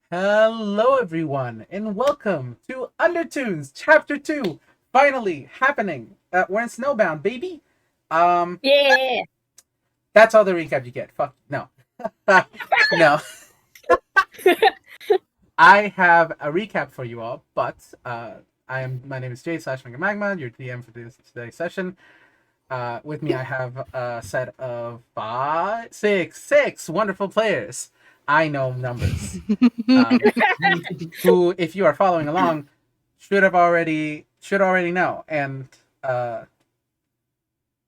Hello, everyone, and welcome to Undertoons Chapter 2. Finally happening. We're in Snowbound, baby. Um, Yeah. that's all the recap you get. Fuck no, no. I have a recap for you all, but my name is Jade slash Megamagma, your DM for today's session. With me, I have a set of six wonderful players. I know numbers. Um, who, if you are following along, should already know, and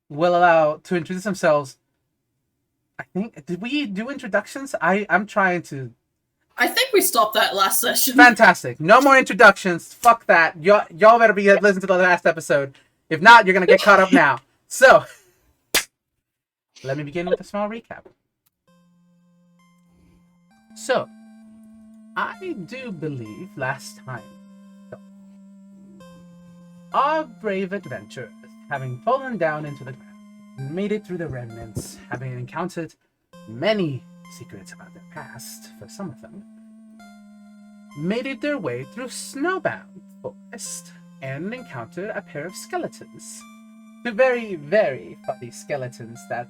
will allow to introduce themselves. I think, did we do introductions? I'm trying to. I think we stopped that last session. Fantastic. No more introductions. Fuck that. Y'all better be listening to the last episode. If not, you're gonna get caught up now. So, let me begin with a small recap. So, I do believe last time our brave adventurers, having fallen down into the ground, made it through the remnants, having encountered many secrets about their past for some of them, made it their way through Snowbound Forest and encountered a pair of skeletons. Two very, very funny skeletons that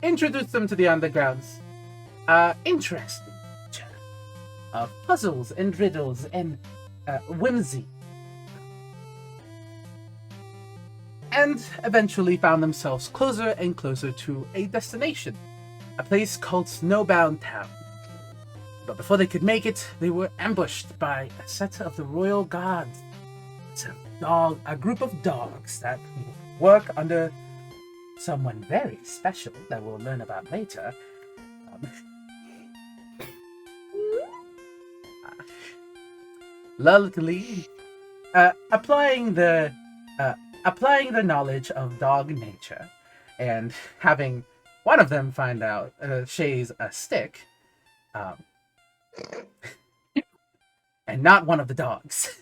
introduced them to the underground's interesting nature of puzzles and riddles and whimsy. And eventually found themselves closer and closer to a destination, a place called Snowbound Town. But before they could make it, they were ambushed by a set of the royal guards. It's a group of dogs that work under someone very special that we'll learn about later. Luckily, applying the knowledge of dog nature, and having one of them find out Shay's a stick, and not one of the dogs.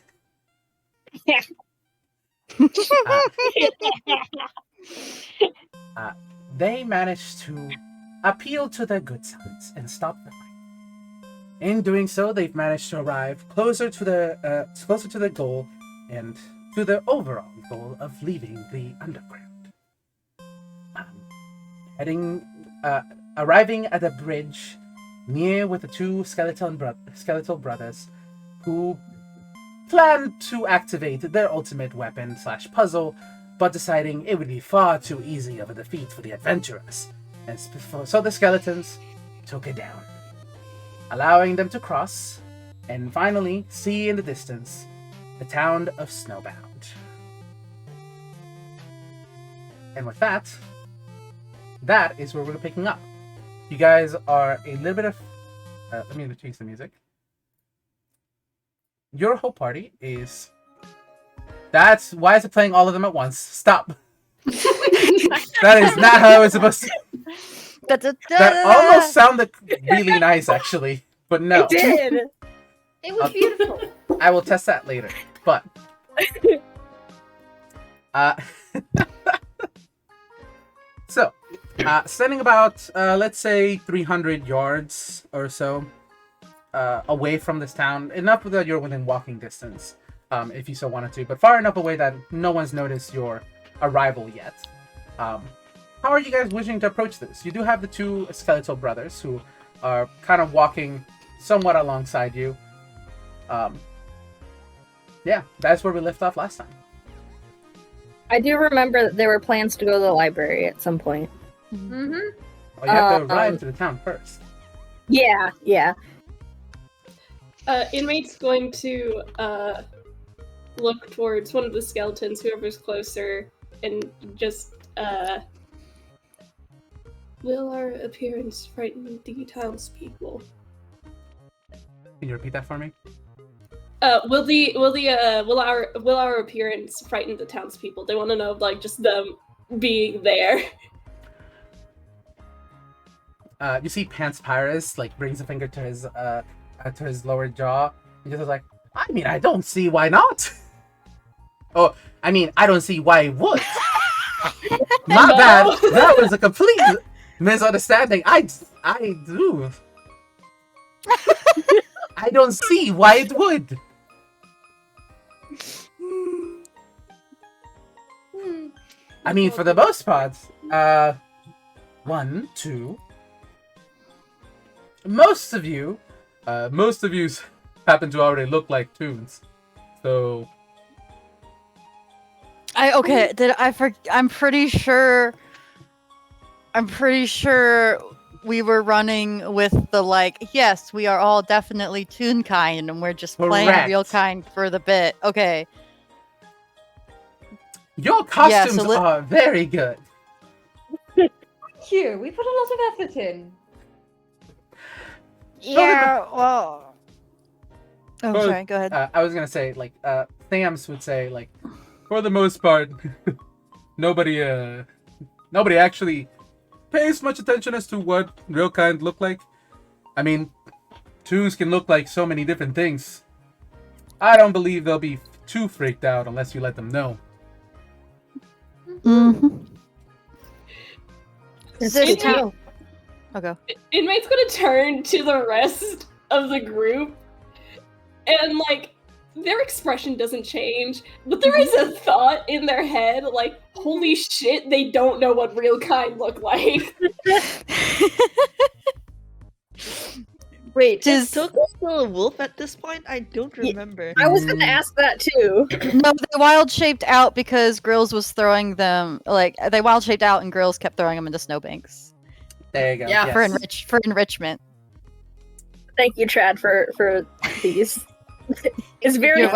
They managed to appeal to their good sides and stop the fight. In doing so, they've managed to arrive closer to the goal and to the overall goal of leaving the underground. Arriving at a bridge near with the two skeletal brothers who planned to activate their ultimate weapon / puzzle, but deciding it would be far too easy of a defeat for the adventurers, and so the skeletons took it down, allowing them to cross and finally see in the distance the town of Snowbound. And with that is where we're picking up. You guys are a little bit of... let me change the music. Your whole party is... That's... Why is it playing all of them at once? Stop! That is not how it's supposed to... That almost sounded really nice, actually. But no. It did. It was beautiful. I will test that later. But... So, standing about, let's say, 300 yards or so away from this town, enough that you're within walking distance, if you so wanted to, but far enough away that no one's noticed your arrival yet. How are you guys wishing to approach this? You do have the two skeletal brothers who are kind of walking somewhat alongside you. Yeah, that's where we left off last time. I do remember that there were plans to go to the library at some point. Mm-hmm. Well, you have to arrive to the town first. Yeah. Inmate's going to look towards one of the skeletons, whoever's closer, and just, will our appearance frighten the townspeople? Can you repeat that for me? Will our appearance frighten the townspeople? They want to know, like, just them being there. You see Pants Pyrus, like, brings a finger to his lower jaw, and just like, I mean, I don't see why not. Oh, I mean, I don't see why it would. My bad. That was a complete misunderstanding. I do. I don't see why it would. I mean, for the most part, 1, 2. Most of you happen to already look like Toons. So, I'm pretty sure we were running with the yes, we are all definitely Toon kind and we're just playing Correct. real kind for the bit. Okay. your costumes are very good. Here, we put a lot of effort in. Yeah, well. Oh, Well, sorry, go ahead. I was gonna say, Thams would say, for the most part, nobody actually pays much attention as to what real kind look like. I mean, Toons can look like so many different things. I don't believe they'll be too freaked out unless you let them know. Mm-hmm. This town. Okay. Inmate's gonna turn to the rest of the group, and their expression doesn't change, but there is a thought in their head, holy shit, they don't know what real kind look like. Wait, Does- is Tokoh still a wolf at this point? I don't remember. I was gonna ask that too. No, they wild shaped out because Grills was throwing them they wild shaped out and Grills kept throwing them into snowbanks There you go. Yeah, yes. for enrichment. Thank you, Trad, for these. It's very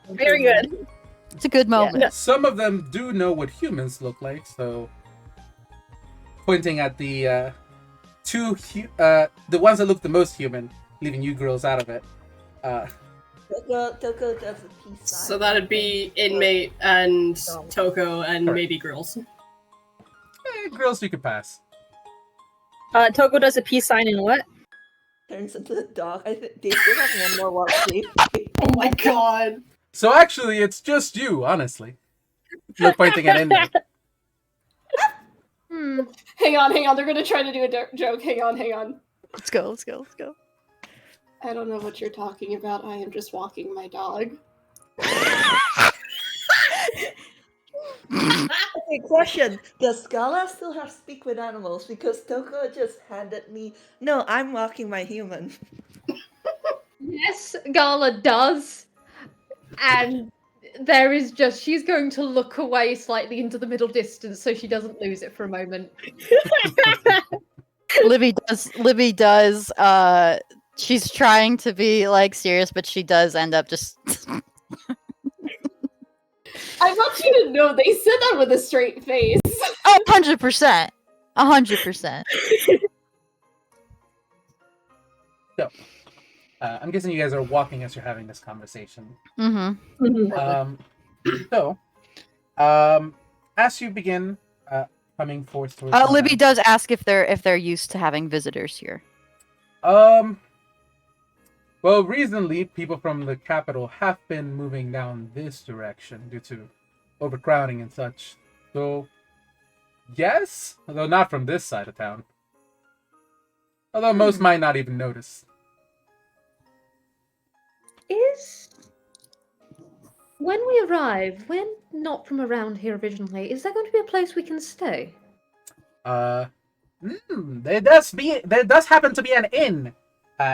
very good. It's a good moment. Some of them do know what humans look like, so pointing at the the ones that look the most human, leaving you girls out of it. Tokoh does a peace sign. So that'd be Inmate and Tokoh and Correct. maybe girls. Girls you could pass. Tokoh does a peace sign in what? Turns into a dog. I think they still have one more wild shape. Oh my god. So actually, it's just you, honestly. You're pointing at Inmate. Hang on, they're gonna try to do a joke. Hang on. Let's go. I don't know what you're talking about. I am just walking my dog. Okay, question. Does Gala still have speak with animals? Because Tokoh just handed me... No, I'm walking my human. Yes, Gala does. And there is just, she's going to look away slightly into the middle distance so she doesn't lose it for a moment. Libby does she's trying to be serious, but she does end up just I want you to know they said that with a straight face. 100%. 100%. So, I'm guessing you guys are walking as you're having this conversation. Mm-hmm. So, as you begin coming forth towards Libby does ask if they're used to having visitors here. Well, recently, people from the capital have been moving down this direction due to overcrowding and such. So, yes, although not from this side of town. Although most might not even notice. When we arrive, we're not from around here originally. Is there going to be a place we can stay? There does happen to be an inn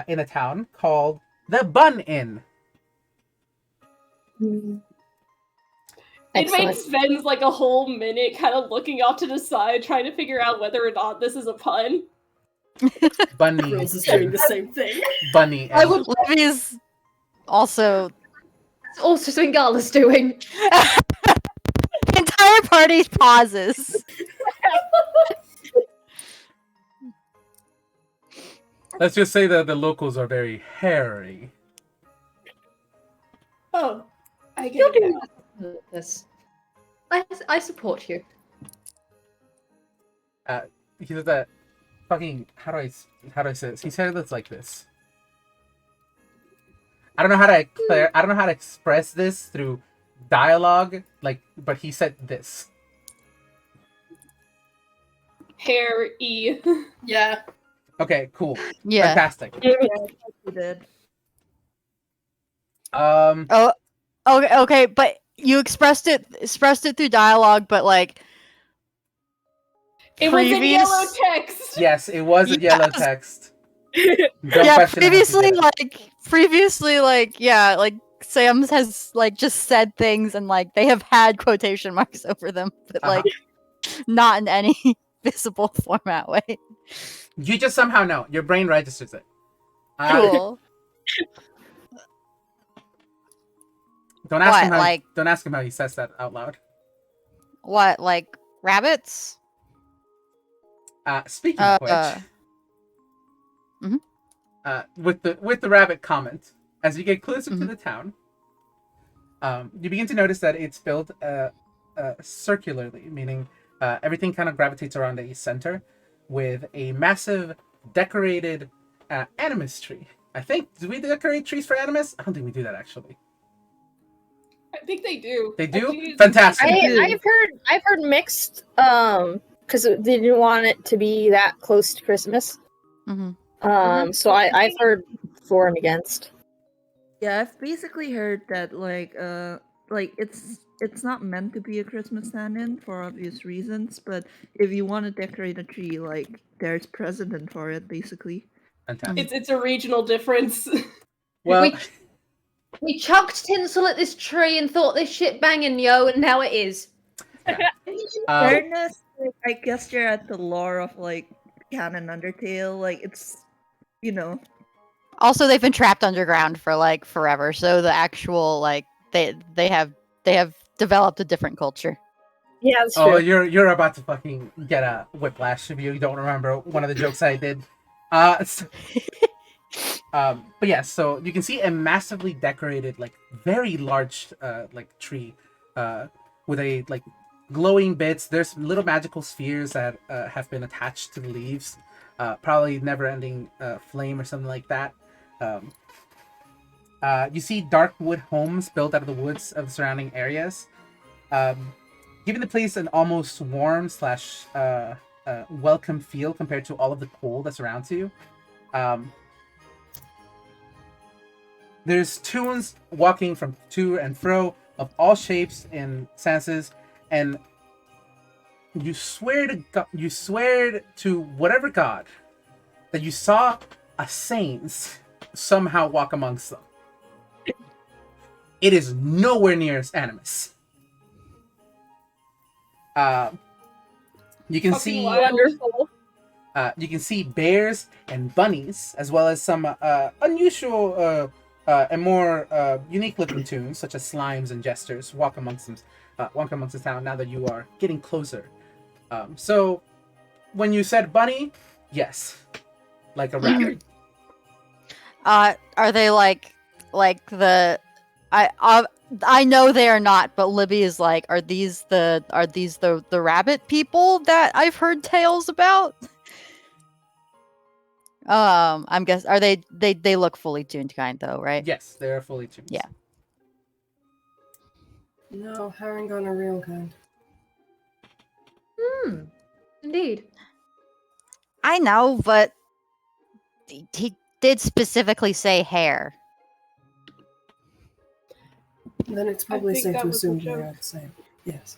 in a town called the Bun Inn. Inmate spends a whole minute kind of looking off to the side, trying to figure out whether or not this is a pun. Bunny. Girls is doing the same thing. Bunny. I would Libby's also It's also something Gala's doing. the entire party pauses. Let's just say that the locals are very hairy. Oh, I get You're it. doing this. I support you. He said that fucking how do I say this? He said it's like this. I don't know how to express this through dialogue, but he said this. Hair E. Yeah. Okay, cool. Yeah. Fantastic. You did. Oh, okay, but you expressed it through dialogue, but like It was in previous- yellow text. Yes, it was a yellow Yes. text. Don't yeah, question it unless you previously, did it. like Sam has like just said things and like they have had quotation marks over them, but like not in any visible format way. You just somehow know. Your brain registers it. Cool. Don't ask him What, how. like- Don't ask him how he says that out loud. What, like rabbits? Speaking of which, Mhm. with the rabbit comment, as you get closer to Mhm. the town, you begin to notice that it's built circularly, meaning everything kind of gravitates around a center, with a massive decorated animus tree. I think, do we decorate trees for animus? I don't think we do that actually. I think they do. They do? Actually, Fantastic. I've heard mixed, because they didn't want it to be that close to Christmas. Mhm. So I've heard for and against. Yeah, I've basically heard that like it's not meant to be a Christmas stand-in for obvious reasons, but if you want to decorate a tree, like there's precedent for it, basically. Fantastic. It's a regional difference. Well, We chucked tinsel at this tree and thought this shit banging, yo, and now it is. Fairness, like, I guess you're at the lore of like canon Undertale, like it's Also, they've been trapped underground for like forever, so the actual like they have developed a different culture. Yeah, that's oh, true. you're about to fucking get a whiplash if you don't remember one of the jokes I did. But yeah, so you can see a massively decorated, like very large, like tree, with a like glowing bits. There's little magical spheres that have been attached to the leaves, probably never-ending flame or something like that. You see dark wood homes built out of the woods of the surrounding areas, giving the place an almost warm slash welcome feel compared to all of the cold that surrounds you. There's toons walking from to and fro of all shapes and senses, and you swear to whatever god that you saw a saint somehow walk amongst them. It is nowhere near as animus. You can Fucking see wild. Wonderful. you can see bears and bunnies, as well as some unusual and more unique-looking toons, such as slimes and jesters, walk amongst the town. Now that you are getting closer, so when you said bunny, yes, like a rabbit. Are they like the I know they are not, but Libby is like, are these the rabbit people that I've heard tales about? I'm guess are they look fully tuned kind though, right? Yes, they are fully tuned. Yeah. No, Harangon are real kind. Indeed. I know, but he did specifically say hair. Then it's probably think safe that to was a assume they joke. are the same. Yes.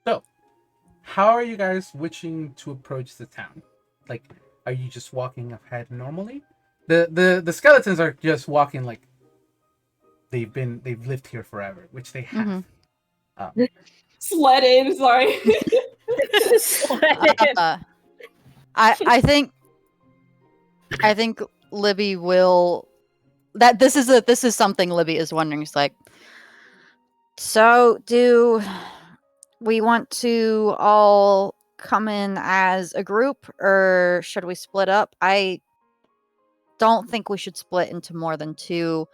So, how are you guys wishing to approach the town? Like, are you just walking ahead normally? The skeletons are just walking like they've lived here forever, which they have. Sled in, sorry. I think Libby will. That this is something Libby is wondering. It's like, so do we want to all come in as a group, or should we split up? I don't think we should split into more than 2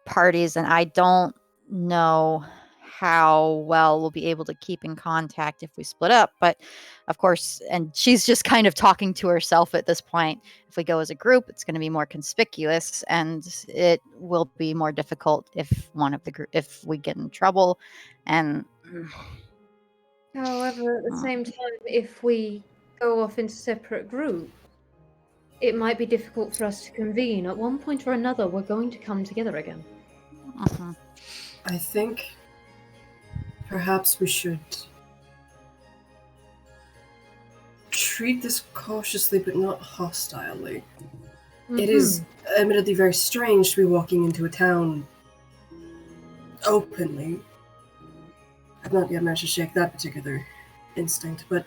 parties, and I don't know how well we'll be able to keep in contact if we split up. But of course, and she's just kind of talking to herself at this point. If we go as a group, it's going to be more conspicuous, and it will be more difficult if one of the if we get in trouble. And However, at the same time, if we go off into separate groups, it might be difficult for us to convene. At one point or another, we're going to come together again. Uh-huh. I think perhaps we should treat this cautiously but not hostilely. It is admittedly very strange to be walking into a town openly. I've not yet managed to shake that particular instinct, but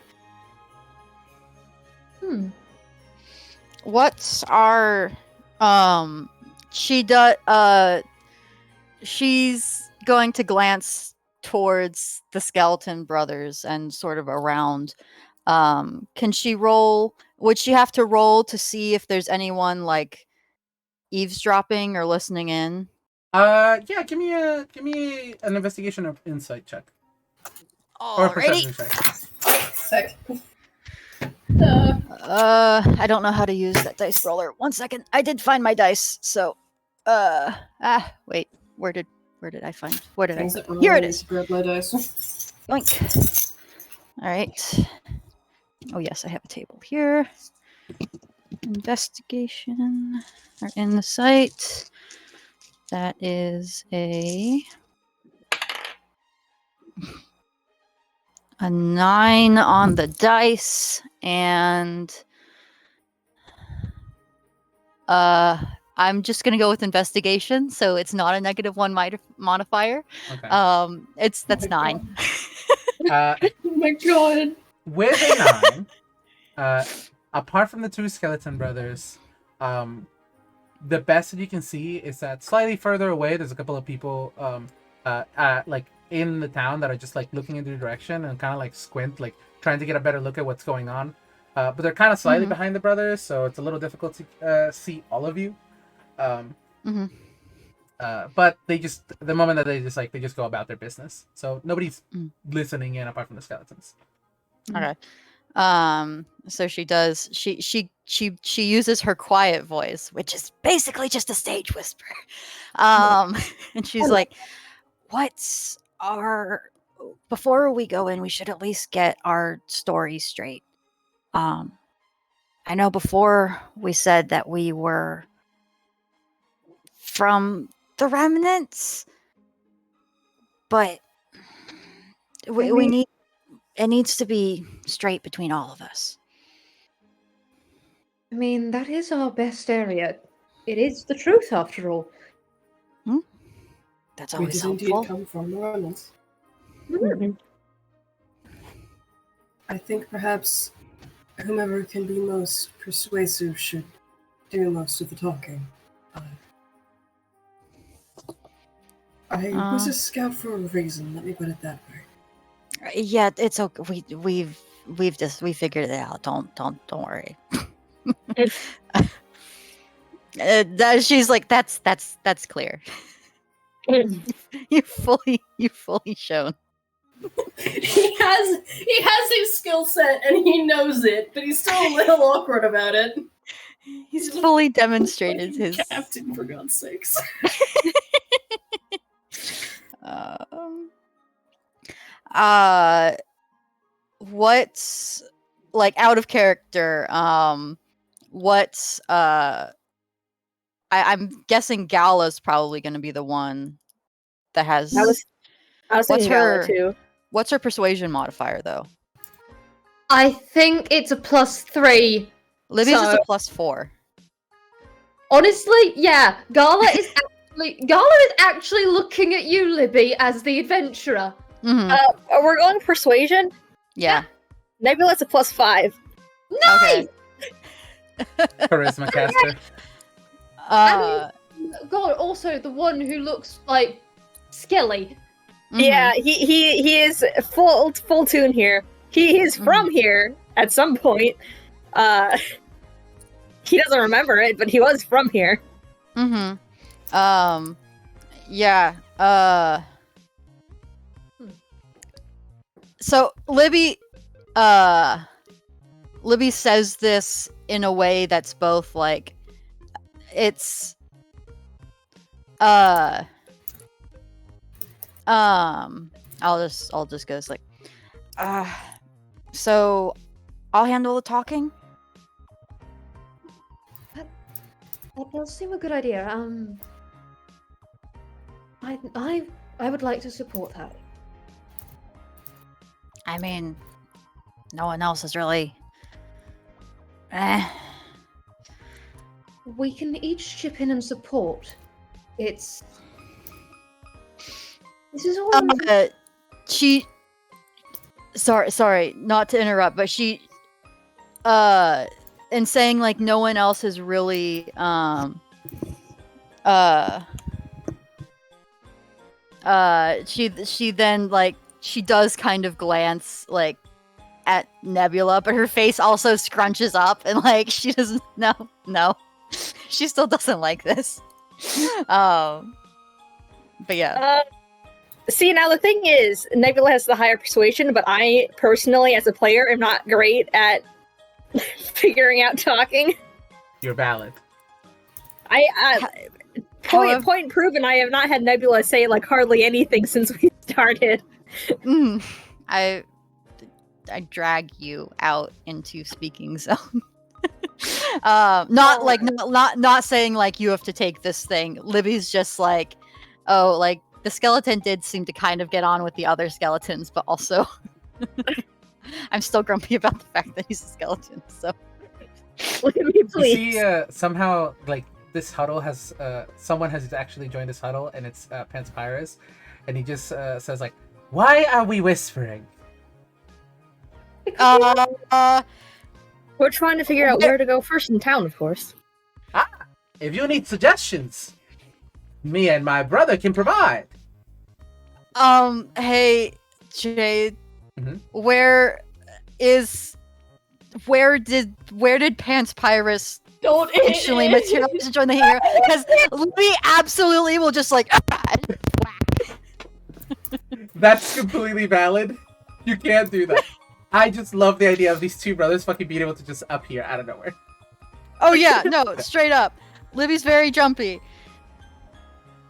What's our she's going to glance towards the skeleton brothers and sort of around. Can she roll? Would she have to roll to see if there's anyone like eavesdropping or listening in? Yeah, give me an investigation or insight check. Or a perception check. sick. I don't know how to use that dice roller. 1 second. I did find my dice, so wait. Where did I find? Where did I? Here it is. Grab my dice. Yoink. All right. Oh yes, I have a table here. Investigation or insight. That is a 9 on the dice, and I'm just gonna go with investigation, so it's not a -1 modifier. Okay. That's 9. Oh my god. With a 9, apart from the two skeleton brothers, the best that you can see is that slightly further away, there's a couple of people, like in the town that are just like looking in your direction and kind of like squint, like trying to get a better look at what's going on. But they're kind of slightly behind the brothers, so it's a little difficult to see all of you. But they just, the moment that they just go about their business, so nobody's listening in apart from the skeletons. Okay. So she does. She uses her quiet voice, which is basically just a stage whisper. And she's like, "What's our? Before we go in, we should at least get our story straight. I know before we said that we were from the remnants, but we need." It needs to be straight between all of us. I mean, that is our best area. It is the truth, after all. That's We always did indeed helpful. come from the remnants. I think perhaps whomever can be most persuasive should do most of the talking. I was a scout for a reason, let me put it that way. Yeah, it's okay. We figured it out. Don't worry. She's like, that's clear. you fully shown. He has a skill set and he knows it, but he's still a little awkward about it. He's fully demonstrated his captain, for God's sakes. What's like out of character? What's I'm guessing Gala's probably going to be the one that has. I was thinking Gala too. What's her persuasion modifier though? I think it's a +3. Libby's is So- a +4. Honestly, yeah. Gala is actually looking at you, Libby, as the adventurer. We're going persuasion. Yeah. Nebula's a +5. Nice. Charisma caster. God, also the one who looks like Skelly. Yeah, he is full tune here. He is from here at some point. He doesn't remember it, but he was from here. Yeah. So Libby says this in a way that's both like it's I'll just go like So I'll handle the talking. That does seem a good idea. I would like to support that. I mean, no one else is really. We can each chip in and support. This is all. She. Sorry, not to interrupt, but she. And saying like no one else is really. She then like she does kind of glance like at Nebula, but her face also scrunches up and like she doesn't no. She still doesn't like this. But yeah. See, now the thing is, Nebula has the higher persuasion, but I personally, as a player, am not great at figuring out talking. You're valid. Point proven, I have not had Nebula say like hardly anything since we started. I drag you out into speaking zone. Not saying like you have to take this thing. Libby's just like, oh, like the skeleton did seem to kind of get on with the other skeletons, but also I'm still grumpy about the fact that he's a skeleton. So Libby, please. You see, somehow like this huddle has someone has actually joined this huddle, and it's Panspyrus, and he just says like, "Why are we whispering?" We're trying to figure out where to go first in town, of course. If you need suggestions, me and my brother can provide. Hey, Jade, where did Panspyrus actually materialize to join the hangar? Because Libby absolutely will just like. That's completely valid. You can't do that. I just love the idea of these two brothers fucking being able to just appear out of nowhere. Oh yeah, no, straight up. Libby's very jumpy.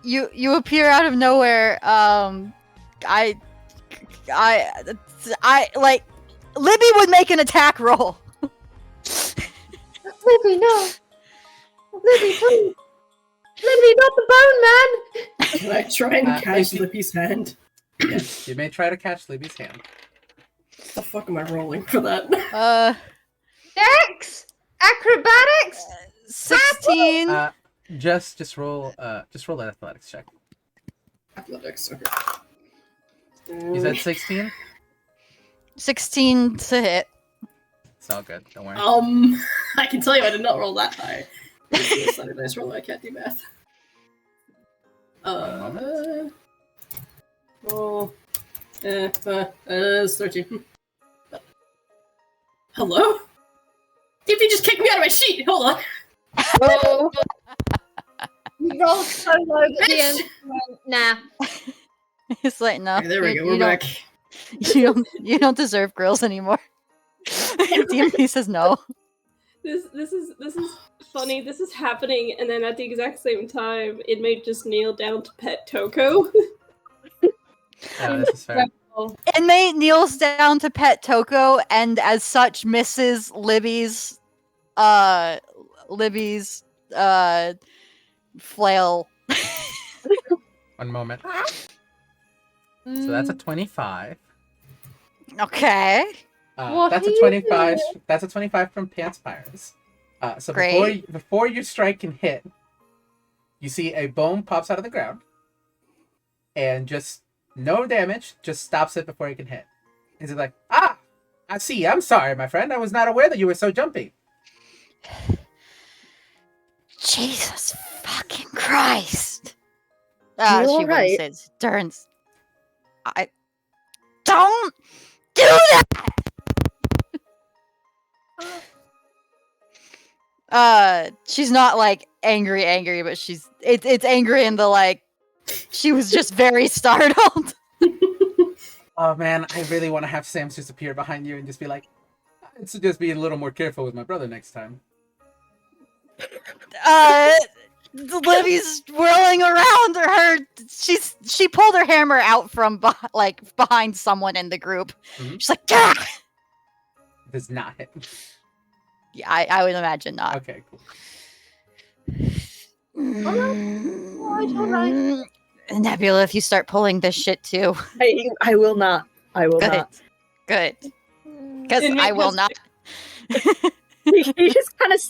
You appear out of nowhere. I like Libby would make an attack roll. Libby, no. Libby, please. Libby, not the bone man. Can I try and catch Libby's hand? Yes, you may try to catch Libby's hand. What the fuck am I rolling for that? Dex! Acrobatics! 16. Just roll an athletics check. Athletics, okay. You said 16? 16 to hit. It's all good. Don't worry. I can tell you I did not roll that high. It's not a nice roll. I can't do math. Roll. 13. Hello? If you just kicked me out of my sheet, hold on. Oh. You rolled so low that the end went, nah. It's like no. Okay, there we go. We're back. You don't deserve grills anymore. DMP says no. This is funny. This is happening, and then at the exact same time, Inmate just kneeled down to pet Tokoh. Yeah, this is fair. Inmate kneels down to pet Tokoh, and as such misses Libby's flail. One moment. So that's a 25. Okay. That's a 25. That's a 25 from Panspyrus. So before your strike can hit, you see a bone pops out of the ground, and just no damage, just stops it before it can hit. He's like, I see. I'm sorry, my friend. I was not aware that you were so jumpy. Jesus fucking Christ! You She all right? winces, turns. I don't do that. She's not like angry, but it's angry in the like. She was just very startled. Oh man, I really want to have Sam just appear behind you and just be like, I'd suggest being a little more careful with my brother next time. Libby's whirling around her. She pulled her hammer out from behind someone in the group. Mhm. She's like, "Gah!" Does not hit. Yeah, I would imagine not. Okay, cool. Alright. Nebula, if you start pulling this shit too, I will not. I will Good. not. good, because Inmate I will has not. He just kind of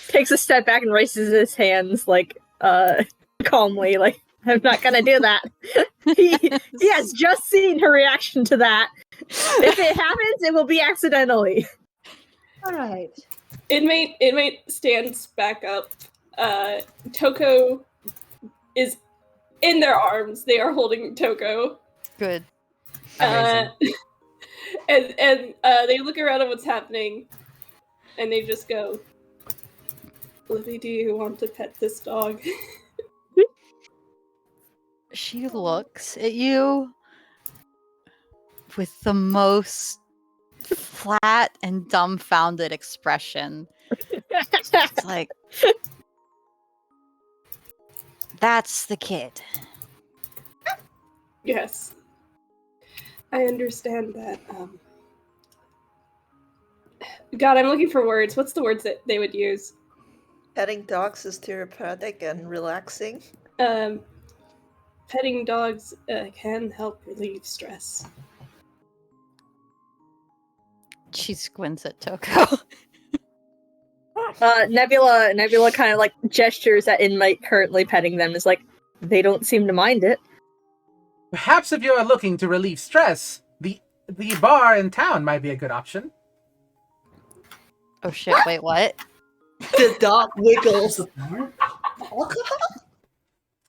takes a step back and raises his hands, like, calmly, like, I'm not gonna do that. He has just seen her reaction to that. If it happens, it will be accidentally. Alright. Inmate stands back up. Tokoh is in their arms. They are holding Tokoh. Good. Amazing. And they look around at what's happening, and they just go, Libby, do you want to pet this dog? She looks at you with the most flat and dumbfounded expression. It's like, that's the kid. Yes. I understand that. God, I'm looking for words. What's the words that they would use? Petting dogs is therapeutic and relaxing. Petting dogs can help relieve stress. She squints at Tokoh. Nebula kind of like gestures at Inmate currently petting them. Is like, they don't seem to mind it. Perhaps if you are looking to relieve stress, the bar in town might be a good option. Oh shit, wait, what? The dog wiggles.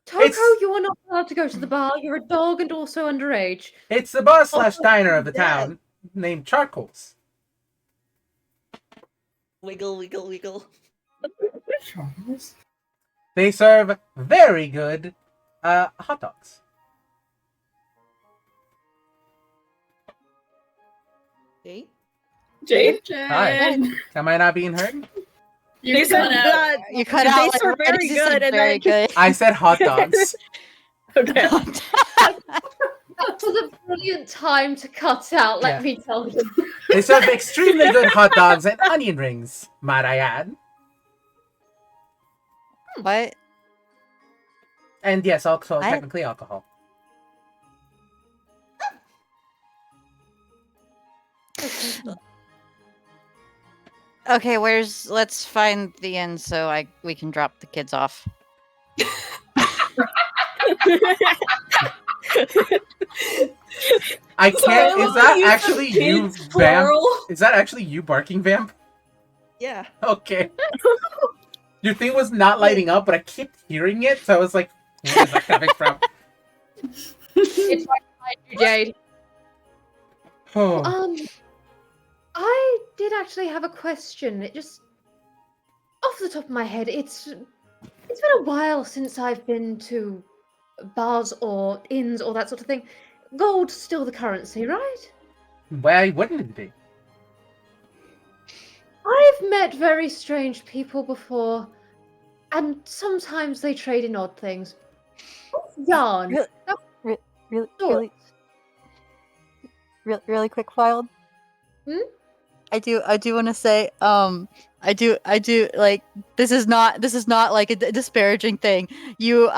Tokoh, you are not allowed to go to the bar. You're a dog and also underage. It's the bar / diner of the town, named Charcoals. Wiggle, wiggle, wiggle. They serve very good hot dogs. Jade? Jade? Hi. Am I not being heard? You cut out. You cut They out. serve like, very you said good, and very then- good. I said hot dogs. Okay. That was a brilliant time to cut out, let Yeah. me tell you. They serve extremely good hot dogs and onion rings, might I add. What? And yes, also What? technically alcohol. Okay, let's find the inn so we can drop the kids off. I can't. Is that actually you, Kids, Vamp? plural? Is that actually you barking, Vamp? Yeah. Okay. Your thing was not lighting up, but I kept hearing it, so I was like, where is that coming from? It's right behind you, Jade. Oh. I did actually have a question. It just off the top of my head, it's been a while since I've been to bars or inns or that sort of thing. Gold's still the currency, right? Why wouldn't it be? I've met very strange people before, and sometimes they trade in odd things. Yarn. Really, really quick, Vwild. Hmm? I do want to say, I do like this is not like a disparaging thing. You,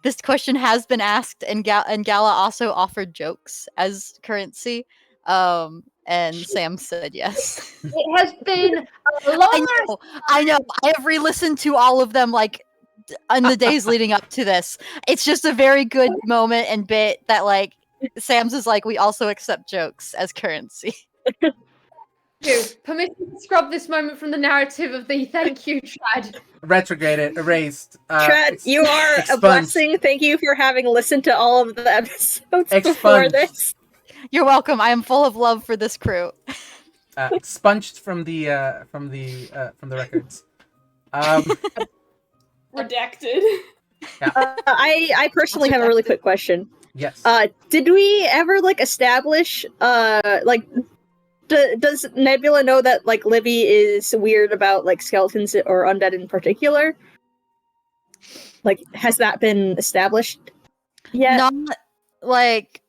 this question has been asked, and Gala also offered jokes as currency. And Sam said yes. It has been a long I know. I have re-listened to all of them, like, in the days leading up to this. It's just a very good moment and bit that, like, Sam's is like, we also accept jokes as currency. permission to scrub this moment from the narrative of the thank you, Chad. Retrograded, erased. Trad, you are a expunged. blessing. Thank you for having listened to all of the episodes before Expunged. this. You're welcome. I am full of love for this crew. Expunged from the records. Redacted. I personally have a really quick question. Yes. Did we ever establish does Nebula know that Libby is weird about skeletons or undead in particular? Like, has that been established yet? Not like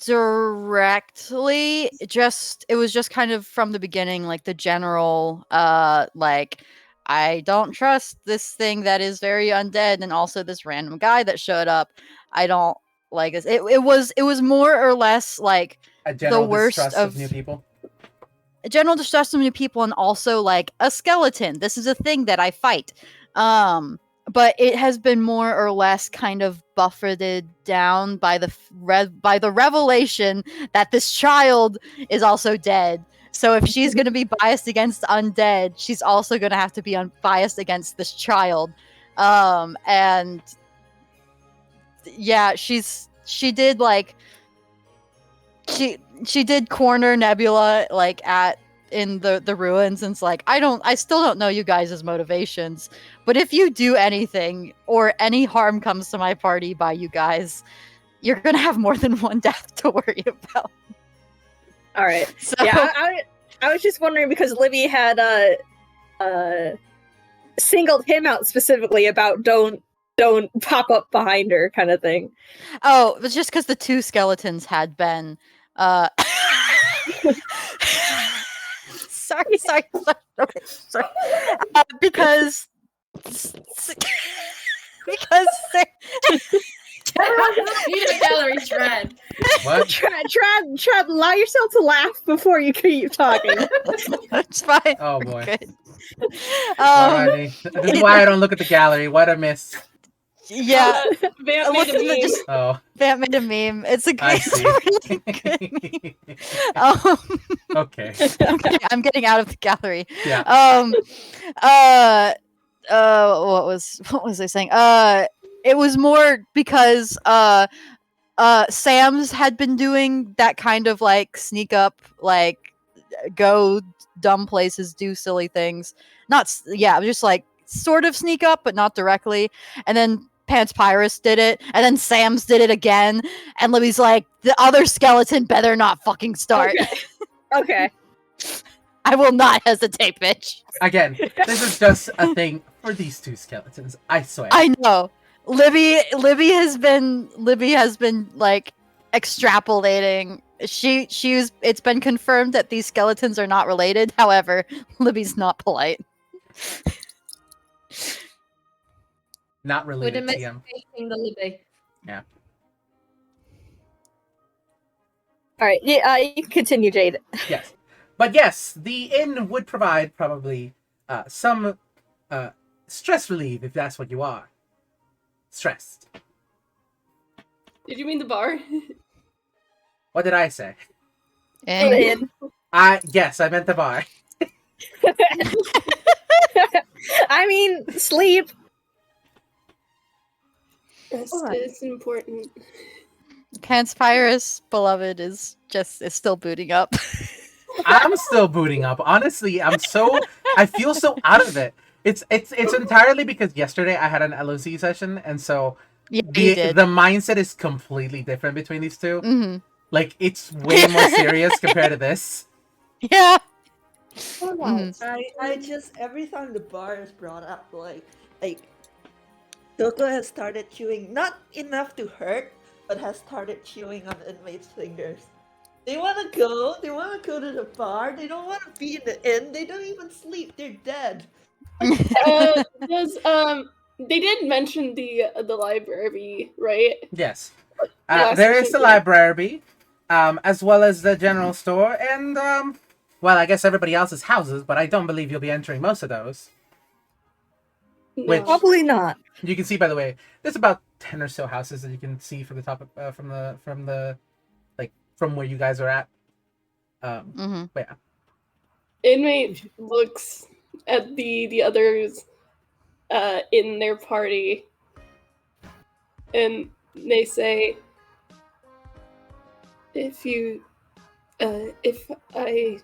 directly, it was just kind of from the beginning, like the general like, I don't trust this thing that is very undead, and also this random guy that showed up. I don't like this. It was more or less like A general worst distrust of- of new people. general distrust of new people, and also like a skeleton. This is a thing that I fight. But it has been more or less kind of buffeted down by the revelation that this child is also dead. So if she's going to be biased against undead, she's also going to have to be biased against this child. And yeah, she did like she did corner Nebula like in the ruins, and it's like, I still don't know you guys' motivations, but if you do anything or any harm comes to my party by you guys, you're gonna have more than one death to worry about. All right. So Yeah, I was just wondering because Libby had singled him out specifically about don't pop up behind her kind of thing. oh, it was just because the two skeletons had been sorry. Okay, sorry. Because Everyone can see the gallery shred. What? Trad, allow yourself to laugh before you keep talking. it's fine. Oh boy. Good. Alrighty. This is why I don't look at the gallery. What a miss. Yeah. Vamp Look made at a the- meme. just- Oh, Vamp made a meme. It's a I it's a really good meme. Okay. Okay, I'm getting out of the gallery. Yeah. What was I saying? It was more because Sam's had been doing that kind of like sneak up, like go dumb places, do silly things. Just like sort of sneak up, but not directly. And then Pants Pyrus did it, and then Sam's did it again. And Libby's like, the other skeleton better not fucking start. Okay. I will not hesitate, bitch. Again, this is just a thing for these two skeletons. I swear. I know. Libby has been like extrapolating. It's been confirmed that these skeletons are not related. However, Libby's not polite. Not We're related to him. domesticating the Libby. All right. Yeah, you can continue, Jade. Yes. But yes, the inn would provide probably some stress relief if that's what you are. Stressed. Did you mean the bar? What did I say? And Yes, I meant the bar. I mean, sleep. Rest What? is important. Pants Pyrus, beloved, is still booting up. I'm still booting up. Honestly, I feel so out of it. It's entirely because yesterday I had an LOC session, and so Yeah, you did. the mindset is completely different between these two. hmm Like, it's way more serious compared to this. Yeah. Alright. I just every time the bar is brought up, like Tokoh has started chewing, not enough to hurt, but has started chewing on Inmate's fingers. They want to go to the bar. They don't want to be in the inn. They don't even sleep. They're dead. They did mention the library, right? Yes. Last There is the week, yeah. library, as well as the general store, and, well, I guess everybody else's houses, but I don't believe you'll be entering most of those. Which- Probably not. You can see, by the way, there's about 10 or so houses that you can see from the top of, from where you guys are at. hmm But yeah. Inmate looks at the others in their party, and they say, if I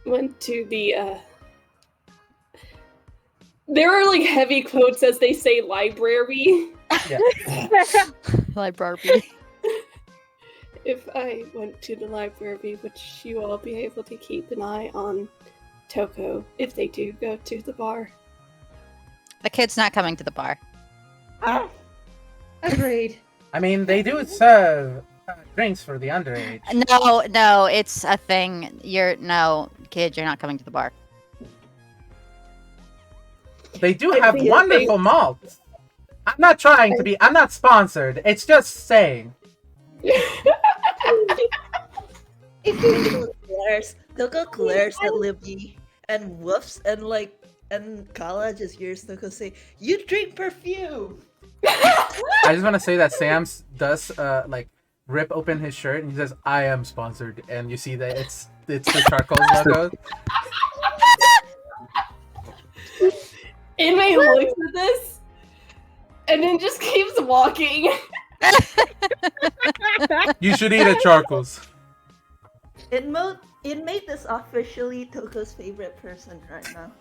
went to the there are like heavy quotes as they say library. Like Barbie. If I went to the library, would you all be able to keep an eye on Tokoh if they do go to the bar? The kid's not coming to the bar. Agreed. I mean, they do serve drinks for the underage. No, it's a thing. No, kid, you're not coming to the bar. They do I have think wonderful malts. I'm not trying to be. I'm not sponsored. It's just saying. Tokoh glares at Libby and woofs and Gala just hears Tokoh say, "You drink perfume." I just want to say that Sam does rip open his shirt and he says, "I am sponsored," and you see that it's the charcoal logo. Inmate looks at this and then just keeps walking. You should eat at Charcoals. Inmate is officially Toko's favorite person right now.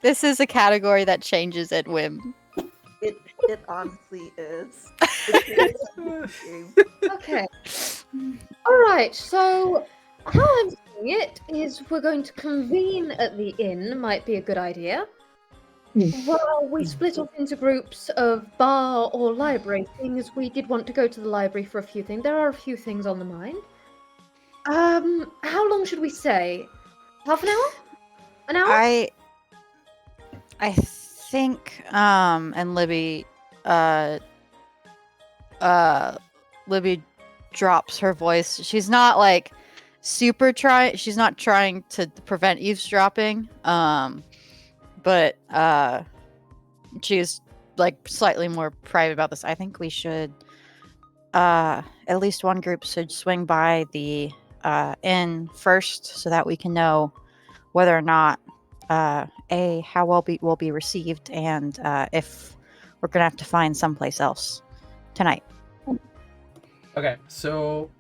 This is a category that changes at whim. It honestly is. Okay. Alright, so how I'm seeing it is we're going to convene at the inn, might be a good idea. Well, we split off into groups of bar or library, seeing as we did want to go to the library for a few things. There are a few things on the mind. How long should we say? Half an hour? An hour? I think and Libby Libby drops her voice. She's not like she's not trying to prevent eavesdropping. But she's like slightly more private about this. I think we should at least one group should swing by the inn first so that we can know whether or not how well we'll be received and if we're gonna have to find someplace else tonight. Okay, so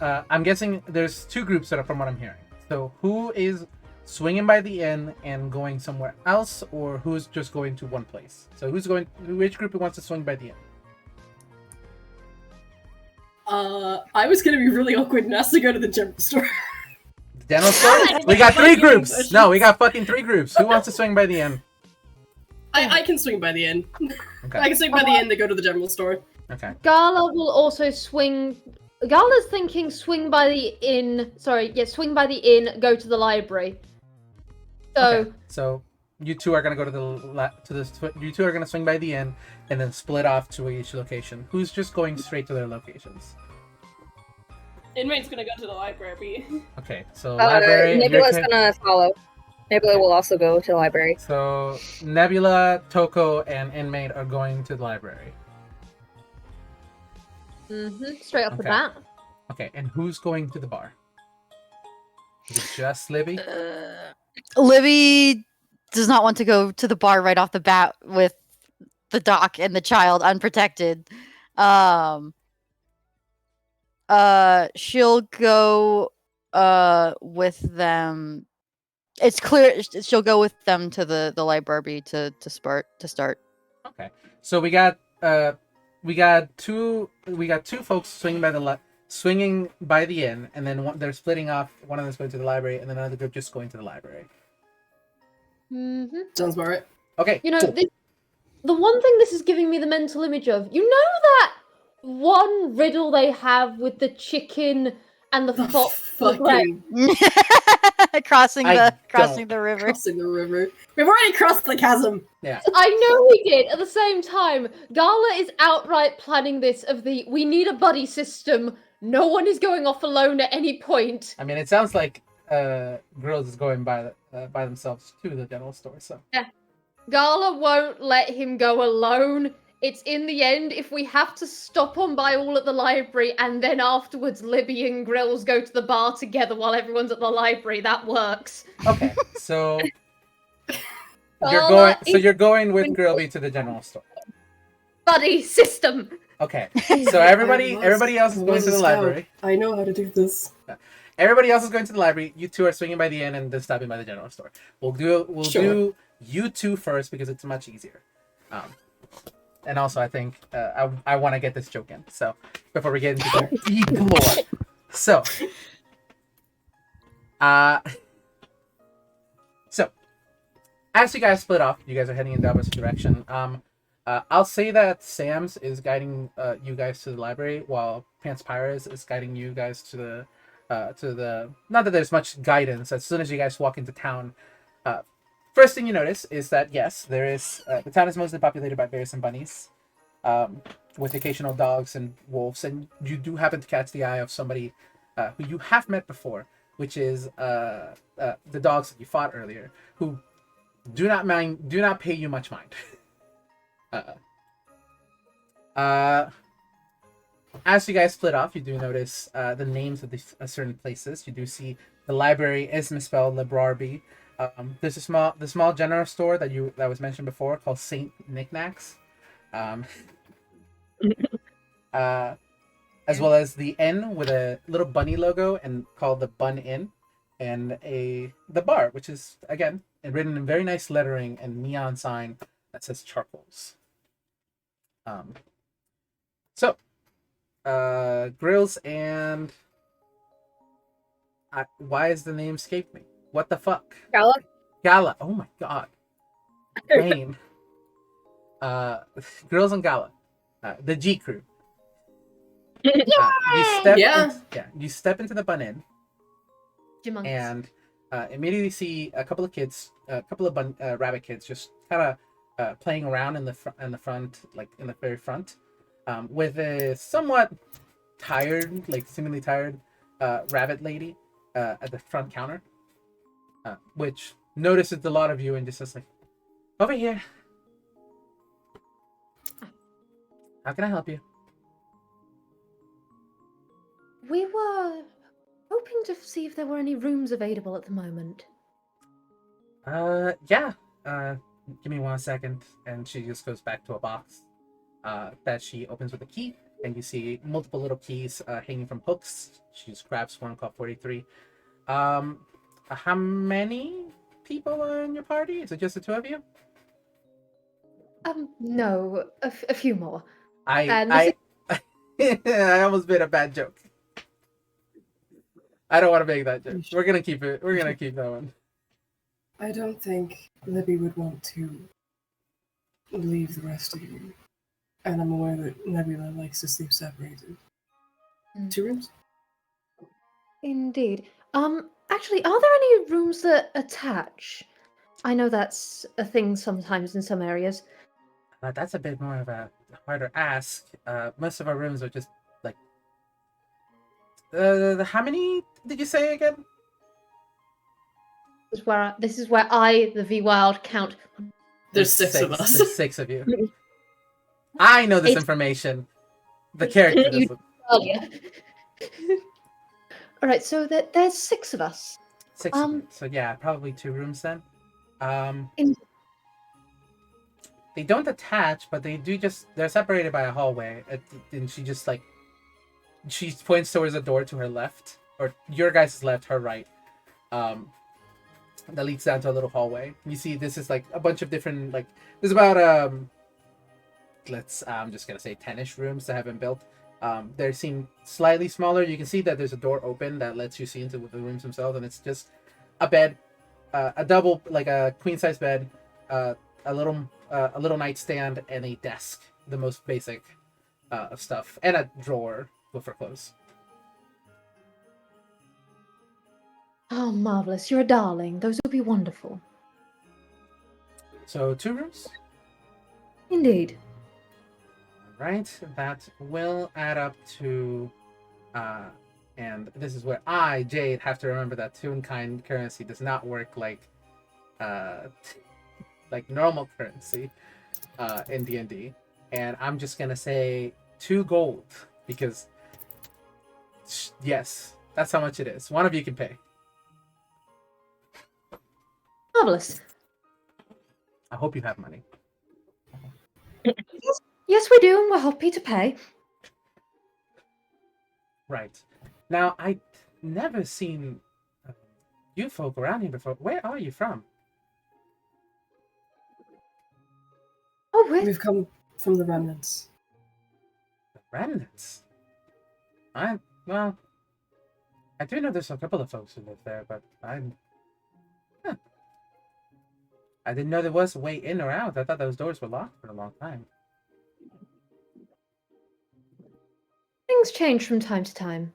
I'm guessing there's two groups set up from what I'm hearing. So who is swinging by the inn and going somewhere else, or who's just going to one place? So which group wants to swing by the inn? I was gonna be really awkward and ask to go to the general store. The general store? We got three groups! No, we got fucking three groups. Who wants to swing by the inn? I can swing by the inn. Okay. I can swing by the inn to go to the general store. Okay. Gala will also swing. Gala's thinking swing by the inn. Sorry, yeah, swing by the inn, go to the library. So, Okay. So you two are gonna go to you two are gonna swing by the inn and then split off to each location. Who's just going straight to their locations? Inmate's gonna go to the library. Okay, so library. Nebula's gonna follow. Nebula will also go to the library. So Nebula, Tokoh, and Inmate are going to the library. straight off the Okay. bat. Okay, and who's going to the bar? Is it just Libby? Libby does not want to go to the bar right off the bat with the doc and the child unprotected. She'll go with them. It's clear she'll go with them to the library to start. Okay, so we got two folks swinging by the inn, and then they're splitting off. One of them's going to the library, and then another group just going to the library. Sounds about right. Okay. You know, cool. the one thing this is giving me the mental image of, you know that one riddle they have with the chicken and the fox? Fucking crossing I the river. crossing the river. We've already crossed the chasm. Yeah. I know we did. At the same time, Gala is outright planning this of the we need a buddy system. No one is going off alone at any point. I mean, it sounds like girls is going by themselves to the general store. So Gala won't let him go alone. It's in the end, if we have to stop on by all at the library and then afterwards Libby and Grills go to the bar together while everyone's at the library, that works. okay, so Gala you're going with Grilby to the general store. buddy system. Okay, so everybody else is going to the library. I know how to do this. Everybody else is going to the library. You two are swinging by the inn and then stopping by the general store. We'll do you two first because it's much easier. And also, I think I want to get this joke in. So before we get into the deep lore, as you guys split off, you guys are heading in the opposite direction. I'll say that Sam's is guiding you guys to the library, while Pants Pyrus is guiding you guys to the. Not that there's much guidance. As soon as you guys walk into town, first thing you notice is that yes, there is the town is mostly populated by bears and bunnies, with occasional dogs and wolves, and you do happen to catch the eye of somebody who you have met before, which is the dogs that you fought earlier, who do not pay you much mind. As you guys split off, you do notice the names of these certain places. You do see the library is misspelled Librarby. There's the small general store that was mentioned before called Saint Knickknacks, as well as the Inn with a little bunny logo and called the Bun Inn, and the bar, which is again written in very nice lettering and neon sign that says Charcoals. Grills and why is the name escape me? What the fuck? Gala? Gala. Oh my god. Name. Grills and Gala. The G crew. You step into the Bun Inn Humongous. and immediately see a couple of kids, a couple of rabbit kids, just kind of playing around in the front, like in the very front, with a somewhat tired, like seemingly tired, rabbit lady at the front counter, which notices a lot of you and just says like, "Over here. How can I help you?" We were hoping to see if there were any rooms available at the moment. Yeah. Give me 1 second, and she just goes back to a box that she opens with a key, and you see multiple little keys hanging from hooks. She just grabs one called 43. How many people are in your party? Is it just the two of you? No, a few more. I almost made a bad joke. I don't want to make that joke. We're gonna keep it. We're gonna keep that one. I don't think Libby would want to leave the rest of you. And I'm aware that Nebula likes to sleep separated. 2 rooms? Indeed. Actually, are there any rooms that attach? I know that's a thing sometimes in some areas. That's a bit more of a harder ask. Most of our rooms are just like. How many did you say again? This is where I, the Vwild, count. There's 6 of us. There's 6 of you. I know this It's- information. The character You- doesn't. Earlier. All right, so there's 6 of us. 6 of you. So yeah, probably 2 rooms then. In- They don't attach, but they do they're separated by a hallway. And she points towards a door to her left, or your guys' left, her right. That leads down to a little hallway. You see, this is like a bunch of different, like, there's about I'm just gonna say 10ish rooms that have been built. They seem slightly smaller. You can see that there's a door open that lets you see into the rooms themselves, and it's just a bed, a double, like a queen size bed, a little nightstand, and a desk, the most basic of stuff, and a drawer for clothes. Oh, marvelous! You're a darling. Those will be wonderful. So 2 rooms. Indeed. Right, that will add up to, and this is where I, Jade, have to remember that Toon-kind currency does not work like normal currency in D&D, and I'm just gonna say 2 gold because yes, that's how much it is. One of you can pay. Marvelous. I hope you have money. Yes, we do, and we're happy to pay. Right. Now, I've never seen you folk around here before. Where are you from? Oh, we're We've come from the remnants. The Remnants. I do know there's a couple of folks who live there, but I'm... Huh. I didn't know there was a way in or out. I thought those doors were locked for a long time. Things change from time to time.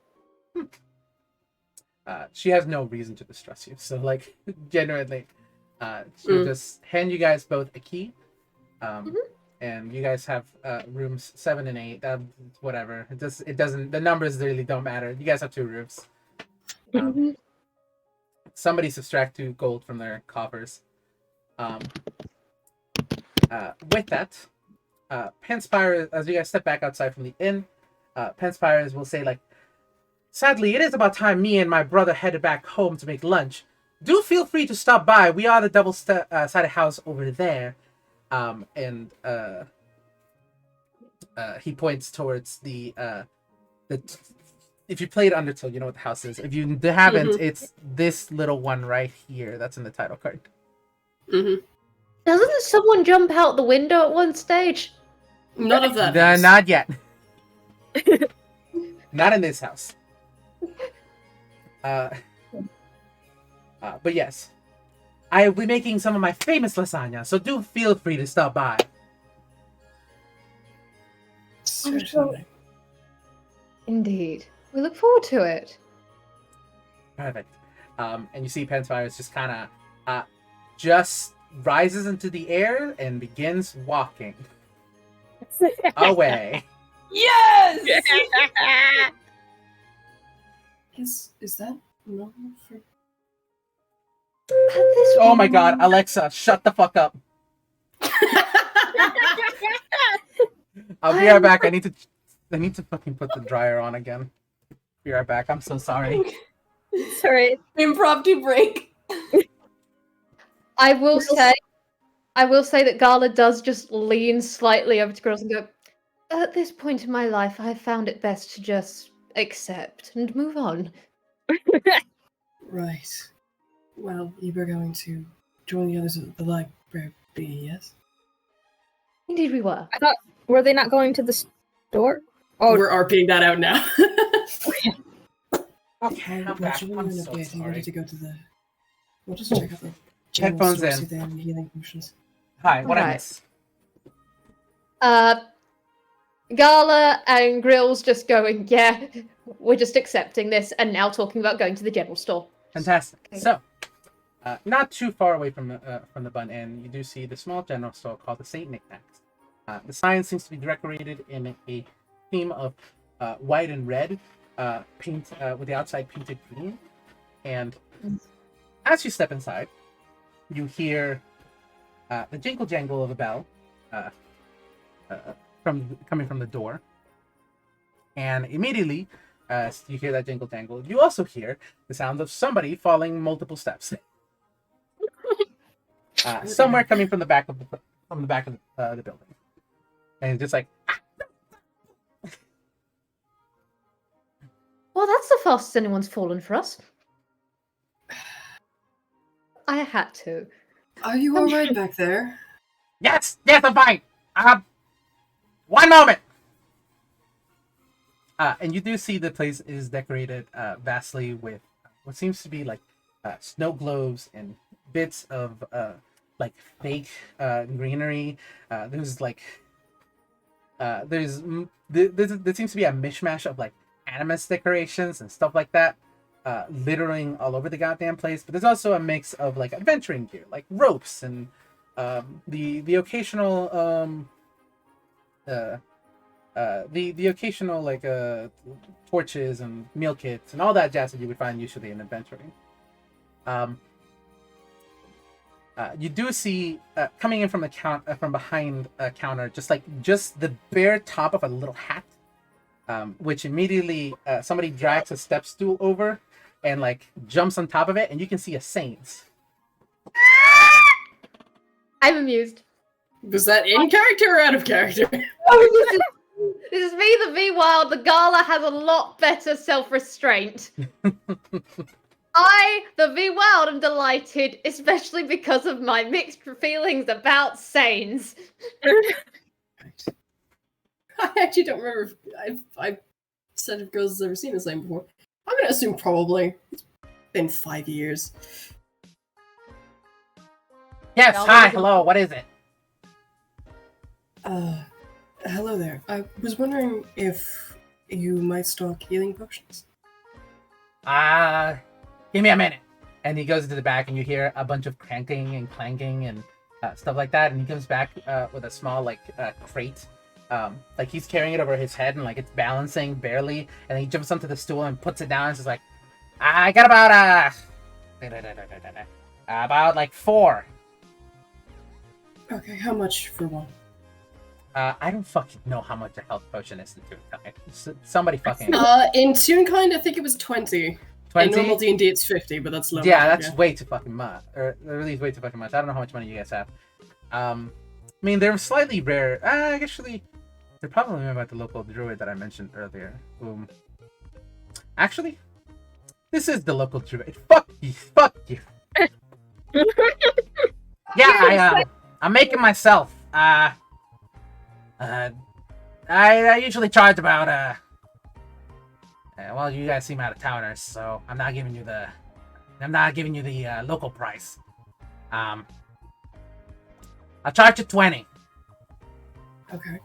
She has no reason to distrust you. So, like, genuinely, she'll just hand you guys both a key. And you guys have rooms 7 and 8. Whatever. It doesn't. The numbers really don't matter. You guys have 2 rooms. Somebody subtract 2 gold from their coffers. With that, Penspire, as you guys step back outside from the inn, Penspires will say, like, sadly, it is about time me and my brother headed back home to make lunch. Do feel free to stop by. We are the double-sided house over there. And he points towards the if you played Undertoons, you know what the house is. If you haven't, it's this little one right here. That's in the title card. Doesn't someone jump out the window at one stage? None of that. Not yet. Not in this house. But yes, I will be making some of my famous lasagna, so do feel free to stop by. Certainly. Indeed. We look forward to it. Perfect. And you see Penspire just kind of just rises into the air and begins walking away. Yes! Is that normal for... Oh my god, Alexa, shut the fuck up. I'll be right back. I need to fucking put the dryer on again. Be right back. I'm so sorry. Sorry. Impromptu break. I will say that Gala does just lean slightly over to girls and go, at this point in my life, I found it best to just accept and move on. Right. Well, you were going to join the others at the library, yes? Indeed we were. I thought, were they not going to the store? Oh, We're RPing that out now. Okay, I'm back. I'm so getting ready sorry. to go to the... We'll just check out the... Headphones general in. store, see if they have any healing potions. Hi, what I Alright. miss? Gala and Grills just going, yeah, we're just accepting this and now talking about going to the general store. Fantastic. Okay. So, not too far away from the Bun Inn, you do see the small general store called the Saint Knickknacks. The sign seems to be decorated in a theme of white and red, paint with the outside painted green. And as you step inside, you hear the jingle jangle of a bell coming from the door, and immediately, as you hear that jingle jangle, you also hear the sound of somebody falling multiple steps. Somewhere coming from the back of the building, and it's just like. Well, that's the fastest anyone's fallen for us. I had to. Are you alright back there? Yes, I'm fine. One moment. And you do see the place is decorated vastly with what seems to be like snow globes and bits of like fake greenery. There's like there seems to be a mishmash of like animus decorations and stuff like that, littering all over the goddamn place. But there's also a mix of like adventuring gear, like ropes and the occasional the occasional like torches and meal kits and all that jazz that you would find usually in adventuring. You do see coming in from the from behind a counter, just the bare top of a little hat, which immediately somebody drags a step stool over and like jumps on top of it, and you can see a Saints. I'm amused. Was that in character or out of character? This is me, the Vwild. The Gala has a lot better self-restraint. I, the Vwild, am delighted, especially because of my mixed feelings about Saints. I actually don't remember if I've said if girls has ever seen the same before. I'm gonna assume probably. It's been 5 years. Yes, Gala hi, is- hello, what is it? Hello there. I was wondering if you might stock healing potions. Give me a minute. And he goes into the back, and you hear a bunch of cranking and clanking and stuff like that. And he comes back with a small crate. Like he's carrying it over his head, and like it's balancing barely. And then he jumps onto the stool and puts it down. And is like, I got about like 4. Okay, how much for one? I don't fucking know how much a health potion is in Toonkind. Somebody fucking In Toonkind, I think it was 20. 20. In normal D&D, it's 50, but that's low. Yeah, that's way too fucking much. Or really way too fucking much. I don't know how much money you guys have. I mean, they're slightly rare. Actually, they're probably made by the local druid that I mentioned earlier. Actually, this is the local druid. Fuck you. Fuck you. Yeah, I'm making myself. I usually charge about well, you guys seem out of towners, so I'm not giving you the local price. I'll charge you 20. Okay.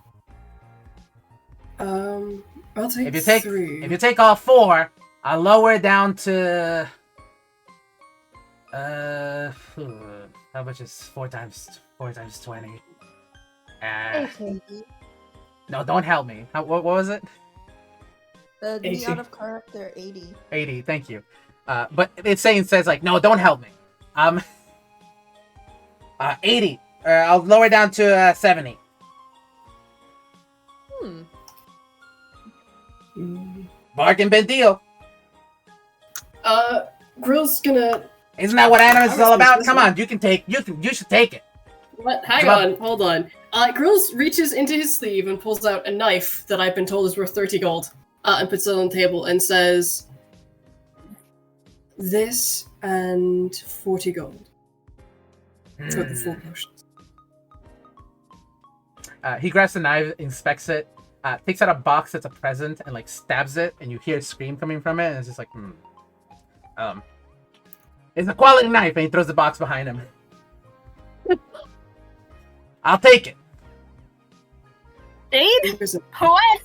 I'll take If you take 3. if you take all 4, I'll lower it down to how much is 4 times 20? 18. No, don't help me. What was it? The 80. out of character 80. 80. Thank you. But it says like, no, don't help me. 80. I'll lower it down to 70. Bargain bin deal. Grill's gonna... Isn't that what anime is all about? This Come one. on, you should take it. What? Hang Drop- on, hold on. Grills reaches into his sleeve and pulls out a knife that I've been told is worth 30 gold, and puts it on the table and says, "This and 40 gold for the 4 potions." He grabs the knife, inspects it, takes out a box that's a present, and like stabs it, and you hear a scream coming from it, and it's just like, it's a quality knife, and he throws the box behind him. I'll take it. Jade? Here's a- What?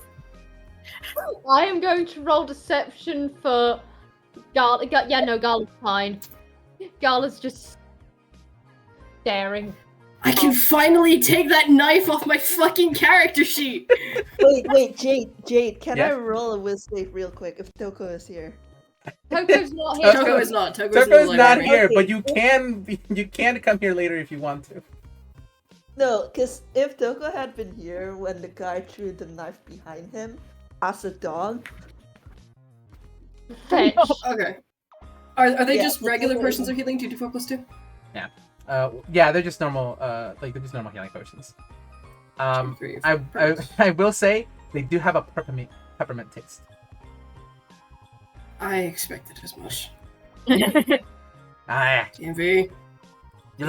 I am going to roll deception for Gala. Yeah, no, Gala's fine. Gala's just staring. I can finally take that knife off my fucking character sheet! Wait, Jade, can Yeah. I roll a wisdom save real quick if Tokoh is here? Toko's not here. Tokoh is not. Tokoh's in Toko's the not library. here, Okay. but you can come here later if you want to. No, because if Tokoh had been here when the guy threw the knife behind him as a dog, Fetch. Okay. Are they Yeah, just but regular Tokoh potions isn't. of healing 2d4+2? Yeah, they're just normal. They're just normal healing potions. 2, 3, I will say they do have a peppermint taste. I expected as much. Ah, DMV. you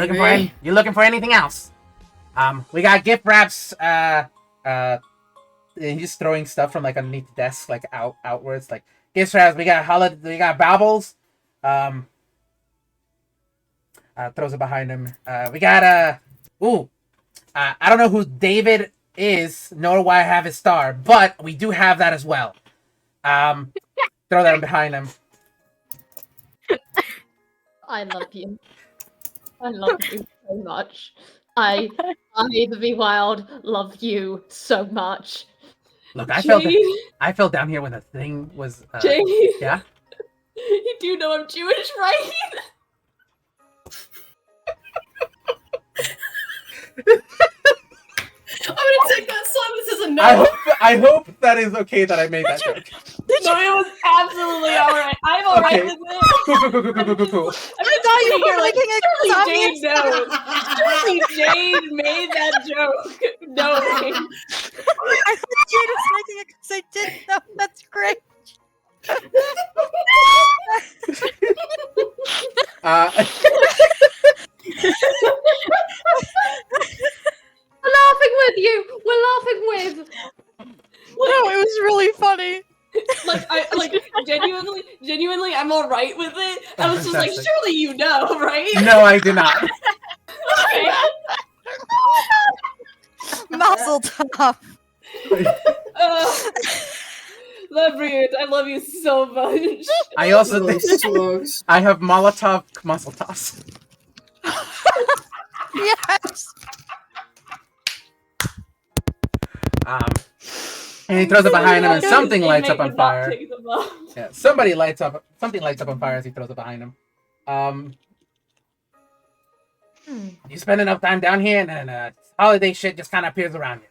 looking for anything else? We got gift wraps. And he's just throwing stuff from like underneath the desk, like outwards, like gift wraps. We got baubles. Throws it behind him. We got I don't know who David is, nor why I have his star, but we do have that as well. Throw that behind him. I love you. I love you so much. I, the Vwild, love you so much. Look, I fell down here when the thing was. Jade, Yeah. you do know I'm Jewish, right? I'm gonna take that silence as a no! I hope that is okay that I made that joke. No, it was absolutely alright. I'm alright Okay. with it. Cool. I thought you were like, making it surely Jade knows. Surely Jade made that joke. No. I thought Jade was making it because I didn't know. That's great. We're laughing with you. We're laughing with. No, it was really funny. Like genuinely, I'm alright with it. I was just like, Fantastic. surely you know, right? No, I did not. Mazel tov. Lebriot, I love you so much. I also Really slugs. I have Molotov muscle toss. Yes. And he throws it behind him, and something lights up Inmate on would not fire. take them up. Yeah, something lights up on fire as he throws it behind him. You spend enough time down here, and holiday shit just kind of appears around you.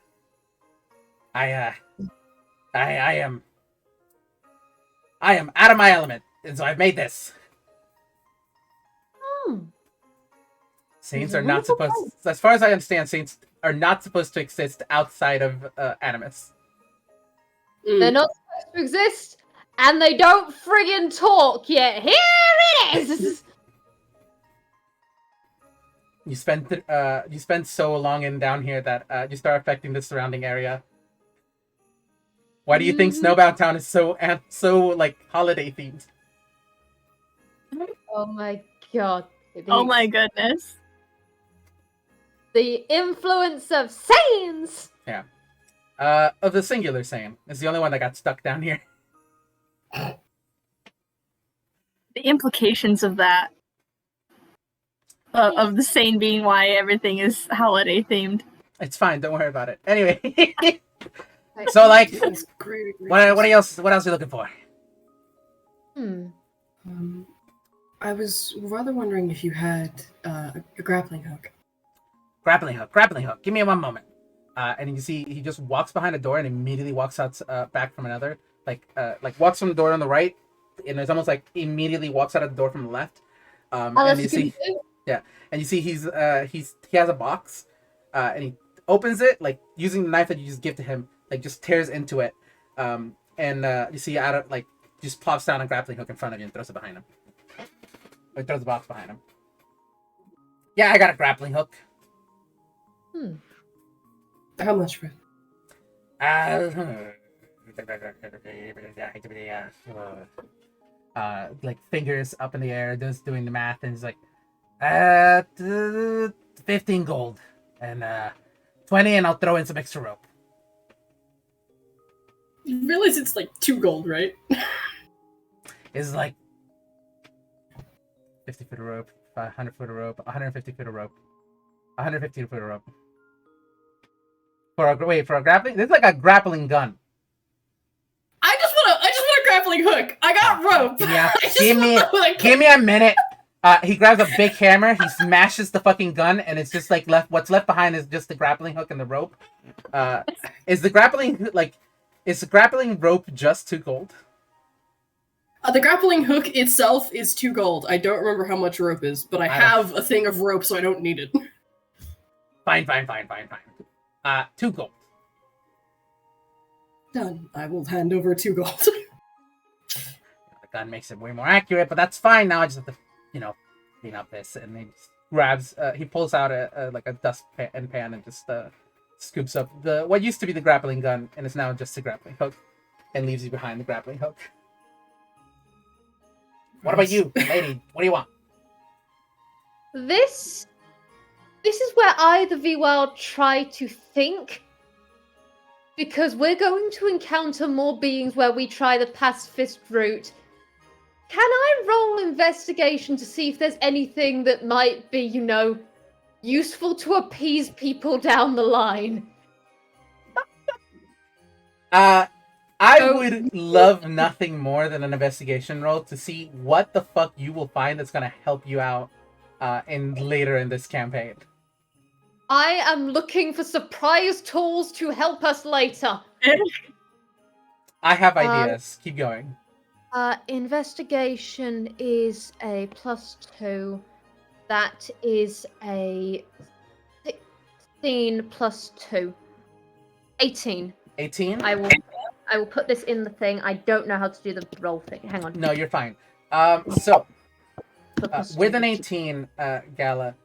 I am out of my element, and so I've made this. Saints are not supposed, as far as I understand, saints are not supposed to exist outside of Animus. They're not supposed to exist, and they don't friggin' talk yet. Here it is! You spend so long in down here that you start affecting the surrounding area. Why do you think Snowbound Town is so like holiday themed? Oh my god. Oh my goodness. The influence of Saiyans! Yeah. Of the singular Saiyan. It's the only one that got stuck down here. The implications of that. Of the sane being why everything is holiday themed. It's fine, don't worry about it. Anyway. So like That's great. what else are you looking for? I was rather wondering if you had a grappling hook. Grappling hook. Give me one moment. And you see he just walks behind a door and immediately walks out back from another. Like walks from the door on the right, and it's almost like immediately walks out of the door from the left. And you see, and you see he has a box, and he opens it like using the knife that you just give to him, like just tears into it, and you see out of like just plops down a grappling hook in front of you and throws it behind him. Or throws the box behind him. Yeah, I got a grappling hook. How much for it? Like fingers up in the air, just doing the math, and he's like, 15 gold and 20, and I'll throw in some extra rope. You realize it's like 2 gold, right? It's like 50 foot of rope, 100 foot of rope, 150 foot of rope, 150 foot of rope. For a grappling, this is like a grappling gun. I just want a grappling hook. I got rope. Yeah, I just want give me a minute. He grabs a big hammer, he smashes the fucking gun, and it's just like what's left behind is just the grappling hook and the rope. Is the grappling rope just 2 gold? The grappling hook itself is 2 gold. I don't remember how much rope is, but I have a thing of rope, so I don't need it. Fine. 2 gold. Done. I will hand over 2 gold. The gun makes it way more accurate, but that's fine. Now I just have to, clean up this. And he just grabs, he pulls out a dust pan and just scoops up what used to be the grappling gun, and it's now just a grappling hook, and leaves you behind the grappling hook. What about you, lady? What do you want? This is where I, the Vwild, try to think. Because we're going to encounter more beings where we try the pacifist route. Can I roll investigation to see if there's anything that might be, useful to appease people down the line? I would love nothing more than an investigation roll to see what the fuck you will find that's gonna help you out later in this campaign. I am looking for surprise tools to help us later. I have ideas. Keep going. Investigation is a +2. That is a 16 + 2. 18. 18? I will put this in the thing. I don't know how to do the roll thing. Hang on. No, you're fine. So with an 18, Gala,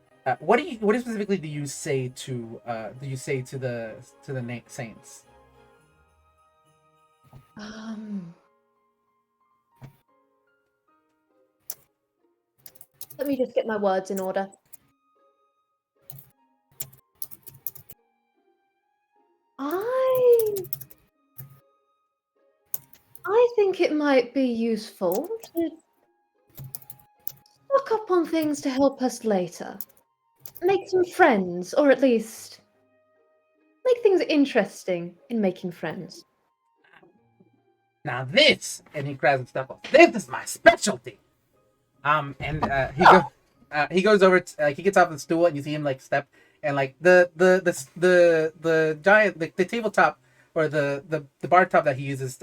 what specifically do you say to the saints? Let me just get my words in order. might be useful to look up on things to help us later. Make some friends, or at least make things interesting in making friends. Now this, and he grabs his stuff off. This is my specialty. And he goes over. He gets off the stool, and you see him like step, and like the giant, like the tabletop or the bar top that he uses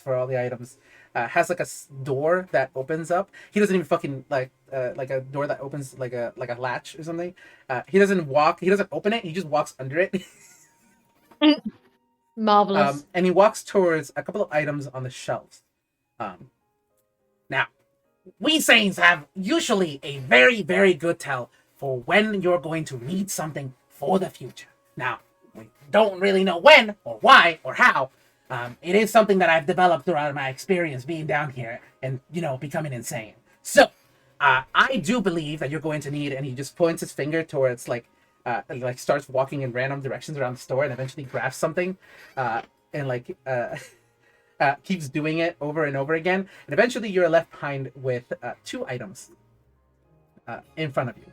for all the items has like a door that opens up. He doesn't even fucking like a door that opens like a latch or something. He doesn't open it. He just walks under it. Marvelous. And he walks towards a couple of items on the shelves. Now, we Saints have usually a very, very good tell for when you're going to need something for the future. Now, we don't really know when, or why, or how. It is something that I've developed throughout my experience being down here and, becoming insane. So, I do believe that you're going to need, and he just points his finger towards, starts walking in random directions around the store and eventually grabs something, and keeps doing it over and over again. And eventually you're left behind with 2 items in front of you.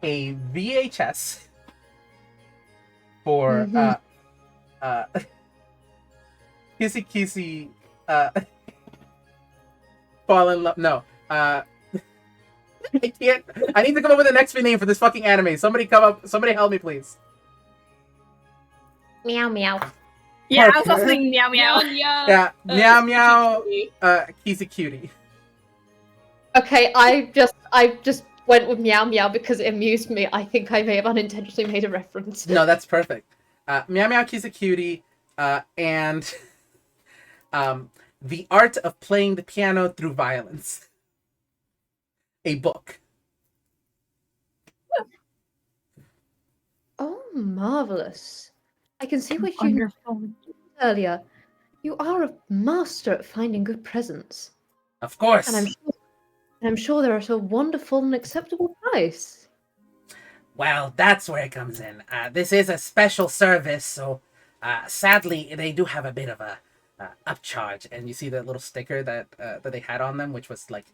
A VHS for Kissy Fall in Love. No. I can't. I need to come up with an XP name for this fucking anime. Somebody help me, please. Meow meow. Yeah, I was also thinking meow meow. Yeah, meow meow. Kissy Cutie. Okay, I just went with meow meow because it amused me. I think I may have unintentionally made a reference. No, that's perfect. Meow meow Kissy Cutie, and The Art of Playing the Piano Through Violence. A book. Oh, marvelous. I can see what you did earlier. You are a master at finding good presents. Of course. And I'm sure they're at a wonderful and acceptable price. Well, that's where it comes in. This is a special service, so sadly they do have a bit of a upcharge. And you see the little sticker that they had on them, which was like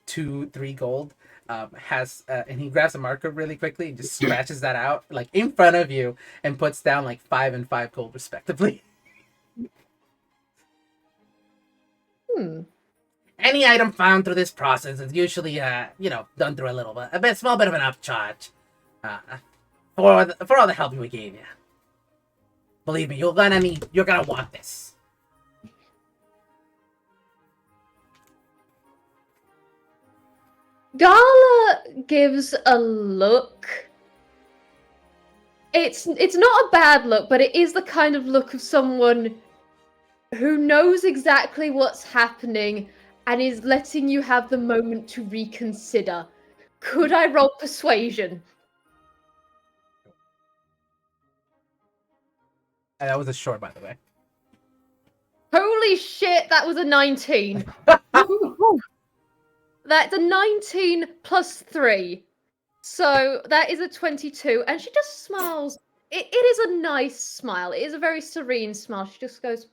2-3 gold. And he grabs a marker really quickly and just scratches that out like in front of you and puts down like 5 and 5 gold respectively. Any item found through this process is usually done through a small bit of an upcharge for all the help we gave you. Believe me, you're gonna want this. Gala gives a look. It's not a bad look, but it is the kind of look of someone who knows exactly what's happening and is letting you have the moment to reconsider. Could I roll persuasion? And that was a short, by the way. Holy shit, that was a 19. That's a 19 plus 3. So that is a 22. And she just smiles. It is a nice smile. It is a very serene smile. She just goes,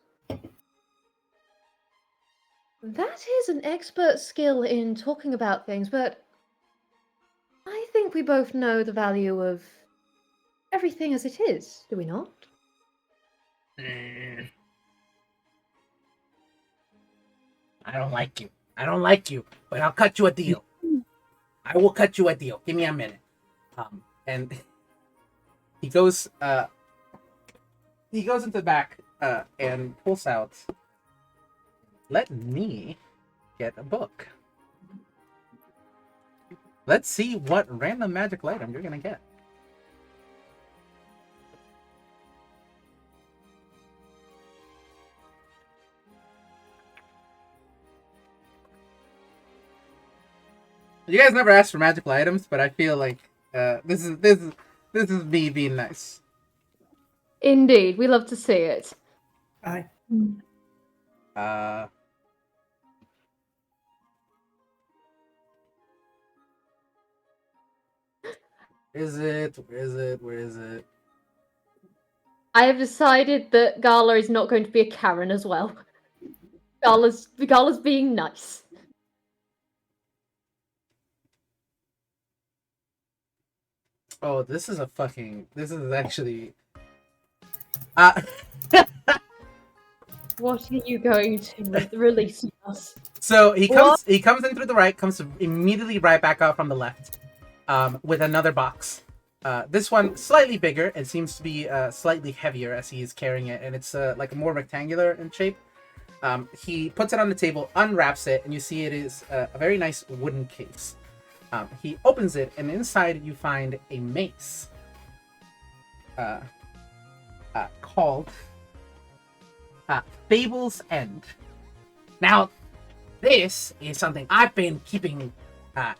that is an expert skill in talking about things, but I think we both know the value of everything as it is, do we not? I don't like you, but I'll cut you a deal. I will cut you a deal. Give me a minute. And he goes into the back and pulls out. Let me get a book. Let's see what random magical item you're gonna get. You guys never asked for magical items, but I feel like this is me being nice. Indeed, we love to see it. Aye. Where is it? I have decided that Gala is not going to be a Karen as well. Gala's being nice. Oh, this is actually. What are you going to release us? So he comes in through the right, comes immediately right back out from the left, with another box. This one slightly bigger. It seems to be slightly heavier as he is carrying it, and it's like more rectangular in shape. He puts it on the table, unwraps it, and you see it is a very nice wooden case. He opens it, and inside you find a mace called Fable's End. Now, this is something I've been keeping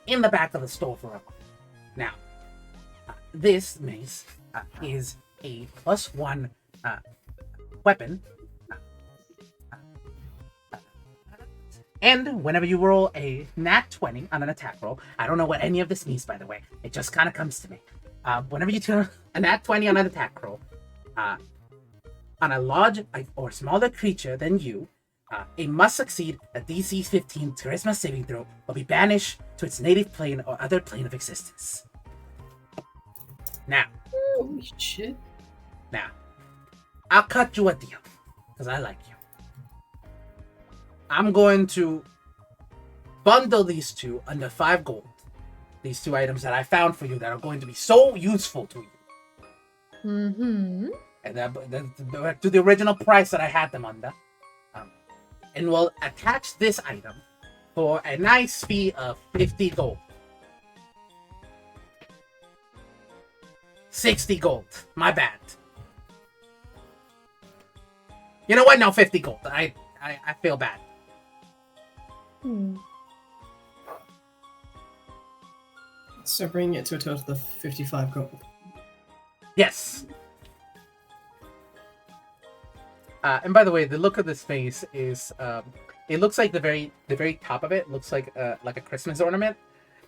in the back of the store for a while. Now, this mace is a +1 weapon. And whenever you roll a nat 20 on an attack roll, I don't know what any of this means, by the way. It just kind of comes to me. Whenever you turn a nat 20 on an attack roll, on a large or smaller creature than you, it must succeed a DC 15 charisma saving throw or be banished to its native plane or other plane of existence. Now. Holy shit. Now, I'll cut you a deal, because I like you. I'm going to bundle these two under 5 gold. These two items that I found for you that are going to be so useful to you. Mm-hmm. And to the original price that I had them under. And we'll attach this item for a nice fee of 50 gold. 60 gold. My bad. You know what? No, 50 gold. I feel bad. So bringing it to a total of 55 gold. Yes. And by the way, the look of this face is it looks like the very top of it looks like a Christmas ornament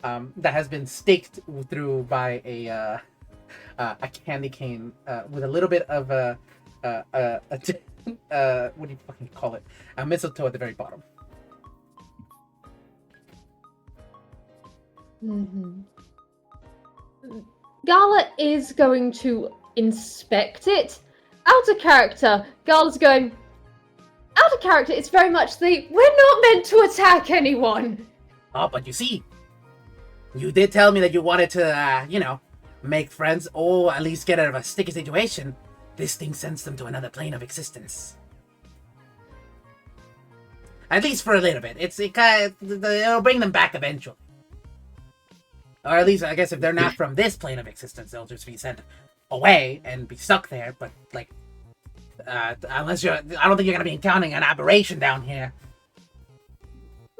that has been staked through by a candy cane with a little bit of what do you fucking call it? A mistletoe at the very bottom. Mm-hmm. Gala is going to inspect it. Out of character, Gala's going. Out of character, it's very much the we're not meant to attack anyone. Oh, but you see, you did tell me that you wanted to, make friends or at least get out of a sticky situation. This thing sends them to another plane of existence. At least for a little bit. It'll bring them back eventually. Or at least, I guess, if they're not from this plane of existence, they'll just be sent away and be stuck there. But, unless I don't think you're going to be encountering an aberration down here.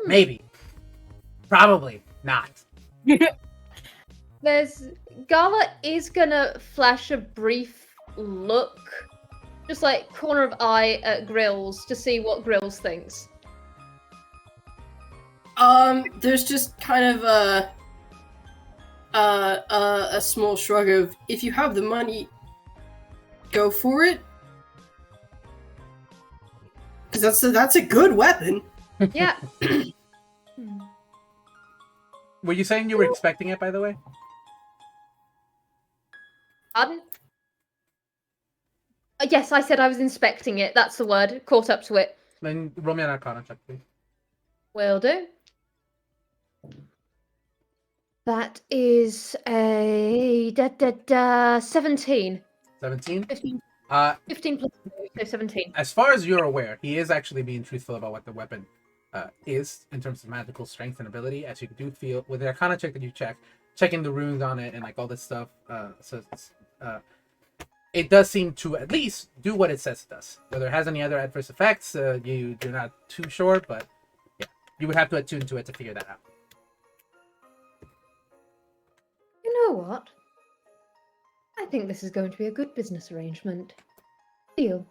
Maybe. Probably not. Gala is gonna flash a brief look, just like corner of eye at Grills to see what Grills thinks. There's just kind of a small shrug of, if you have the money, go for it. Because that's a good weapon. Yeah. Were you saying you were expecting it, by the way? Pardon? Yes, I said I was inspecting it. That's the word. Caught up to it. Then roll me an Arcana check, please. Will do. That is a 17. 17? 15. 15 plus 2, so 17. As far as you're aware, he is actually being truthful about what the weapon is in terms of magical strength and ability, as you do feel with the Arcana check that you checking the runes on it and like all this stuff. It does seem to at least do what it says it does. Whether it has any other adverse effects, you're not too sure, but yeah, you would have to attune to it to figure that out. You know what? I think this is going to be a good business arrangement. Deal.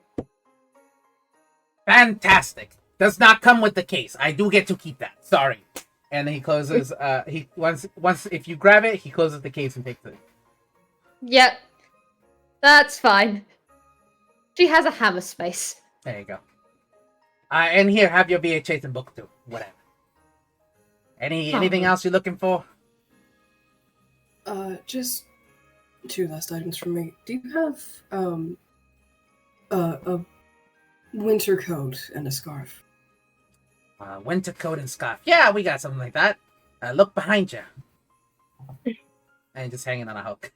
Fantastic. Does not come with the case. I do get to keep that. Sorry. And he closes. Once if you grab it, he closes the case and takes it. Yep. That's fine. She has a hammer space. There you go. And here, have your VHS and book too. Whatever. Anything else you're looking for? Just 2 last items from me. Do you have a winter coat and a scarf? Winter coat and scarf. Yeah, we got something like that. Look behind you. And just hanging on a hook.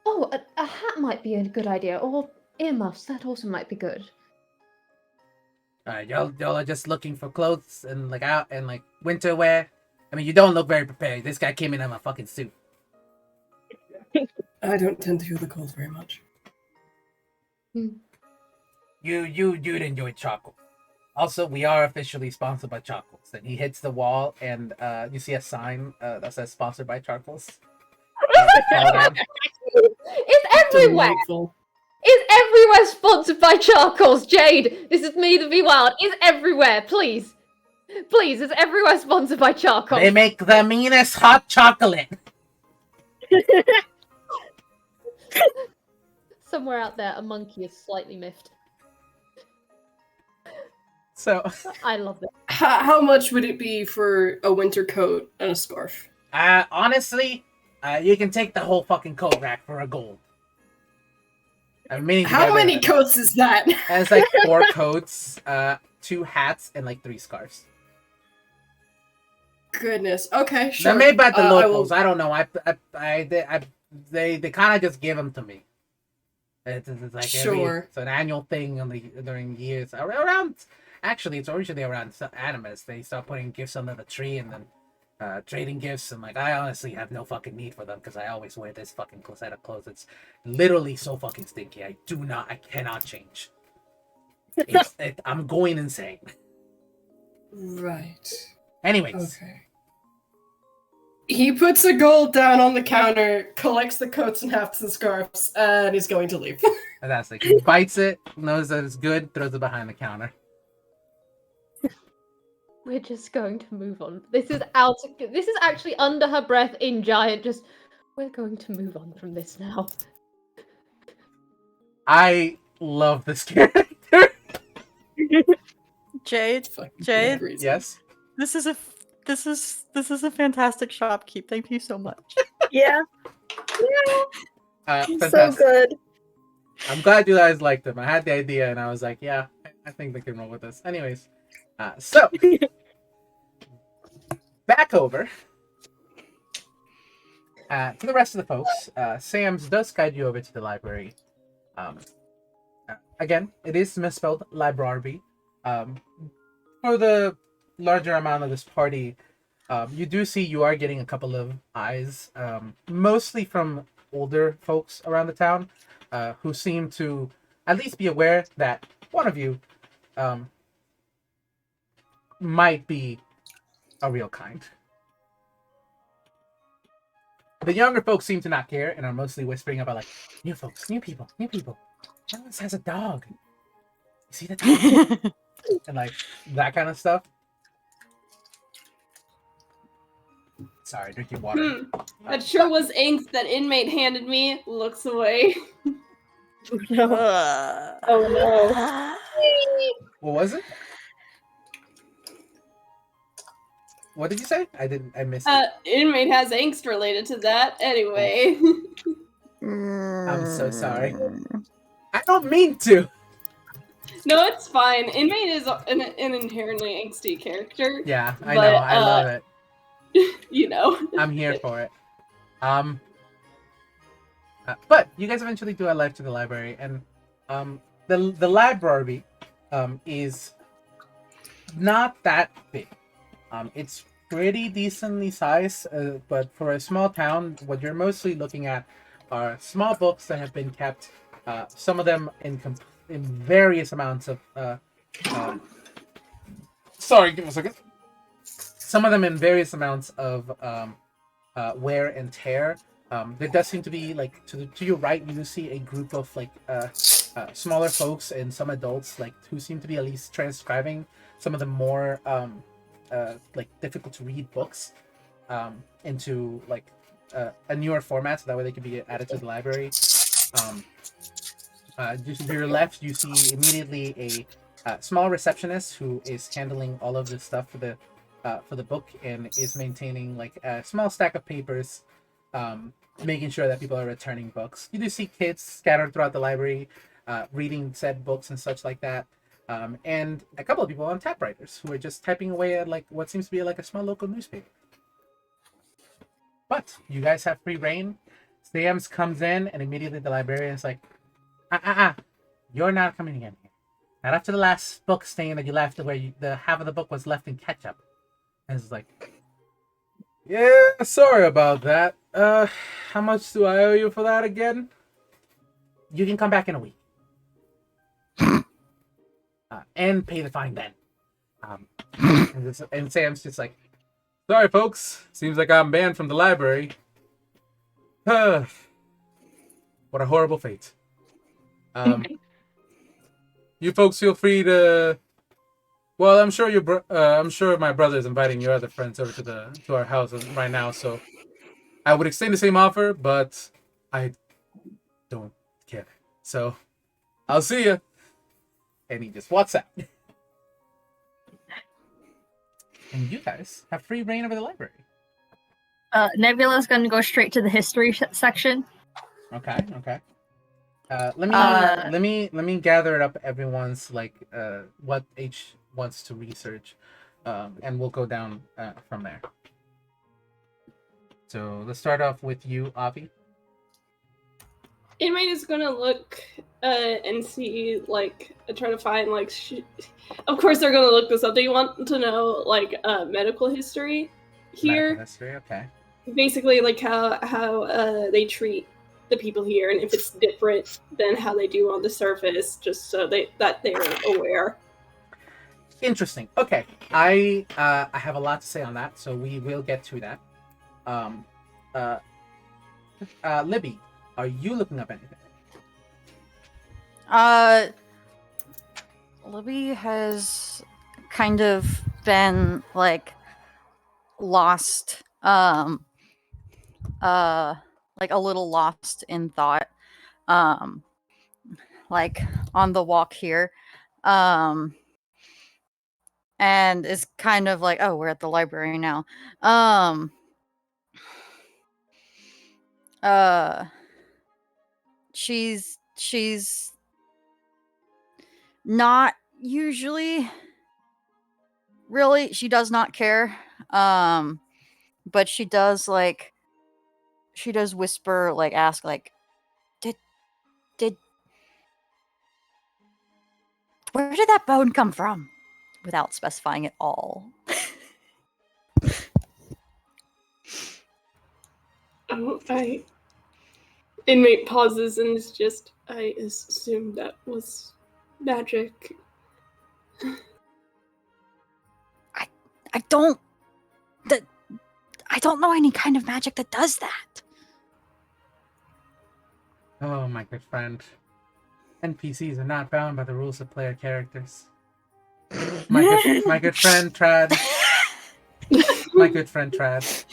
Oh, a hat might be a good idea, or earmuffs. That also might be good. Y'all are just looking for clothes and like out and like winter wear. I mean, you don't look very prepared. This guy came in a fucking suit. I don't tend to feel the cold very much. You'd enjoy charcoal. Also, we are officially sponsored by Charcoals. Then he hits the wall, and you see a sign that says "Sponsored by Charcoals." It's everywhere. Delightful. It's everywhere sponsored by Charcoals, Jade. This is me, the Vwild. It's everywhere, please. Please, it's everywhere sponsored by Charcoals. They make the meanest hot chocolate. Somewhere out there, a monkey is slightly miffed. So, I love it. How much would it be for a winter coat and a scarf? honestly, you can take the whole fucking coat rack for a gold. I'm meaning to How get many rid of it. coats is that? And it's like 4 coats, 2 hats, and like 3 scarves. Goodness. Okay, sure. They're made by the I locals. will- I don't know. They kind of just give them to me. It's like Sure. It's an annual thing during years around. Actually, it's originally around animus. They start putting gifts under the tree and then trading gifts. And like, I honestly have no fucking need for them because I always wear this fucking set of clothes. It's literally so fucking stinky. I cannot change. I'm going insane. Right. Anyways. Okay. He puts a gold down on the counter, collects the coats and hats and scarves, and is going to leave. Fantastic. He bites it, knows that it's good, throws it behind the counter. We're just going to move on. This is actually under her breath in giant. We're going to move on from this now. I love this character. Jade, Fucking Jade? crazy. Yes. this is a fantastic shopkeep. Thank you so much. Yeah, so Fantastic. good. I'm glad you guys liked them. I had the idea and I was like, yeah, I think they can roll with this. Anyways, so back over to the rest of the folks. Sam's does guide you over to the library. Again, it is misspelled library. For the larger amount of this party, you do see you are getting a couple of eyes, mostly from older folks around the town, who seem to at least be aware that one of you might be a real kind. The younger folks seem to not care and are mostly whispering about like new folks, new people. One has a dog. You see the dog? And like that kind of stuff. Sorry, drinking water. That sure was ink that Inmate handed me. Looks away. Oh no. What was it? What did you say? I missed it. Inmate has angst related to that. Anyway. I'm so sorry. I don't mean to. No, it's fine. Inmate is an inherently angsty character. Yeah, I But, know. I love it. You know. I'm here for it. But you guys eventually do arrive to the library, and the library is not that big. It's pretty decently sized, but for a small town, what you're mostly looking at are small books that have been kept. Some of them in various amounts of. Sorry, give me a second. Some of them in various amounts of wear and tear. There does seem to be like to your right, you see a group of like smaller folks and some adults like who seem to be at least transcribing some of the more like difficult to read books into like a newer format, so that way they can be added to the library. Just to your left, you see immediately a small receptionist who is handling all of the stuff for the book and is maintaining like a small stack of papers, making sure that people are returning books. You do see kids scattered throughout the library, reading said books and such like that, and a couple of people on typewriters who are just typing away at like what seems to be like a small local newspaper. But you guys have free reign. Sam's comes in, and immediately the librarian's like, you're not coming in here. Not after the last book stain that you left, where the half of the book was left in ketchup. And it's like, yeah, sorry about that. How much do I owe you for that again? You can come back in a week. And pay the fine then. And Sam's just like, sorry, folks. Seems like I'm banned from the library. What a horrible fate. You folks feel free to. Well, I'm sure I'm sure my brother is inviting your other friends over to our house right now. So I would extend the same offer, but I don't care. So I'll see you. And he just walks out. And you guys have free reign over the library. Nebula's going to go straight to the history section. Okay. Let me gather up everyone's like what each wants to research, and we'll go down from there. So let's start off with you, Avi. Inmate is gonna look and see, like, try to find, like, of course they're gonna look this up. They want to know, like, medical history here. Medical history, okay. Basically, like, how they treat the people here, and if it's different than how they do on the surface, just so that they're aware. Interesting. Okay, I have a lot to say on that, so we will get to that. Libby, are you looking up anything? Libby has kind of been like lost, like a little lost in thought, like on the walk here, and is kind of like, oh, we're at the library now. She's not usually really, she does not care, but she does whisper, like, ask, like, did where did that bone come from, without specifying at all. Inmate pauses and is just, I assume that was magic. I don't know any kind of magic that does that. Oh, my good friend. NPCs are not bound by the rules of player characters. My good friend Trad. My good friend Trad.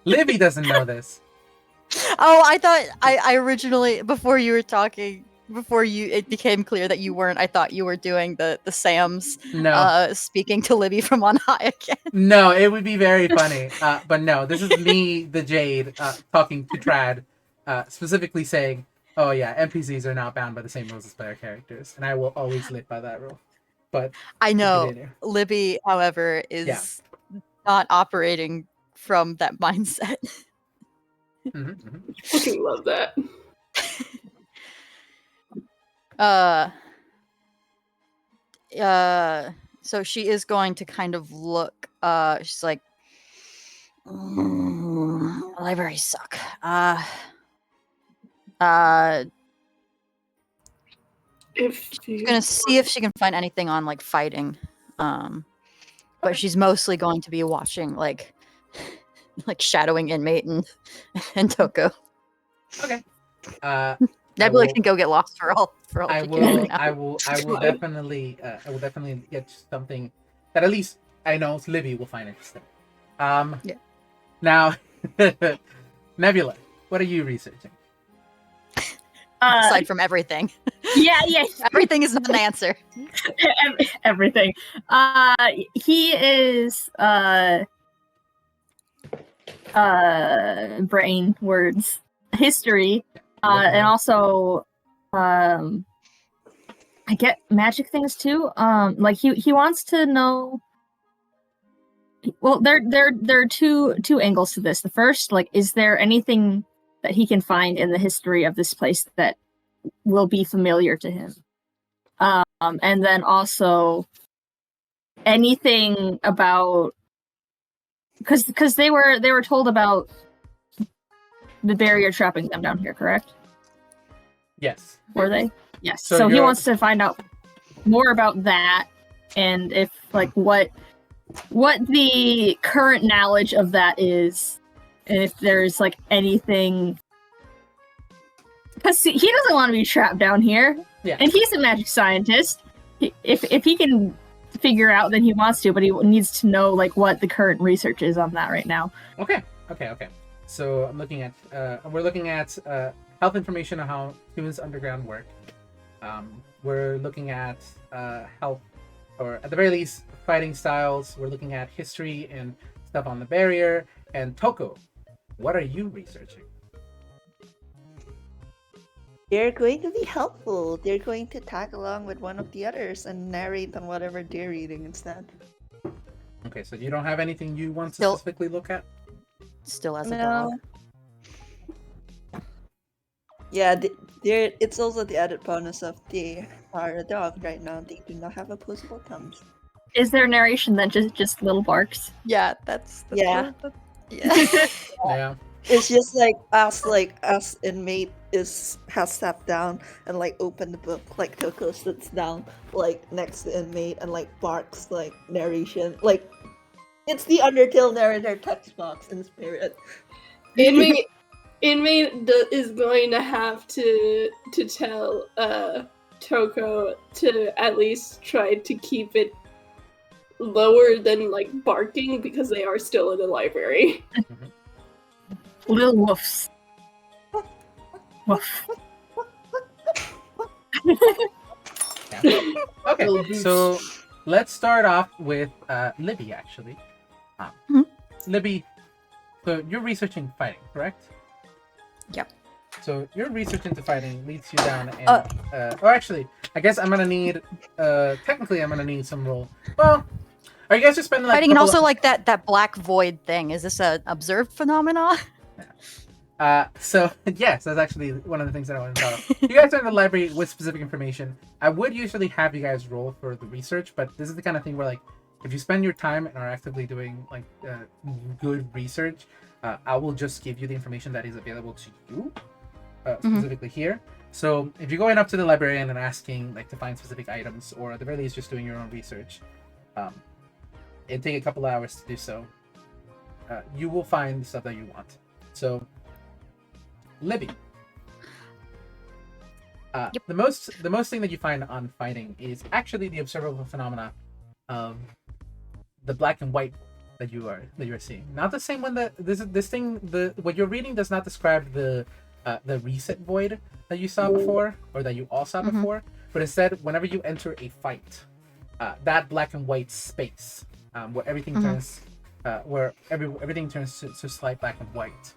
Libby doesn't know this. Oh, I thought I originally, before it became clear that you weren't, I thought you were doing the Sam's speaking to Libby from on high again. No, it would be very funny. But no, this is me, the Jade, talking to Trad, specifically saying, oh yeah, NPCs are not bound by the same rules as player characters, and I will always live by that rule. But I know Libby, however, is not operating from that mindset. Fucking love that. So she is going to kind of look, she's like, libraries suck. She's gonna see if she can find anything on, like, fighting, but she's mostly going to be watching, like shadowing Inmate and Tokoh. Okay. Nebula can go get lost for all. I will definitely get something that at least I know Libby will find interesting. Yeah. Now, Nebula, what are you researching? aside from everything. Yeah. Everything is not an answer. Everything. He is brain words history, and also I get magic things too. Like he wants to know. Well, there are two angles to this. The first, like, is there anything that he can find in the history of this place that will be familiar to him? And then also anything about, because they were told about the barrier trapping them down here, correct? Yes. Were they? Yes. So So he wants to find out more about that, and if like what the current knowledge of that is, and if there's like anything, because he doesn't want to be trapped down here. Yeah. And he's a magic scientist. If he can figure out, then he wants to, but he needs to know like what the current research is on that right now. Okay. So I'm looking at we're looking at health information on how humans underground work. We're looking at health, or at the very least, fighting styles. We're looking at history and stuff on the barrier. And Tokoh, what are you researching? They're going to be helpful. They're going to tag along with one of the others and narrate on whatever they're reading instead. Okay, so you don't have anything you want to Still- specifically look at? Still as a No. dog. Yeah, it's also the added bonus of they are a dog right now. They do not have opposable thumbs. Is there narration that just little barks? Yeah, that's Yeah. yeah. Yeah. It's just as Inmate has sat down and like opened the book, like Tokoh sits down like next to Inmate and like barks like narration, like it's the Undertale narrator text box in spirit. Inmate is going to have to tell Tokoh to at least try to keep it lower than like barking, because they are still in the library. Little woofs. Woof. Yeah. Okay, so let's start off with Libby, actually. Mhm. Libby, so you're researching fighting, correct? Yep. So your research into fighting leads you down, and or actually, I guess I'm gonna need. Technically, I'm gonna need some roll. Well, are you guys just spending like Fighting, and couple also of- like that black void thing. Is this an observed phenomena? So yes, that's actually one of the things that I wanted to talk about. You guys are in the library with specific information. I would usually have you guys roll for the research, but this is the kind of thing where like if you spend your time and are actively doing like good research, I will just give you the information that is available to you, specifically here. So if you're going up to the librarian and asking like to find specific items, or at the very least just doing your own research, it'd take a couple of hours to do so. You will find the stuff that you want. So Libby. Yep. The most thing that you find on fighting is actually the observable phenomena of the black and white that you are seeing. Not the same one that what you're reading does not describe the reset void that you saw before, or that you all saw before, but instead whenever you enter a fight, that black and white space where everything turns everything turns to slight black and white.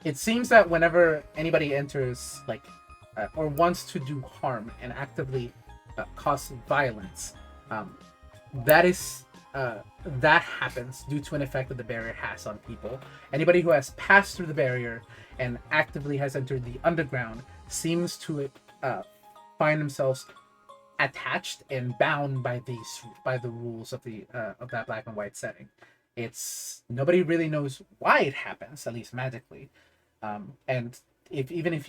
It seems that whenever anybody enters, like, or wants to do harm and actively cause violence, that happens due to an effect that the barrier has on people. Anybody who has passed through the barrier and actively has entered the underground seems to find themselves attached and bound by the rules of that black and white setting. Nobody really knows why it happens, at least magically. And even if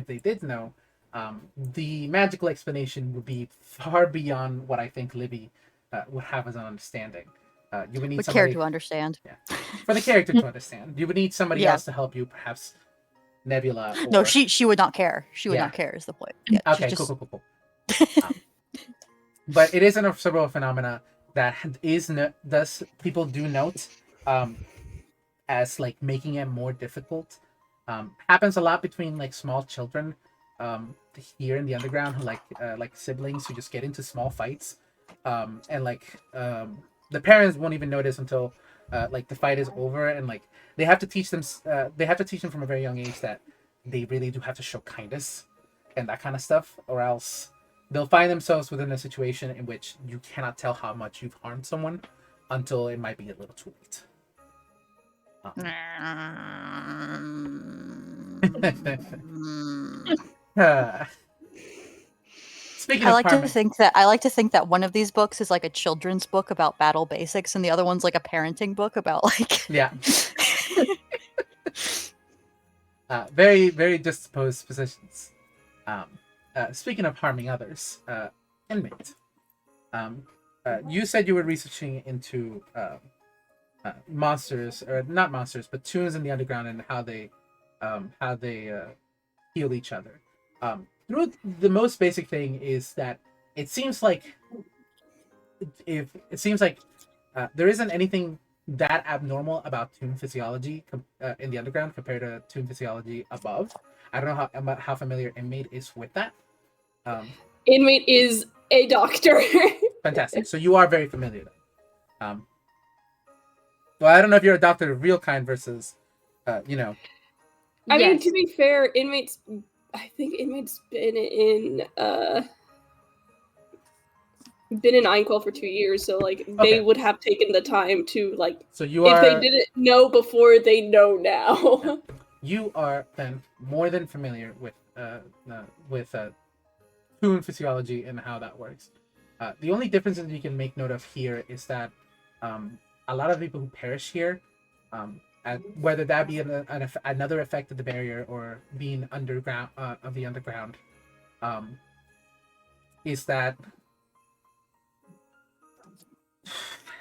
they did know, the magical explanation would be far beyond what I think Libby would have as an understanding. You would need Would somebody care to understand. for the character to understand. You would need somebody Yeah. else to help you, perhaps Nebula. No, or- she would not care. She would Yeah. not care is the point. Yeah, she Okay, just- cool. But it is an observable phenomena that people do note as like making it more difficult Happens a lot between like small children here in the underground, who like siblings who just get into small fights, and the parents won't even notice until like the fight is over, and like they have to teach them from a very young age that they really do have to show kindness and that kind of stuff, or else they'll find themselves within a situation in which you cannot tell how much you've harmed someone until it might be a little too late. Speaking I of like harming, to think that one of these books is like a children's book about battle basics, and the other one's like a parenting book about like yeah, very very disposed positions. Speaking of harming others, Inmate. You said you were researching into monsters, or not monsters, but toons in the underground and how they heal each other. Through the most basic thing is that it seems like there isn't anything that abnormal about toon physiology in the underground compared to toon physiology above. I don't know how familiar Inmate is with that. Inmate is a doctor. Fantastic. So you are very familiar. Well, I don't know if you're a doctor of real kind versus, I mean, to be fair, I think Inmate's been in Einquell for 2 years, so like they would have taken the time to like. So if they didn't know before, they know now. You are then more than familiar with toon physiology and how that works. The only differences you can make note of here is that a lot of people who perish here, whether that be another effect of the barrier or being underground of the underground, is that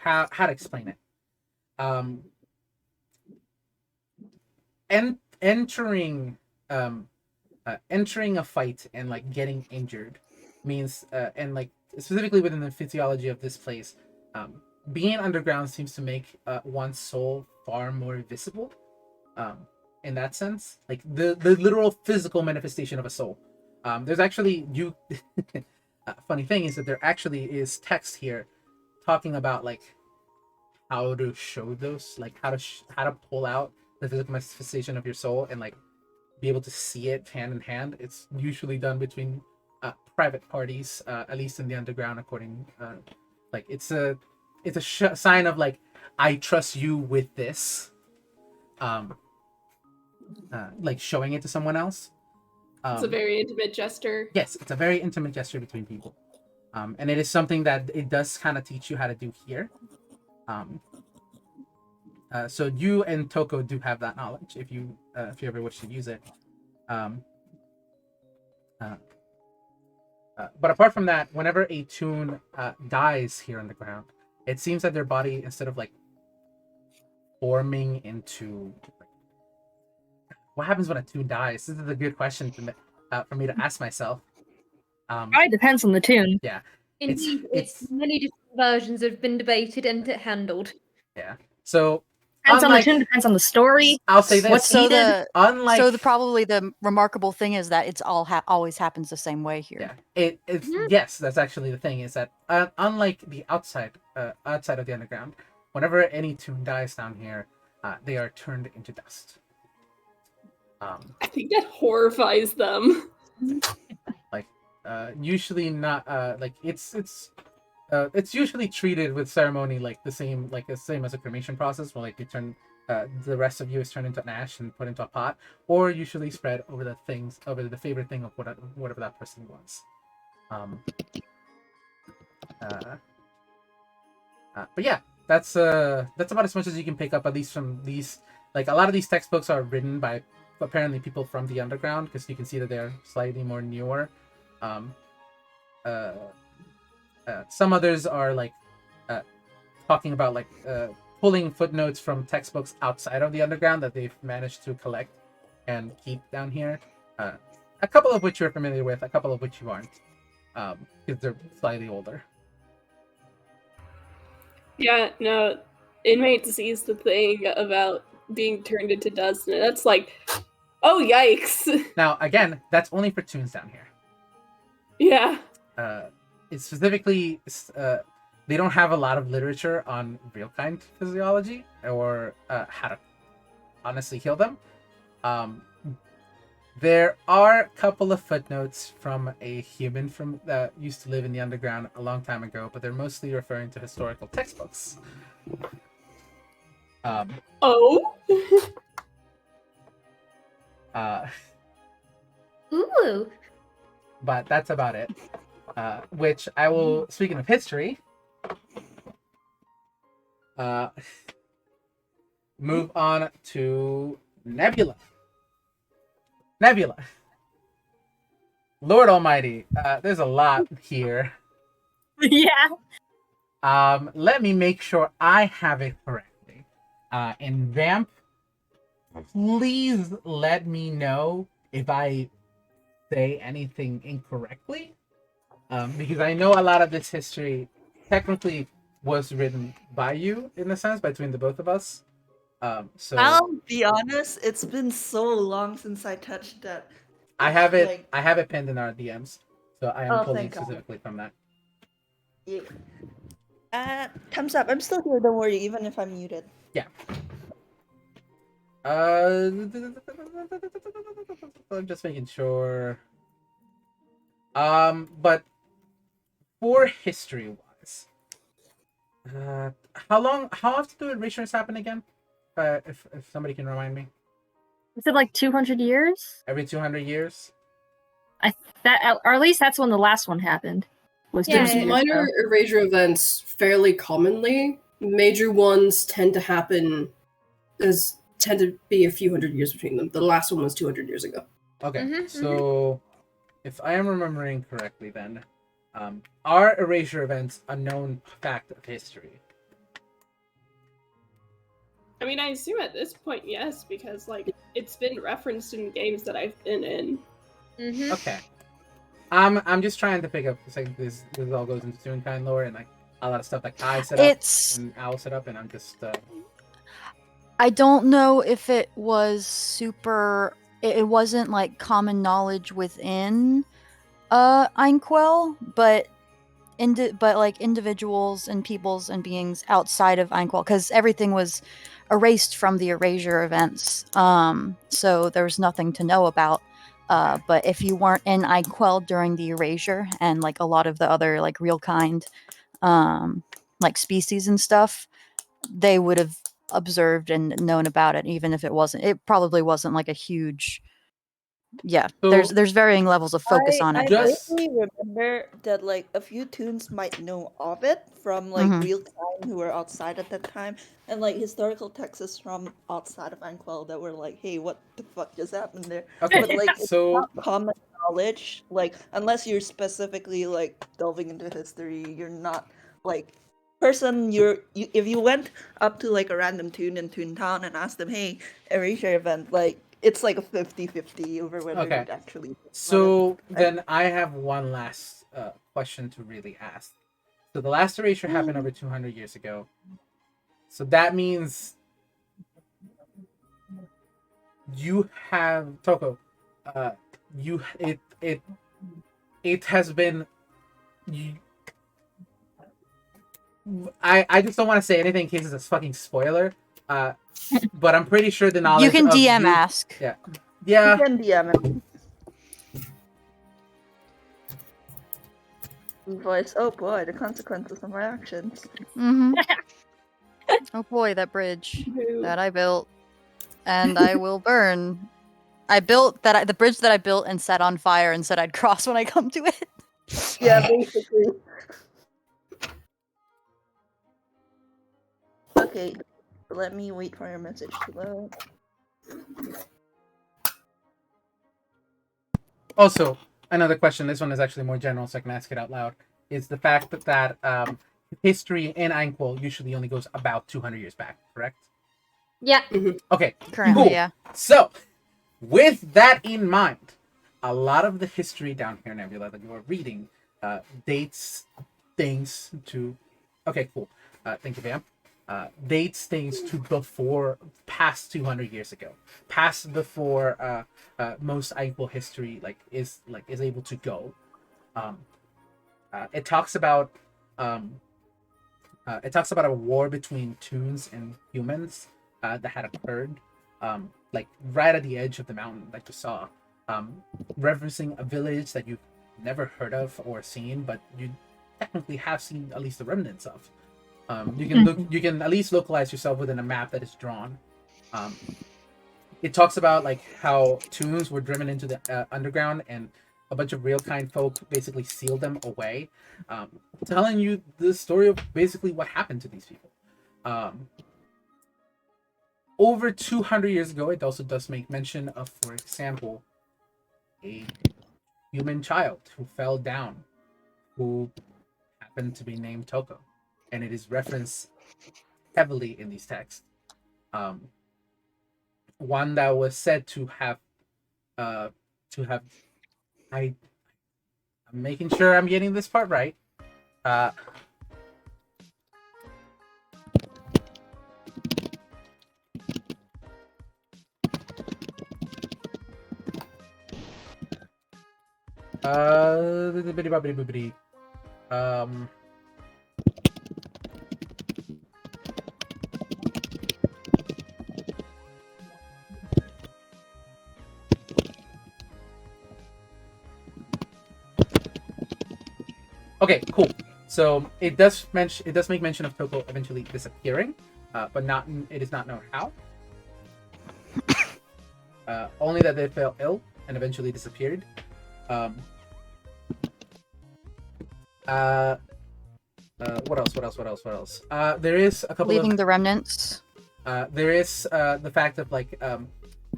how to explain it? Entering a fight and like getting injured means and like specifically within the physiology of this place, being underground seems to make one's soul far more visible, in that sense, like the literal physical manifestation of a soul. There's actually funny thing is that there actually is text here talking about like how to show those, like how to pull out the physical manifestation of your soul and like be able to see it hand in hand. It's usually done between private parties, at least in the underground, according like it's a sign of like, I trust you with this, like showing it to someone else. It's a very intimate gesture. Yes, it's a very intimate gesture between people, and it is something that it does kind of teach you how to do here. So you and Tokoh do have that knowledge if you ever wish to use it. But apart from that, whenever a toon dies here on the ground, it seems that their body, instead of like forming into, what happens when a toon dies? This is a good question for me to ask myself. It depends on the toon. Yeah. Indeed, it's many different versions have been debated and handled. Yeah. So depends on the toon, depends on the story. I'll say this. Probably the remarkable thing is that it's always happens the same way here. Yeah. Yes, that's actually the thing, is that unlike the outside of the underground, whenever any toon dies down here, they are turned into dust. I think that horrifies them. Usually not like it's usually treated with ceremony like the same as a cremation process, where like you turn the rest of you is turned into an ash and put into a pot, or usually spread over the favorite thing of whatever that person was. But yeah, that's about as much as you can pick up, at least from these. Like, a lot of these textbooks are written by apparently people from the underground, because you can see that they're slightly more newer. Some others are like talking about like pulling footnotes from textbooks outside of the underground that they've managed to collect and keep down here. A couple of which you're familiar with, a couple of which you aren't, because they're slightly older. Yeah, no, Inmate sees the thing about being turned into dust, and that's like, Oh, yikes. Now, again, that's only for tunes down here. Yeah. It's specifically, they don't have a lot of literature on real kind physiology or how to honestly heal them. There are a couple of footnotes from a human that used to live in the underground a long time ago, but they're mostly referring to historical textbooks. Oh? Ooh. But that's about it. Which I will, speaking of history, move on to Nebula. Nebula. Lord Almighty, there's a lot here. Yeah. Let me make sure I have it correctly. In Vamp, please let me know if I say anything incorrectly. Because I know a lot of this history technically was written by you, in a sense, between the both of us. So I'll be honest, it's been so long since I touched that. I have it. Like, I have it pinned in our DMs, so I am Oh, pulling thank God. specifically from that. yeah. Thumbs up. I'm still here. Don't worry, even if I'm muted. I'm just making sure. But for history-wise, how often do erasures happen again? If somebody can remind me. Is it like 200 years? Every 200 years? Or at least that's when the last one happened. Was Yeah, There's 200 years minor ago. erasure events fairly commonly. Major ones tend to happen tend to be a few hundred years between them. The last one was 200 years ago. Okay, Mhm, so if I am remembering correctly, then are erasure events a known fact of history? I mean, I assume at this point, yes, because, like, it's been referenced in games that I've been in. Mhm. Okay. I'm just trying to pick up, like, this all goes into Toonkind lore and like a lot of stuff that Kai set up and Owl set up, and I'm just I don't know if it was super. It wasn't like common knowledge within Einquell, but like individuals and peoples and beings outside of Einquell, because everything was erased from the erasure events. So there was nothing to know about. But if you weren't in Einquell during the erasure and like a lot of the other like real kind like species and stuff, they would have observed and known about it, even if it probably wasn't like a huge. Yeah, So- there's varying levels of focus on I it. Just- vaguely remember that like a few tunes might know of it from like Mhm. real time who were outside at that time, and like historical texts from outside of Anquell that were like, "Hey, what the fuck just happened there?" okay. But like, it's So not common knowledge. Like, unless you're specifically like delving into history, you're not like person. If you went up to like a random tune in Toontown and asked them, "Hey, erasure event," like. It's like a 50-50 over whether Okay. you'd actually. So then I have one last question to really ask. So the last erasure happened over 200 years ago. So that means you have Tokoh. It has been. I just don't want to say anything in case it's a fucking spoiler. But I'm pretty sure the knowledge. You can of DM you- ask. Yeah. You can DM it. Voice. Oh boy, the consequences of my actions. Mm-hmm. Oh boy, that bridge that I built, and I will burn. I built the bridge that I built and set on fire and said I'd cross when I come to it. Yeah, basically. Okay, let me wait for your message to load. Also, another question. This one is actually more general, so I can ask it out loud. Is the fact that history in Einquell usually only goes about 200 years back, correct? Yeah. Okay. Currently, Cool. yeah. So, with that in mind, a lot of the history down here in Nebula that you are reading dates things to. Okay, cool. Thank you, Vamp. dates things to before past 200 years ago, past before most Aipo history is able to go. It talks about a war between toons and humans that had occurred, right at the edge of the mountain, like you saw, referencing a village that you've never heard of or seen, but you technically have seen at least the remnants of. You can at least localize yourself within a map that is drawn. It talks about how toons were driven into the underground, and a bunch of real kind folk basically sealed them away, telling you the story of basically what happened to these people. Over 200 years ago, it also does make mention of, for example, a human child who fell down, who happened to be named Tokoh, and it is referenced heavily in these texts. One that was said to have I'm making sure I'm getting this part right. Um Okay, cool. So it does make mention of Tokoh eventually disappearing, but it is not known how. Only that they fell ill and eventually disappeared. What else? There is a couple Leaving of the remnants. there is the fact of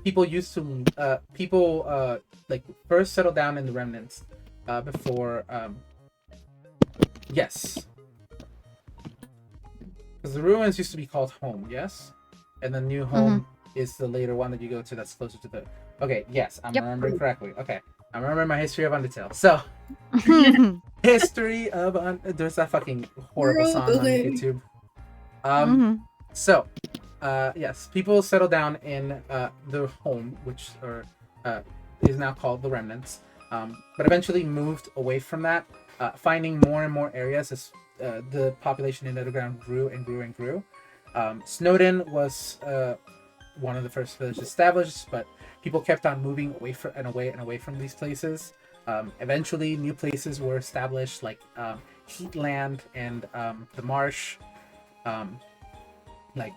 people used to first settle down in the remnants before yes, because the ruins used to be called home, yes, and the new home is the later one that you go to that's closer to the. Okay, yes, I'm remembering correctly. Okay, I'm remembering my history of Undertale. So, history of there's that fucking horrible song on YouTube. So, yes, people settle down in the home, which is now called the remnants, but eventually moved away from that. Finding more and more areas as the population in the underground grew and grew and grew. Snowden was one of the first villages established, but people kept on moving away from these places. Eventually, new places were established, like Heatland and the Marsh,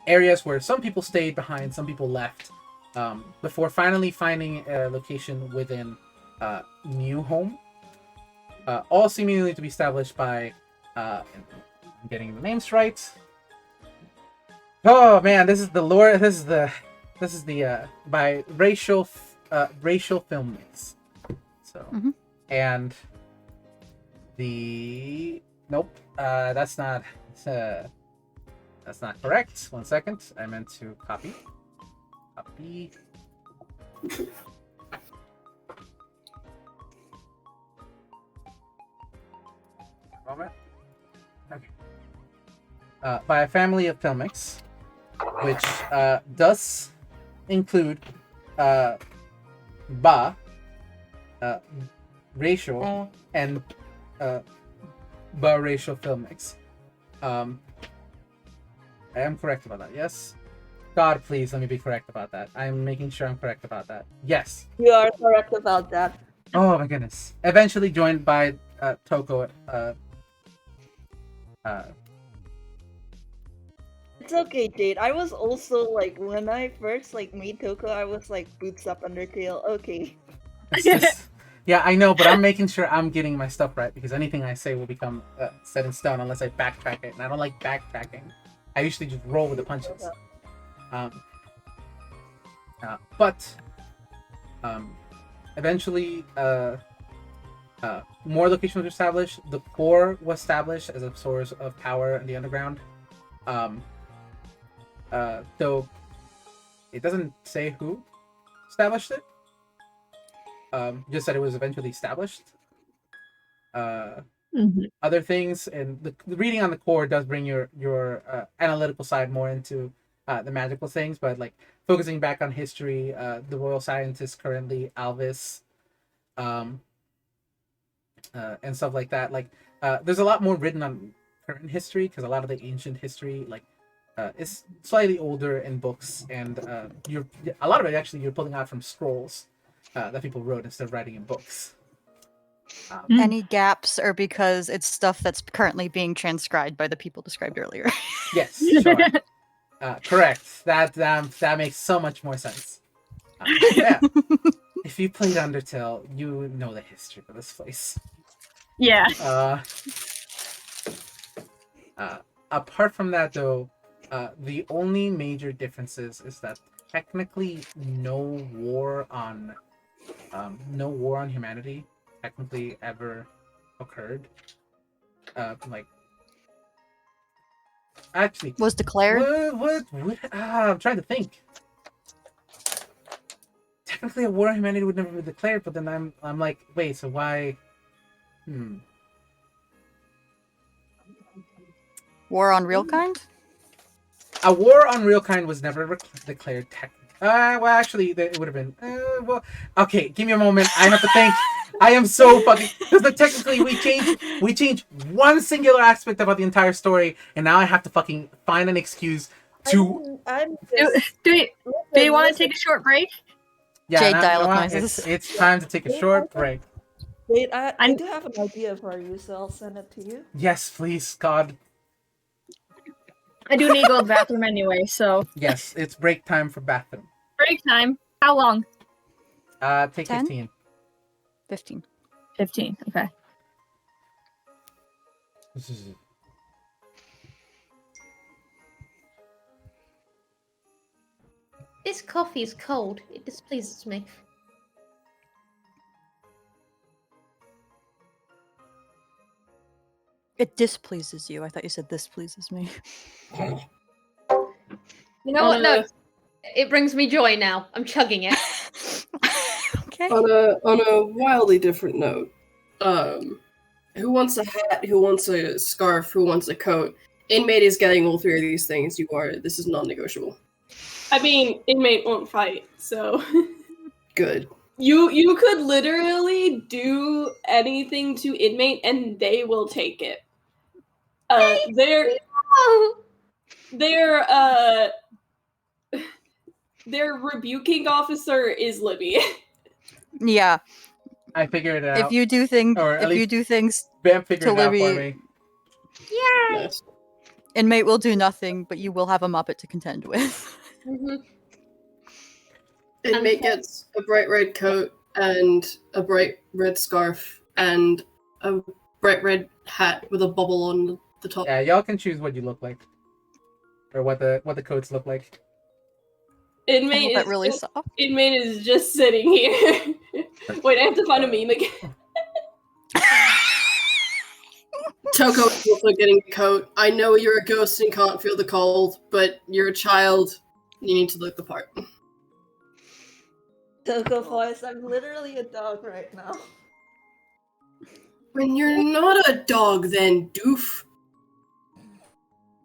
areas where some people stayed behind, some people left, before finally finding a location within New Home. All seemingly to be established by, I'm getting the names right. Oh man, this is the lore. This is the by racial film mix. So, and the that's not correct. 1 second, I meant to copy. Moment. Okay. By a family of filmics, which does include racial and racial filmics. I am correct about that. Yes. God, please let me be correct about that. I'm making sure I'm correct about that. Yes. You are correct about that. Oh my goodness. Eventually joined by Tokoh. It's okay, Jade. I was also when I first made Tokoh, I was boots up Undertale. Okay. Yeah, I know, but I'm making sure I'm getting my stuff right, because anything I say will become set in stone unless I backtrack it, and I don't like backtracking. I usually just roll with the punches. But eventually, more locations were established. The core was established as a source of power in the underground. Though it doesn't say who established it. Just that it was eventually established. other things, and the reading on the core does bring your analytical side more into the magical things, but like focusing back on history, the royal scientist currently Alvis, and stuff like that. Like there's a lot more written on current history because a lot of the ancient history like is slightly older in books, and a lot of it actually you're pulling out from scrolls that people wrote instead of writing in books. Any gaps are because it's stuff that's currently being transcribed by the people described earlier. Yes, sure. Correct. That makes so much more sense. Yeah. If you played Undertale, you know the history of this place. Yeah. Apart from that, though, the only major differences is that technically no war on humanity technically ever occurred. Like actually Was declared. what I'm trying to think. Technically a war on humanity would never be declared, but then I'm like, wait, so why War on real kind? a war on real kind was never declared technically. Well, actually, it would have been. Well, okay, give me a moment. I have to think. I am so fucking because technically we changed one singular aspect about the entire story, and now I have to fucking find an excuse to. Do you want to take a short break? Yeah, Jade now, dial-up what? noises. It's time to take a short break. Wait, I do have an idea for you, so I'll send it to you. Yes, please, God. I do need to go to the bathroom anyway, so Yes, it's break time for bathroom. break time. How long? Take 10? 15. 15. 15. Okay. This coffee is cold. It displeases me. It displeases you. I thought you said this pleases me. You know what? No, it brings me joy now. I'm chugging it. Okay. On a wildly different note, who wants a hat? Who wants a scarf? Who wants a coat? Inmate is getting all three of these things. This is non-negotiable. I mean, Inmate won't fight, so Good. you could literally do anything to Inmate and they will take it. Their rebuking officer is Libby. Yeah. I figured it out. If you do things, Vamp figured to it out for Libby, me. Yay! Nice. Inmate will do nothing, but you will have a Muppet to contend with. Inmate gets a bright red coat and a bright red scarf and a bright red hat with a bubble on the top. Yeah, y'all can choose what you look like, or what the coats look like. Inmate that really soft. Inmate is just sitting here. Wait, I have to find a meme again. Tokoh is also getting a coat. I know you're a ghost and can't feel the cold, but you're a child. You need to look the part. Tokoh voice, I'm literally a dog right now. When you're not a dog, then doof.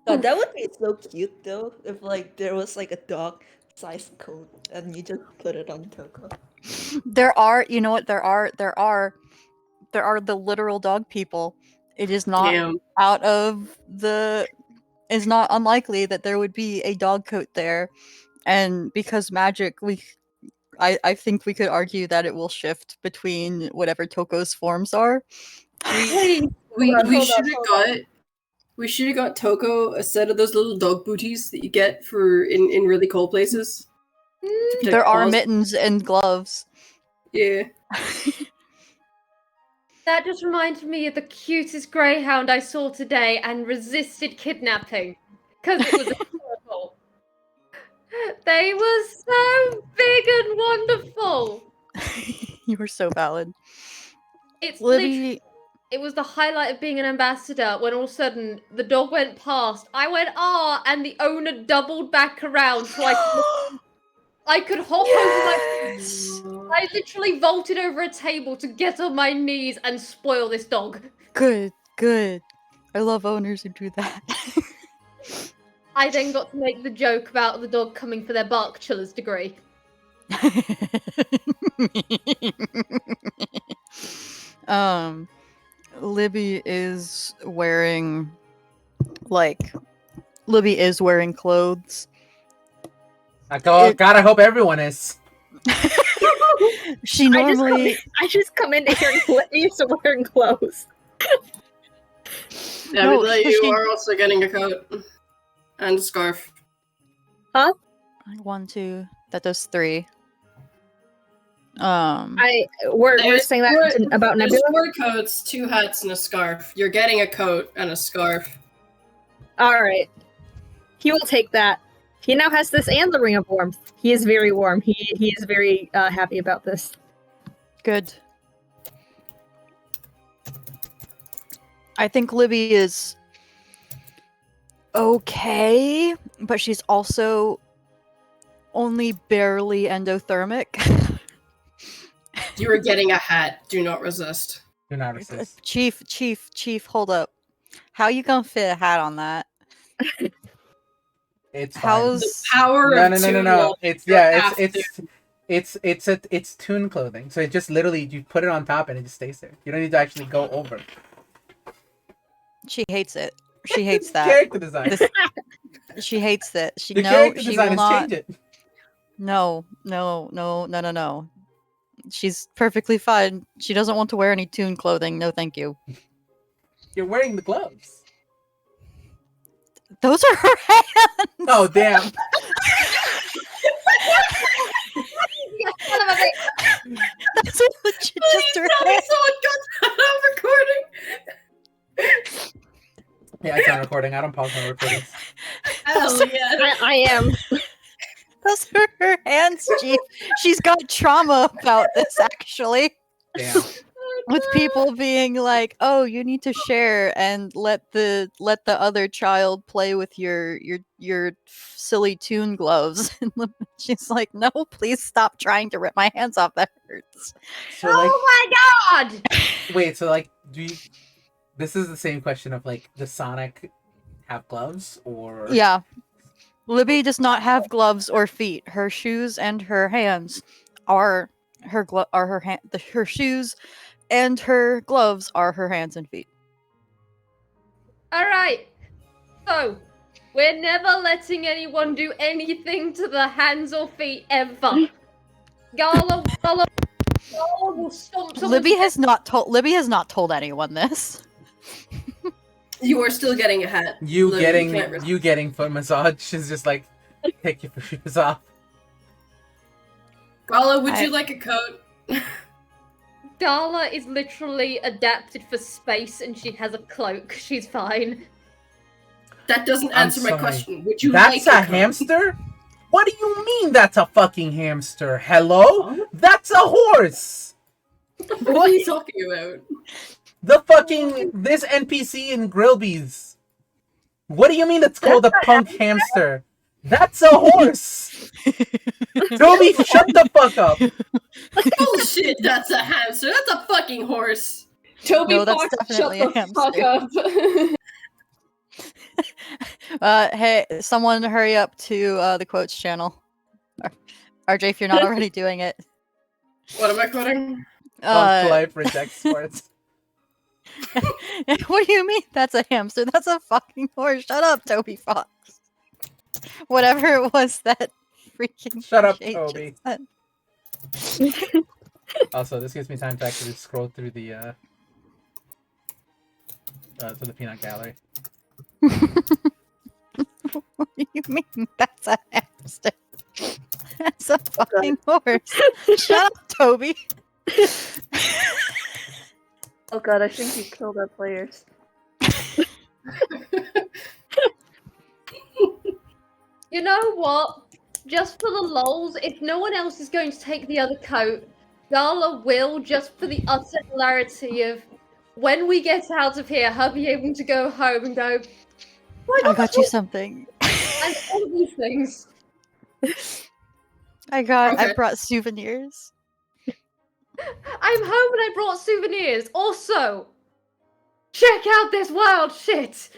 God, that would be so cute though, if like there was like a dog-sized coat and you just put it on Tokoh. There are, you know what? There are the literal dog people. It is not Damn. It's not unlikely that there would be a dog coat there, and because magic, I think we could argue that it will shift between whatever Toko's forms are. We should have got Tokoh a set of those little dog booties that you get for in really cold places. to protect There are paws. mittens and gloves. Yeah. That just reminded me of the cutest greyhound I saw today and resisted kidnapping. Because it was adorable. They were so big and wonderful. You were so valid. It's literally, Libby, it was the highlight of being an ambassador when all of a sudden the dog went past. I went, ah, and the owner doubled back around so I could hop over my... I literally vaulted over a table to get on my knees and spoil this dog. Good, good. I love owners who do that. I then got to make the joke about the dog coming for their bark chiller's degree. Libby is wearing clothes. God, I hope everyone is. She normally I just come in here and Libby is wearing clothes. Nebula, because you she- are also getting a coat and a scarf. 1, 2. That does 3. We're There's saying that about There's Nebula. 4 coats, 2 hats, and a scarf. You're getting a coat and a scarf. All right, he will take that. He now has this and the ring of warmth. He is very warm. He is very happy about this. Good. I think Libby is okay, but she's also only barely endothermic. You are getting a hat. Do not resist. Do not resist. Chief, hold up. How you gonna fit a hat on that? It's fine. How's The power No. of Toon No. Love. It's You have to. it's Toon clothing. So it just literally you put it on top and it just stays there. You don't need to actually go over. she hates it. She hates that. Character design. She hates it. She The no, character she design will is not. change it. No. She's perfectly fine. She doesn't want to wear any Toon clothing. No, thank you. You're wearing the gloves. Those are her hands. Oh damn. That's legit just her Tell me hands. someone got that on recording. Yeah, it's on recording. I don't pause my recordings. Hell yeah. I am. Those are her hands, Chief. She's got trauma about this, actually. Damn. With people being like, "Oh, you need to share and let the other child play with your silly Toon gloves." And she's like, "No, please stop trying to rip my hands off. That hurts." So like, Oh my god! wait. So like, do you? This is the same question of like, does Sonic have gloves or? Yeah. Libby does not have gloves or feet. Her shoes and her hands are her her shoes and her gloves are her hands and feet. Alright. So, we're never letting anyone do anything to the hands or feet ever. Gala will stomp someone's Libby has not told anyone this. You are still getting a hat. You Look, getting can't resist. you getting foot massage is just like, take your shoes off. Gala, would you like a coat? Gala is literally adapted for space and she has a cloak. She's fine. That doesn't I'm answer my sorry. question. Would you That's like a a coat? hamster? What do you mean that's a fucking hamster? Hello? That's a horse! What are you talking about? The fucking this NPC in Grillby's. What do you mean it's called a punk hamster? That's a horse! Toby, shut the fuck up! Bullshit, that's a hamster. That's a fucking horse. Toby No, that's Fox, shut definitely the a hamster. fuck up. Hey, someone hurry up to the quotes channel. RJ, if you're not already doing it. What am I quoting? Punk life rejects sports. What do you mean that's a hamster? That's a fucking horse. Shut up, Toby Fox. Whatever it was that freaking Shut up, Jade Toby. just said. Also, this gives me time to actually scroll through the to the peanut gallery. What do you mean that's a hamster? That's a fucking horse. Shut up, Toby. Oh god, I think you killed our players. You know what? Just for the lols, if no one else is going to take the other coat, Gala will, just for the utter hilarity of when we get out of here, her be able to go home and go, "Oh, I got you something. and all of these things." I Okay. brought souvenirs. I'm home and I brought souvenirs. Also, check out this wild shit.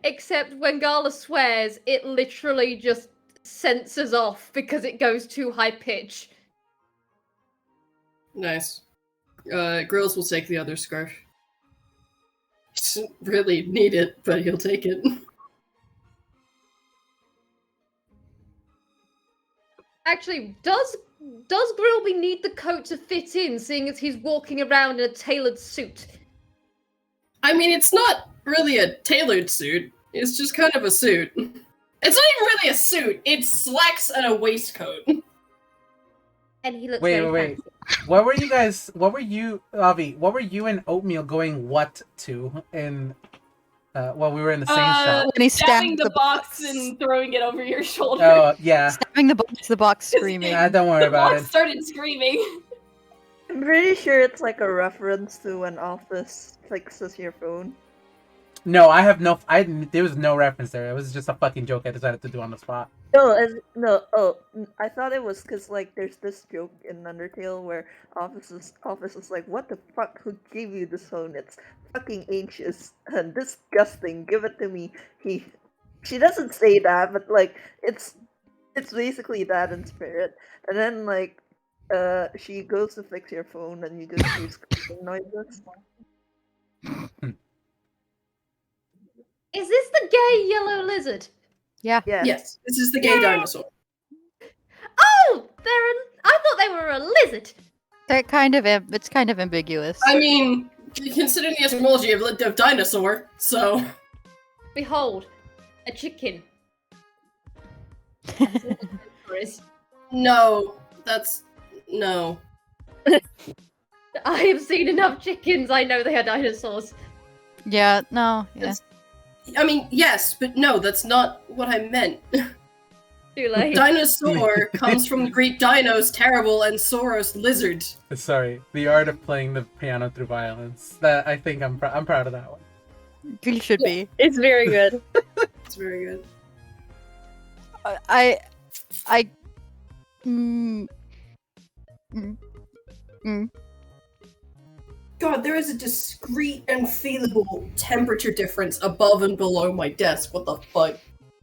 Except when Gala swears, it literally just censors off because it goes too high pitch. Nice. Grills will take the other scarf. He doesn't really need it, but he'll take it. Actually, does Grilby need the coat to fit in, seeing as he's walking around in a tailored suit? I mean, it's not really a tailored suit. It's just kind of a suit. It's not even really a suit. It's slacks and a waistcoat. And he looks Wait. very fancy. What were you guys? What were you, Avi? What were you and Oatmeal going what to in? While we were in the same shop. When he Stabbing stabbed the box and throwing it over your shoulder. Oh yeah. Stabbing the box screaming. Don't worry The about box it. started screaming. I'm pretty sure it's like a reference to when Office fixes your phone. No, I have no. There was no reference there. It was just a fucking joke I decided to do on the spot. I thought it was because like there's this joke in Undertale where Office is like, what the fuck? Who gave you this phone? It's fucking ancient and disgusting. Give it to me. She doesn't say that, but like it's basically that in spirit. And then like she goes to fix your phone and you just hear squeaking noises. Is this the gay yellow lizard? Yeah. Yeah. Yes, this is the gay dinosaur. Oh, I thought they were a lizard. They're kind of it's kind of ambiguous. I mean, considering the etymology of dinosaur, so... Behold, a chicken. No, that's... No. I have seen enough chickens. I know they are dinosaurs. Yeah, no, yeah. That's- I mean, yes, but no, that's not what I meant. Too late. Dinosaur comes from Greek dinos, terrible, and Soros, lizard. Sorry, the art of playing the piano through violence. That I think I'm proud of that one. You should be. It's very good. It's very good. God, there is a discrete and feelable temperature difference above and below my desk. What the fuck?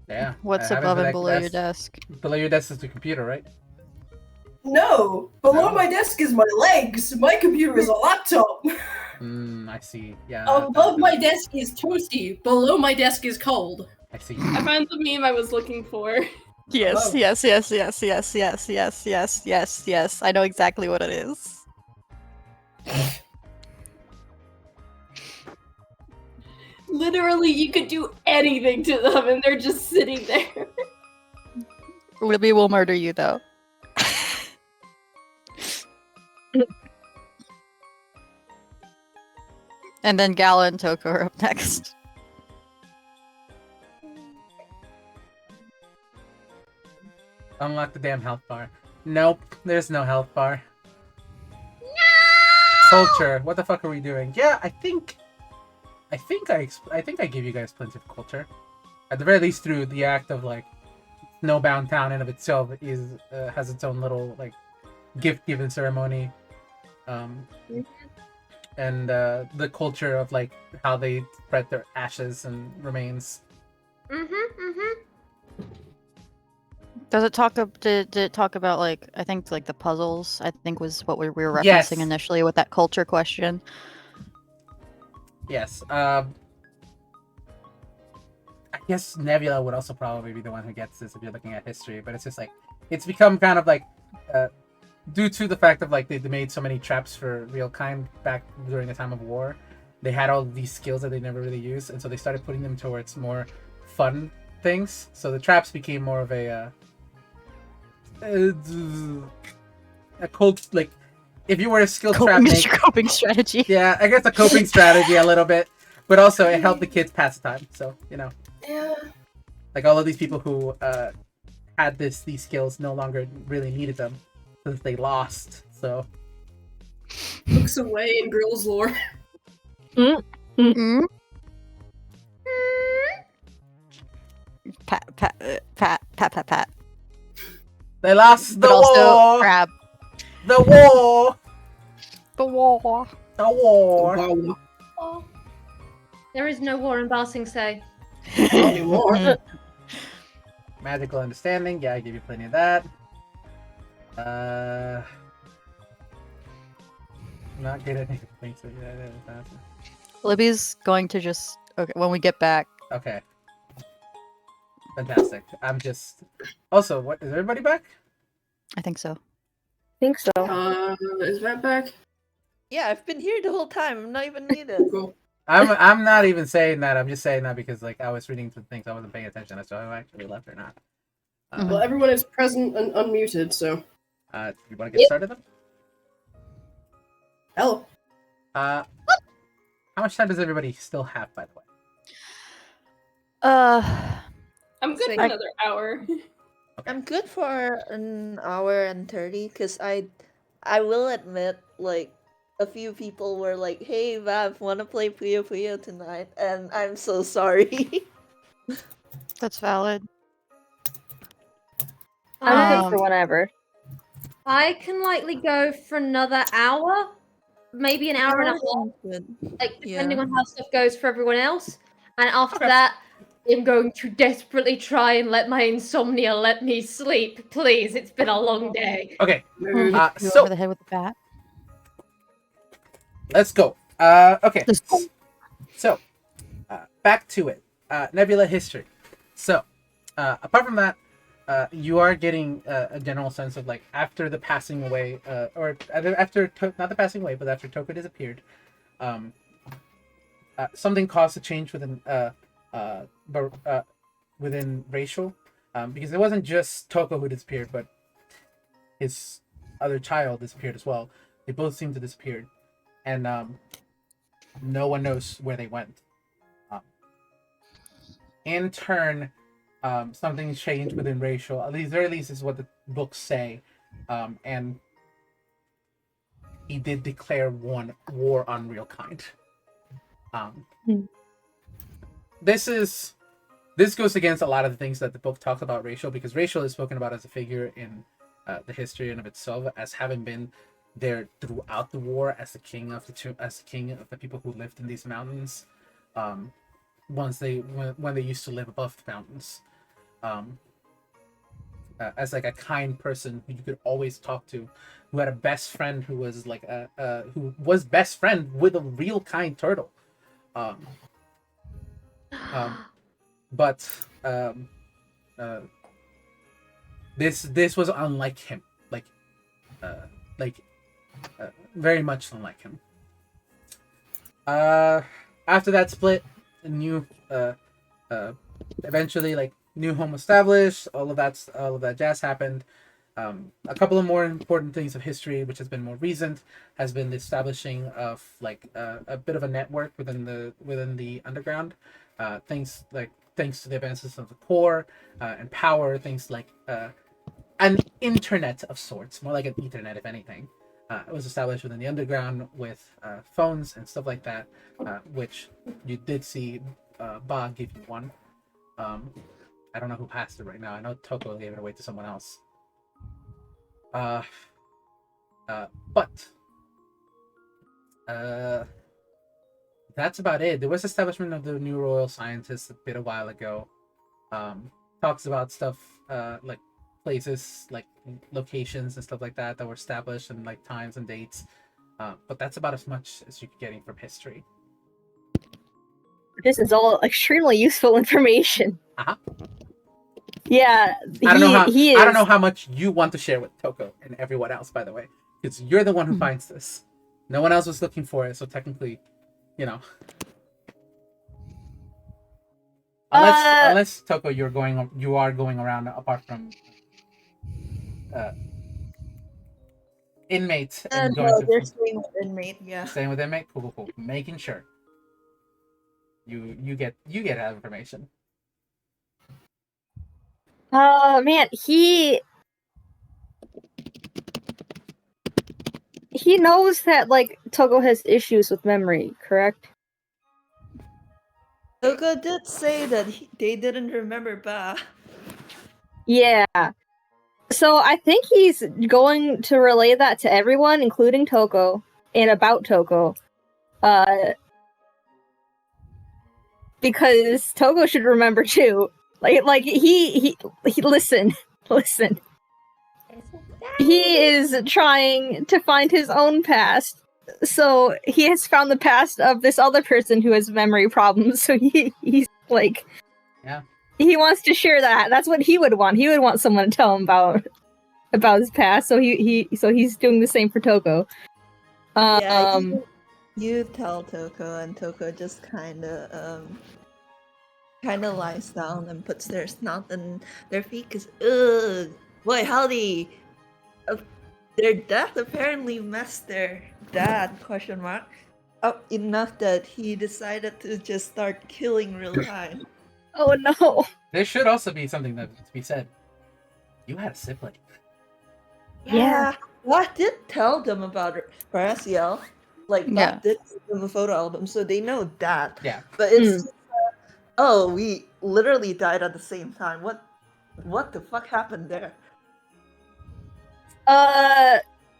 Yeah. What's I have it above for and that below your desk? Below your desk is the computer, right? No! Below Oh. my desk is my legs! My computer is a laptop! I see. Yeah. Above my desk is toasty, below my desk is cold. I see. I found the meme I was looking for. Yes, Oh. yes. I know exactly what it is. Literally, you could do anything to them and they're just sitting there. Libby will murder you though. And then Gala and Tokoh are up next. Unlock the damn health bar. Nope, there's no health bar. No! Culture. What the fuck are we doing? Yeah, I think I give you guys plenty of culture. At the very least, through the act of like, Snowbound Town in of itself is has its own little like gift giving ceremony, and the culture of like how they spread their ashes and remains. Does it talk? Did it talk about like I think like the puzzles? I think was what we were referencing Yes. initially with that culture question. Yes. I guess Nebula would also probably be the one who gets this if you're looking at history, but it's just like it's become kind of like due to the fact of like they made so many traps for real kind back during the time of war. They had all these skills that they never really used, and so they started putting them towards more fun things. So the traps became more of a cult, like if you were a skill trap Coping strategy. Yeah, I guess a coping strategy a little bit, but also it helped the kids pass the time. So you know, Yeah. like all of these people who had these skills no longer really needed them since they lost. So Looks away in Grill's lore. Mm? Pat. they lost the But also war. crab. The war. The war. A war. Wow. There is no war in Ba Sing Se. Not anymore. Magical understanding. Yeah, I give you plenty of that. Not good at anything. So yeah, that's Libby's going to just okay when we get back. okay. Fantastic. I'm just. Also, what is everybody back? I think so. think so. Is Vamp back? Yeah, I've been here the whole time. I'm not even needed. Cool. I'm not even saying that. I'm just saying that because like I was reading some things, I wasn't paying attention as to who actually left or not. Well, everyone is present and unmuted, so. You want to get started then? Hello. How much time does everybody still have, by the way? I'm good for another hour. I'm good for an hour and 30 because I will admit, like, a few people were like, "Hey, Vamp, wanna play Puyo Puyo tonight?" And I'm so sorry. That's valid. I'm good Um, for whenever. I can likely go for another hour, maybe an hour and a half, Good. like depending Yeah. on how stuff goes for everyone else. And after Okay. that, I'm going to desperately try and let my insomnia let me sleep. Please, it's been a long day. Okay, Mood. you so over the head with the bat. let's go. Okay. Let's go. So, back to it. Nebula history. So, apart from that, you are getting a general sense of like after the passing away, or after not the passing away, but after Tokoh disappeared, something caused a change within within racial, because it wasn't just Tokoh who disappeared, but his other child disappeared as well. They both seem to disappear, and no one knows where they went. In turn, something changed within racial. At least, very least, is what the books say, and he did declare war on real kind. This goes against a lot of the things that the book talks about racial, because racial is spoken about as a figure in the history in of itself as having been there throughout the war as the king of the people who lived in these mountains. When they used to live above the mountains, as like a kind person who you could always talk to, who had a best friend who was like who was best friend with a real kind turtle, but this was unlike him, very much unlike him. After that split, a new eventually like new home established, all of that jazz happened. A couple of more important things of history, which has been more recent, has been the establishing of like a bit of a network within the underground. Things like thanks to the advances of the core and power, things like an internet of sorts, more like an ethernet if anything. It was established within the underground with phones and stuff like that, which you did see Ba give you one. I don't know who passed it right now. I know Tokoh gave it away to someone else. That's about it. There was establishment of the new royal scientists a while ago. Talks about stuff like places, like locations and stuff like that were established, and like times and dates. But that's about as much as you're getting from history. This is all extremely useful information. Uh-huh. Yeah, I don't know is. how much you want to share with Tokoh and everyone else, by the way, because you're the one who finds this. No one else was looking for it, so technically, you know. Unless Tokoh, you are going around apart from Inmate and going No, to they're staying with Inmate. Yeah. staying with Inmate. Cool. Making sure you get that information. Man, he knows that like Tokoh has issues with memory, correct? Tokoh did say that they didn't remember Ba. Yeah. So I think he's going to relay that to everyone, including Tokoh, and about Tokoh. Because Togo should remember too. Like he listen. He is trying to find his own past. So he has found the past of this other person who has memory problems. So he's like, Yeah. He wants to share that. That's what he would want. He would want someone to tell him about his past. So he's doing the same for Togo. Yeah, you tell Tokoh, and Tokoh just kind of lies down and puts their snout in their feet, because boy howdy, their death apparently messed their dad up enough that he decided to just start killing real time. Oh no. There should also be something that to be said. You had a sibling. Yeah. Well, I did tell them about Raziel. Like, Yeah. did give them a photo album, so they know that. Yeah. But it's we literally died at the same time. What the fuck happened there?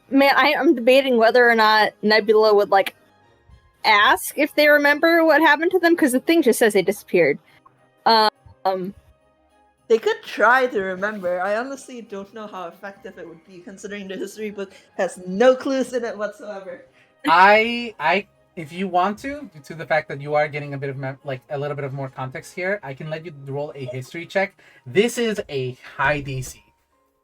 Man, I'm debating whether or not Nebula would like ask if they remember what happened to them, because the thing just says they disappeared. They could try to remember. I honestly don't know how effective it would be, considering the history book has no clues in it whatsoever. If you want to, due to the fact that you are getting a bit of a little bit of more context here, I can let you roll a history check. This is a high DC,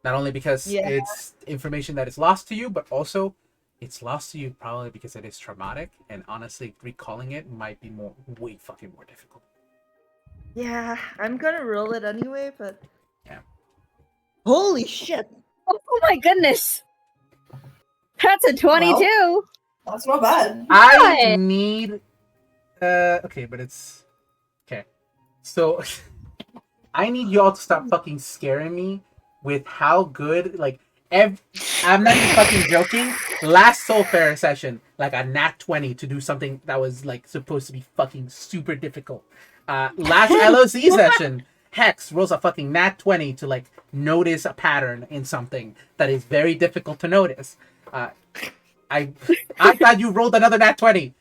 not only because it's information that is lost to you, but also it's lost to you probably because it is traumatic. And honestly, recalling it might be way fucking more difficult. Yeah, I'm gonna roll it anyway, but yeah. Holy shit! Oh my goodness! That's a 22. Well, that's not bad. I need. Okay, but it's okay. So I need you all to stop fucking scaring me with how good. Like, I'm not even fucking joking. Last Soul Fair session, like a nat 20 to do something that was like supposed to be fucking super difficult. Last LOC session, Hex rolls a fucking nat 20 to like notice a pattern in something that is very difficult to notice. I thought you rolled another nat 20.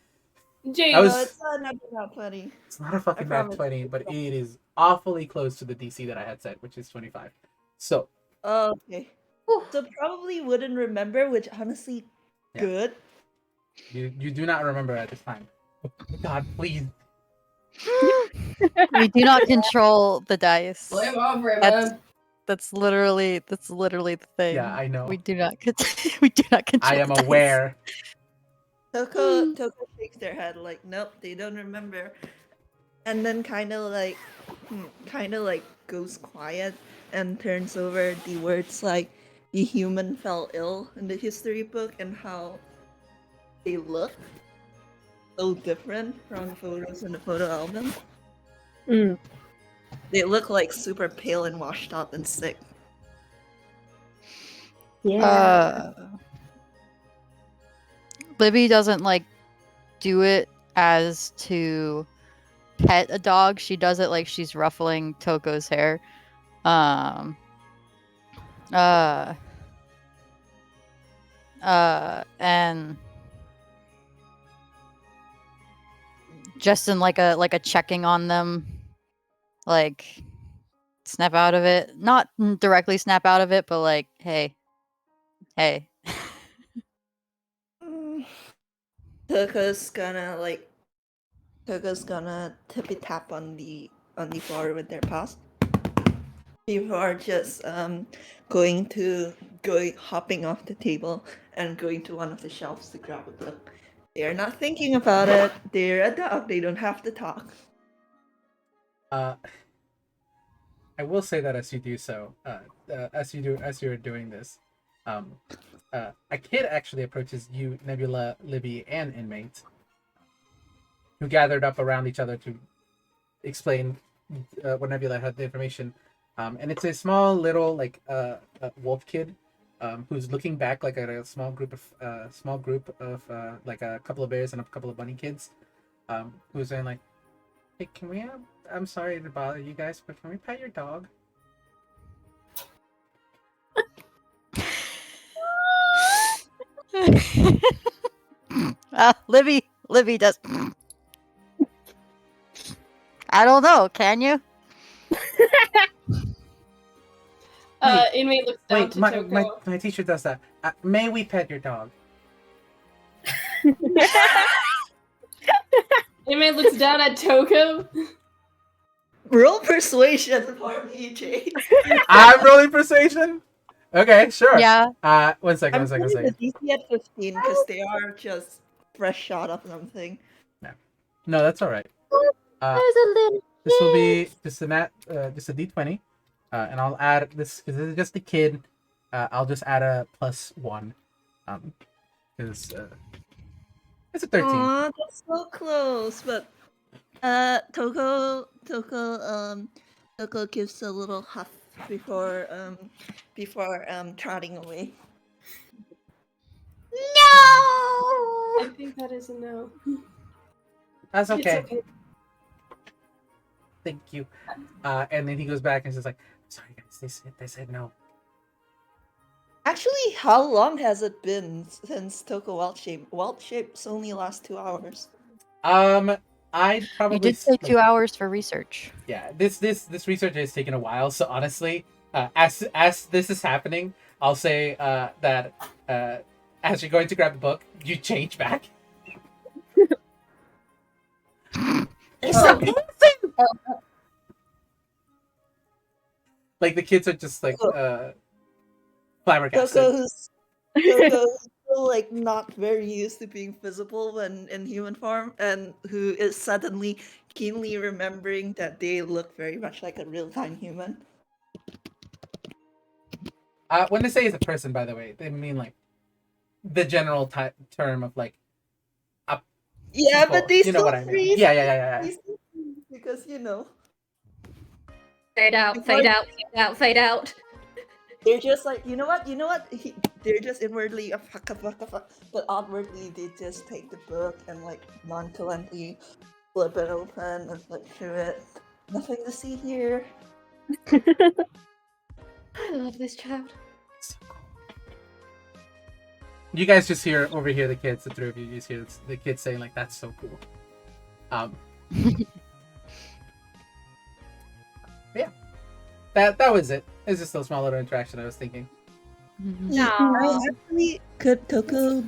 Jade, it's not another nat 20. It's not a fucking nat 20, but it is awfully close to the DC that I had set, which is 25. So. Okay. So probably wouldn't remember, which honestly, good. You do not remember at this time. God, please. We do not control the dice. Blame over it, man. That's literally the thing. Yeah, I know. We do not we do not control. I am the dice. aware. Tokoh shakes their head like, nope, they don't remember, and then kind of like goes quiet and turns over the words like the human fell ill in the history book and how they look so different from the photos in the photo album. They look like super pale and washed out and sick. Yeah. Libby doesn't like do it as to pet a dog. She does it like she's ruffling Toko's hair. And just in like a checking on them, like snap out of it. Not directly snap out of it, but like, hey. Toko's gonna tippy tap on the floor with their paws. People are just hopping off the table and going to one of the shelves to grab a book. They are not thinking about it. They're a dog. They don't have to talk. I will say that as you do so, as you're doing this, a kid actually approaches you, Nebula, Libby, and Inmate, who gathered up around each other to explain what Nebula had the information. And it's a small little wolf kid, who's looking back like at a small group of like a couple of bears and a couple of bunny kids, who's saying like, "Hey, can we? I'm sorry to bother you guys, but can we pet your dog?" Libby does. I don't know. Can you? Inmate looks down Wait, to my Tokoh. teacher does that. May we pet your dog? Inmate looks down at Tokoh. Roll persuasion for me, Jade. I'm rolling persuasion. Okay, sure. Yeah. One second. I'm putting the DC at 15 because they are just fresh shot of something. No, that's all right. There's a little. This will be just a d20, and I'll add this because this is just a kid. I'll just add a +1, because it's a 13. Aw, that's so close. But Tokoh gives a little huff before trotting away. I think that is a no. That's okay. It's okay. Thank you. And then he goes back and says like, "Sorry guys, they said no." Actually, how long has it been since Tokoh Wild Shape? Wild Shapes only last 2 hours. I'd probably You did say like, 2 hours for research. Yeah, this research has taken a while. So honestly, as this is happening, I'll say that as you're going to grab the book, you change back. It's amazing. Like the kids are just like flabbergasted. Tokoh's still like not very used to being visible when in human form, and who is suddenly keenly remembering that they look very much like a real-time human. When they say it's a person, by the way, they mean like the general term of like Yeah, people. but they You know still what I mean? freeze. Yeah. They still freeze because Fade out, fade out, fade out, fade out. they're just like, you know what? They're just inwardly a fuck, but outwardly they just take the book and like nonchalantly flip it open and flip through it. Nothing to see here. I love this child. So cool. You guys just overhear the kids, the three of you just hear the kids saying like, "That's so cool." Yeah, that was it. It's just a small little interaction I was thinking. No. Actually, could Tokoh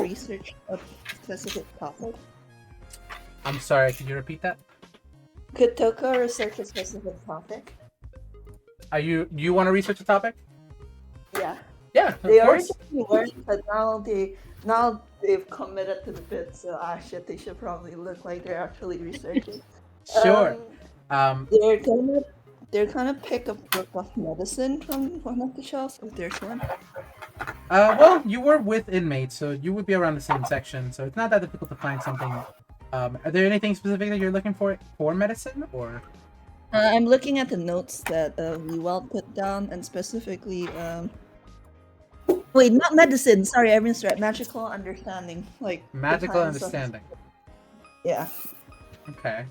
research a specific topic? I'm sorry, could you repeat that? Could Tokoh research a specific topic? You want to research a topic? Yeah. Yeah, of They course. originally weren't, but now they've committed to the bit, so shit, they should probably look like they're actually researching. Sure. They're gonna pick a book of medicine from one of the shelves if there's one. Well, you were with Inmate, so you would be around the same section, so it's not that difficult to find something. Are there anything specific that you're looking for medicine, or? I'm looking at the notes that Vwild put down, and specifically, wait, not medicine. Sorry, I misread. Magical understanding, like the Magical kinds of- understanding. Yeah. Okay.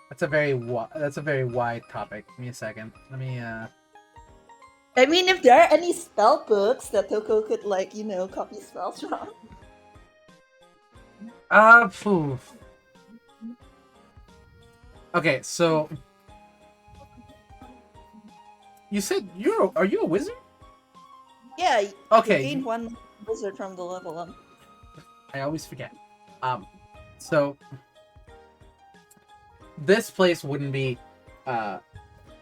That's a very wide topic. Give me a second. Let me I mean, if there are any spell books that Tokoh could, like, copy spells from. Phew. Okay, so you said are you a wizard? Yeah. You Okay. gain one wizard from the level up. I always forget. So this place wouldn't be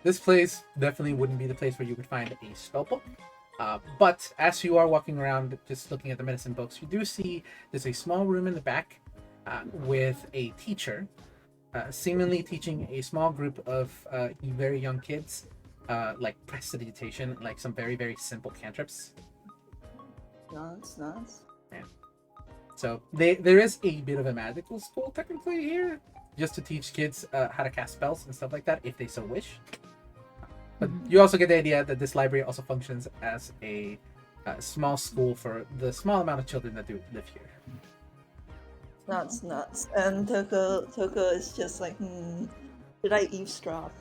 this place definitely wouldn't be the place where you would find a spellbook. But as you are walking around just looking at the medicine books, you do see there's a small room in the back with a teacher seemingly teaching a small group of very young kids like prestidigitation, like some very, very simple cantrips. Nice. So there is a bit of a magical school technically here, just to teach kids how to cast spells and stuff like that if they so wish. But you also get the idea that this library also functions as a small school for the small amount of children that do live here. Nuts. And Tokoh is just like, should I eavesdrop?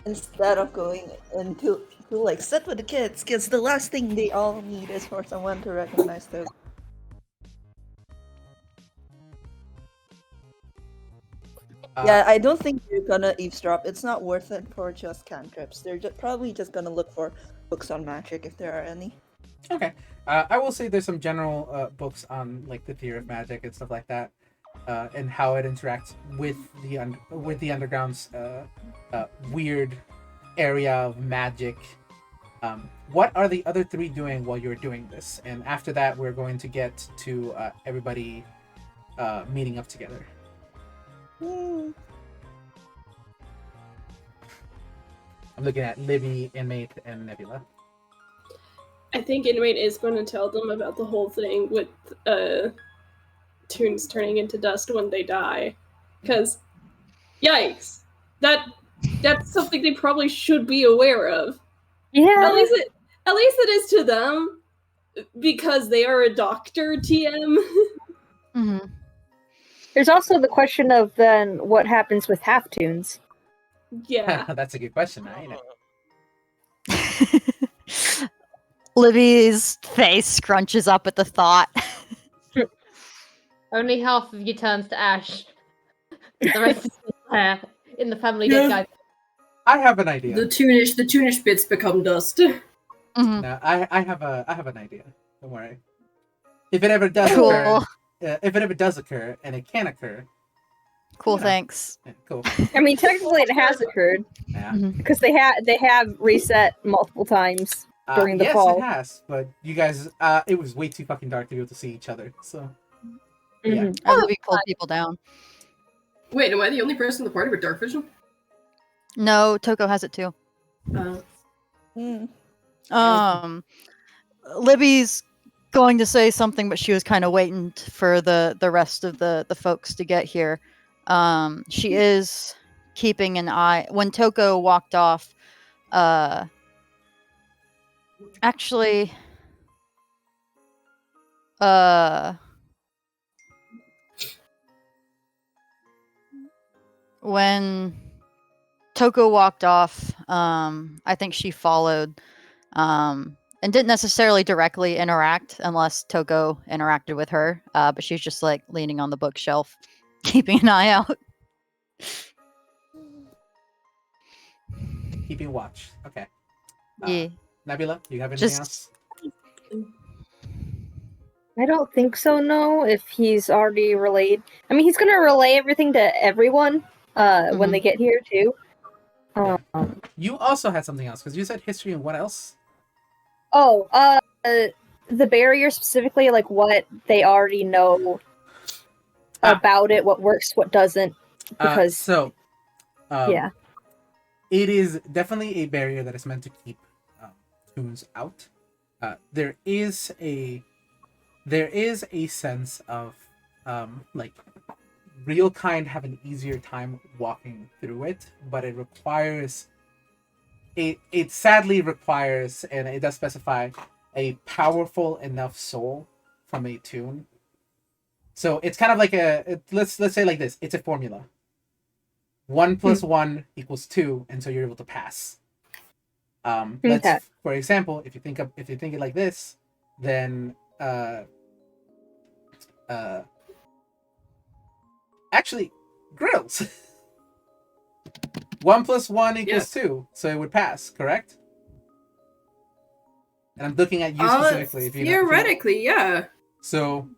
instead of going into to like sit with the kids, because the last thing they all need is for someone to recognize them. Yeah, I don't think they're gonna eavesdrop. It's not worth it for just cantrips. They're probably just gonna look for books on magic if there are any. Okay. I will say there's some general books on like the theory of magic and stuff like that, and how it interacts with the underground's weird area of magic. What are the other three doing while you're doing this? And after that, we're going to get to everybody meeting up together. I'm looking at Libby, Inmate, and Nebula. I think Inmate is going to tell them about the whole thing with Toons turning into dust when they die. Because, yikes, that's something they probably should be aware of. Yeah. At least it is to them, because they are a doctor TM. Mm-hmm. There's also the question of then what happens with half-toons. Yeah. That's a good question, ain't it? Libby's face scrunches up at the thought. Only half of you turns to ash. The rest is in the family dead guy. I have an idea. The tunish bits become dust. Mm-hmm. No, I have an idea. Don't worry. If it ever does Cool. occur, if it ever does occur, and it can occur. Cool, Yeah. thanks. Yeah, cool. I mean, technically it has occurred Yeah. because they have reset multiple times during the yes, fall. it has. But you guys, it was way too fucking dark to be able to see each other. So yeah. Mhm. Oh, Libby pulled people down. Wait, am I the only person in the party with dark vision? No, Tokoh has it too. Libby's going to say something, but she was kind of waiting for the rest of the folks to get here. She is keeping an eye. When Tokoh walked off, actually, when Tokoh walked off, I think she followed, and didn't necessarily directly interact unless Tokoh interacted with her. But she's just like leaning on the bookshelf, keeping an eye out. Keeping watch. Okay. Yeah. Nebula, do you have anything Just- else? I don't think so. No, if he's already relayed. I mean, he's gonna relay everything to everyone when they get here too. You also had something else because you said history and what else? Oh, the barrier specifically, like what they already know about it, what works, what doesn't. Because yeah, it is definitely a barrier that is meant to keep toons out. There is a sense of like real kind have an easier time walking through it, but it requires it sadly requires, and it does specify, a powerful enough soul from a toon. So it's kind of like let's say like this, it's a formula. 1 + 1 = 2, and so you're able to pass. Okay. For example, if you think it like this, then actually grills. 1 + 1 = Yes. 2, so it would pass, correct? And I'm looking at you specifically. If you know- Theoretically, yeah. So,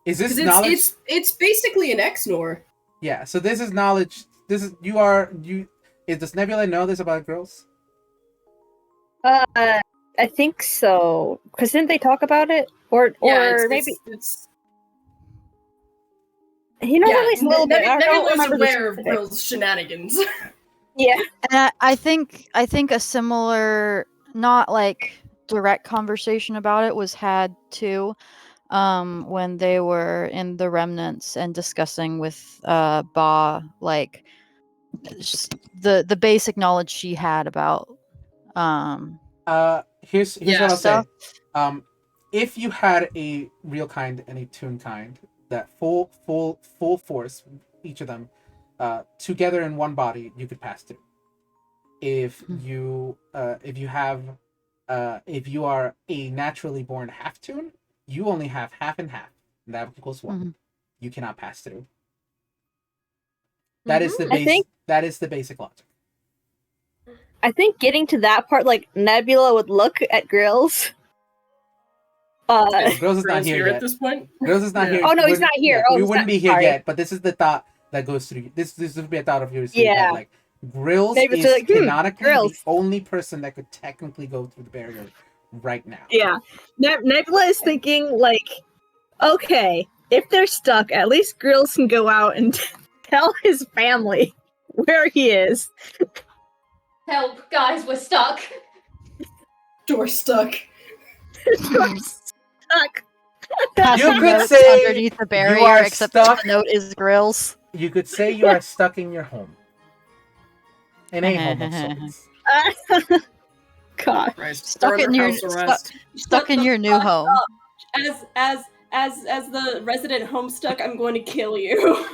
is this 'Cause knowledge? it's basically an XNOR. Yeah. So this is knowledge. This is you are you. Does Nebula know this about girls? I think so. Because didn't they talk about it? Or maybe he knows at least a little bit. I don't Nebula's remember the aware of specifics. Grill's shenanigans. Yeah. And I think a similar, not like direct conversation about it was had too, when they were in the remnants and discussing with Ba, like just the basic knowledge she had about Here's Yeah, what I'll say. stuff. If you had a real kind and a toon kind, that full force, each of them, together in one body, you could pass through. if you are a naturally born half-toon, you only have half and half. And that equals 1. You cannot pass through. That is the that is the basic logic. I think getting to that part, like Nebula would look at Grills. Grills is not here yet. At this point. Grills is not here. Oh no, he's not here. We wouldn't be here sorry. yet, but this is the thought that goes through. This would be a thought of yours. Yeah. That, like Grills Maybe is it's like, canonically Grills. the only person that could technically go through the barrier right now. Yeah. Nebula is thinking, like, okay, if they're stuck, at least Grills can go out and tell his family where he is. Help, guys, we're stuck. Door stuck. We're stuck. You could say underneath the barrier, you are except stuck. the note is Grills. You could say you are stuck in your home. In a home of sorts. God. Christ. Stuck in your stuck in your new home. As the resident homestuck, I'm going to kill you.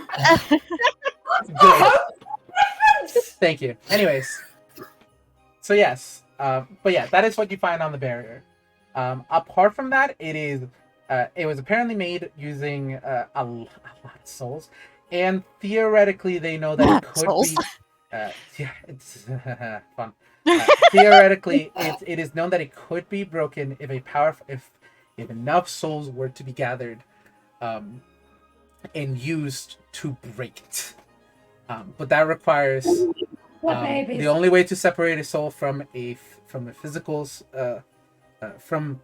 Good. Thank you. Anyways, so yes, but yeah, that is what you find on the barrier. Apart from that, it was apparently made using a lot of souls, and theoretically, they know that it could Souls. be. Yeah, it's fun. Theoretically, it is known that it could be broken if enough souls were to be gathered, and used to break it. But that requires the only way to separate a soul from a physical's from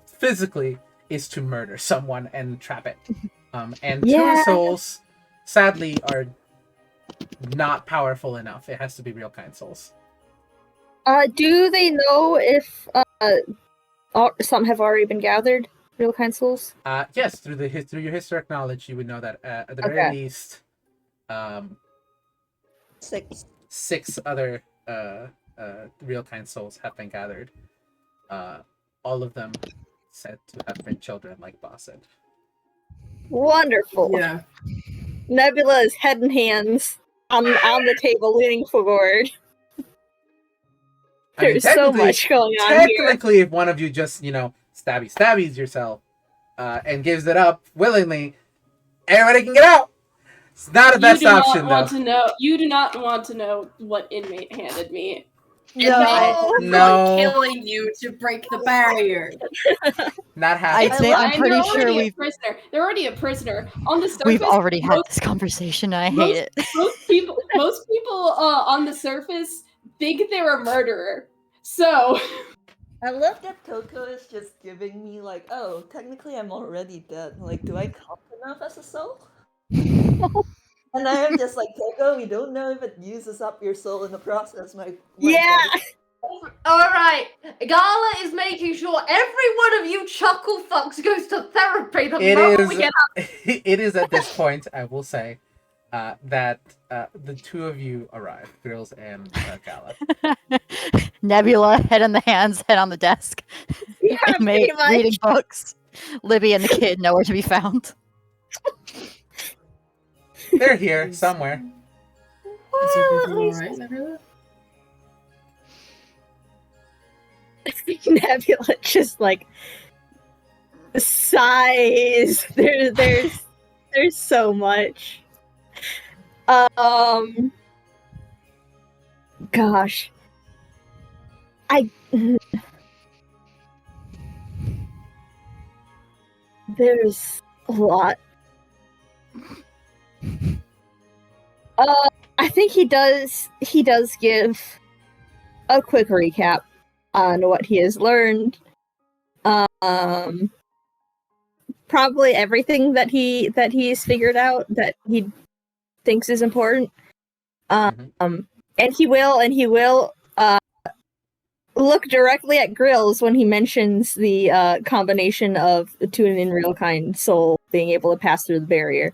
physically is to murder someone and trap it. And Yeah. two souls, sadly, are not powerful enough. It has to be real kind souls. Do they know if some have already been gathered? Real kind souls? Yes, through your historic knowledge, you would know that at the very least, 6 other real kind souls have been gathered. All of them said to have been children, like Boss said. Wonderful. Yeah. Nebula's head and hands on the table, leaning forward. I mean, There's so much going on here. Technically, if one of you just, stabbies yourself, and gives it up willingly, everybody can get out. It's not the best option, though. You do not want to know what Inmate handed me. No. Killing you to break the barrier. Not happening. I'm pretty they're sure already we've a prisoner. They're already a prisoner. On the surface, we've already had this conversation. I hate it. Most people on the surface think they're a murderer. So I love that Tokoh is just giving me like, oh, technically I'm already dead. Like, do I count enough as a soul? And I am just like, Tokoh, we don't know if it uses up your soul in the process. Yeah. Alright, Gala is making sure every one of you chuckle fucks goes to therapy the moment we get up. It is at this point, I will say, that the two of you arrive, Grills and Gala. Nebula, head in the hands, head on the desk. Yeah, Inmate, pretty much. reading books. Libby and the kid nowhere to be found. They're here somewhere. Is everything alright, Nebula? Nebula just like sighs. There's so much. Gosh. There's a lot. I think he does give a quick recap on what he has learned. Probably everything that he's figured out that he thinks is important. And he will look directly at Grills when he mentions the combination of the Toon and real kind soul being able to pass through the barrier.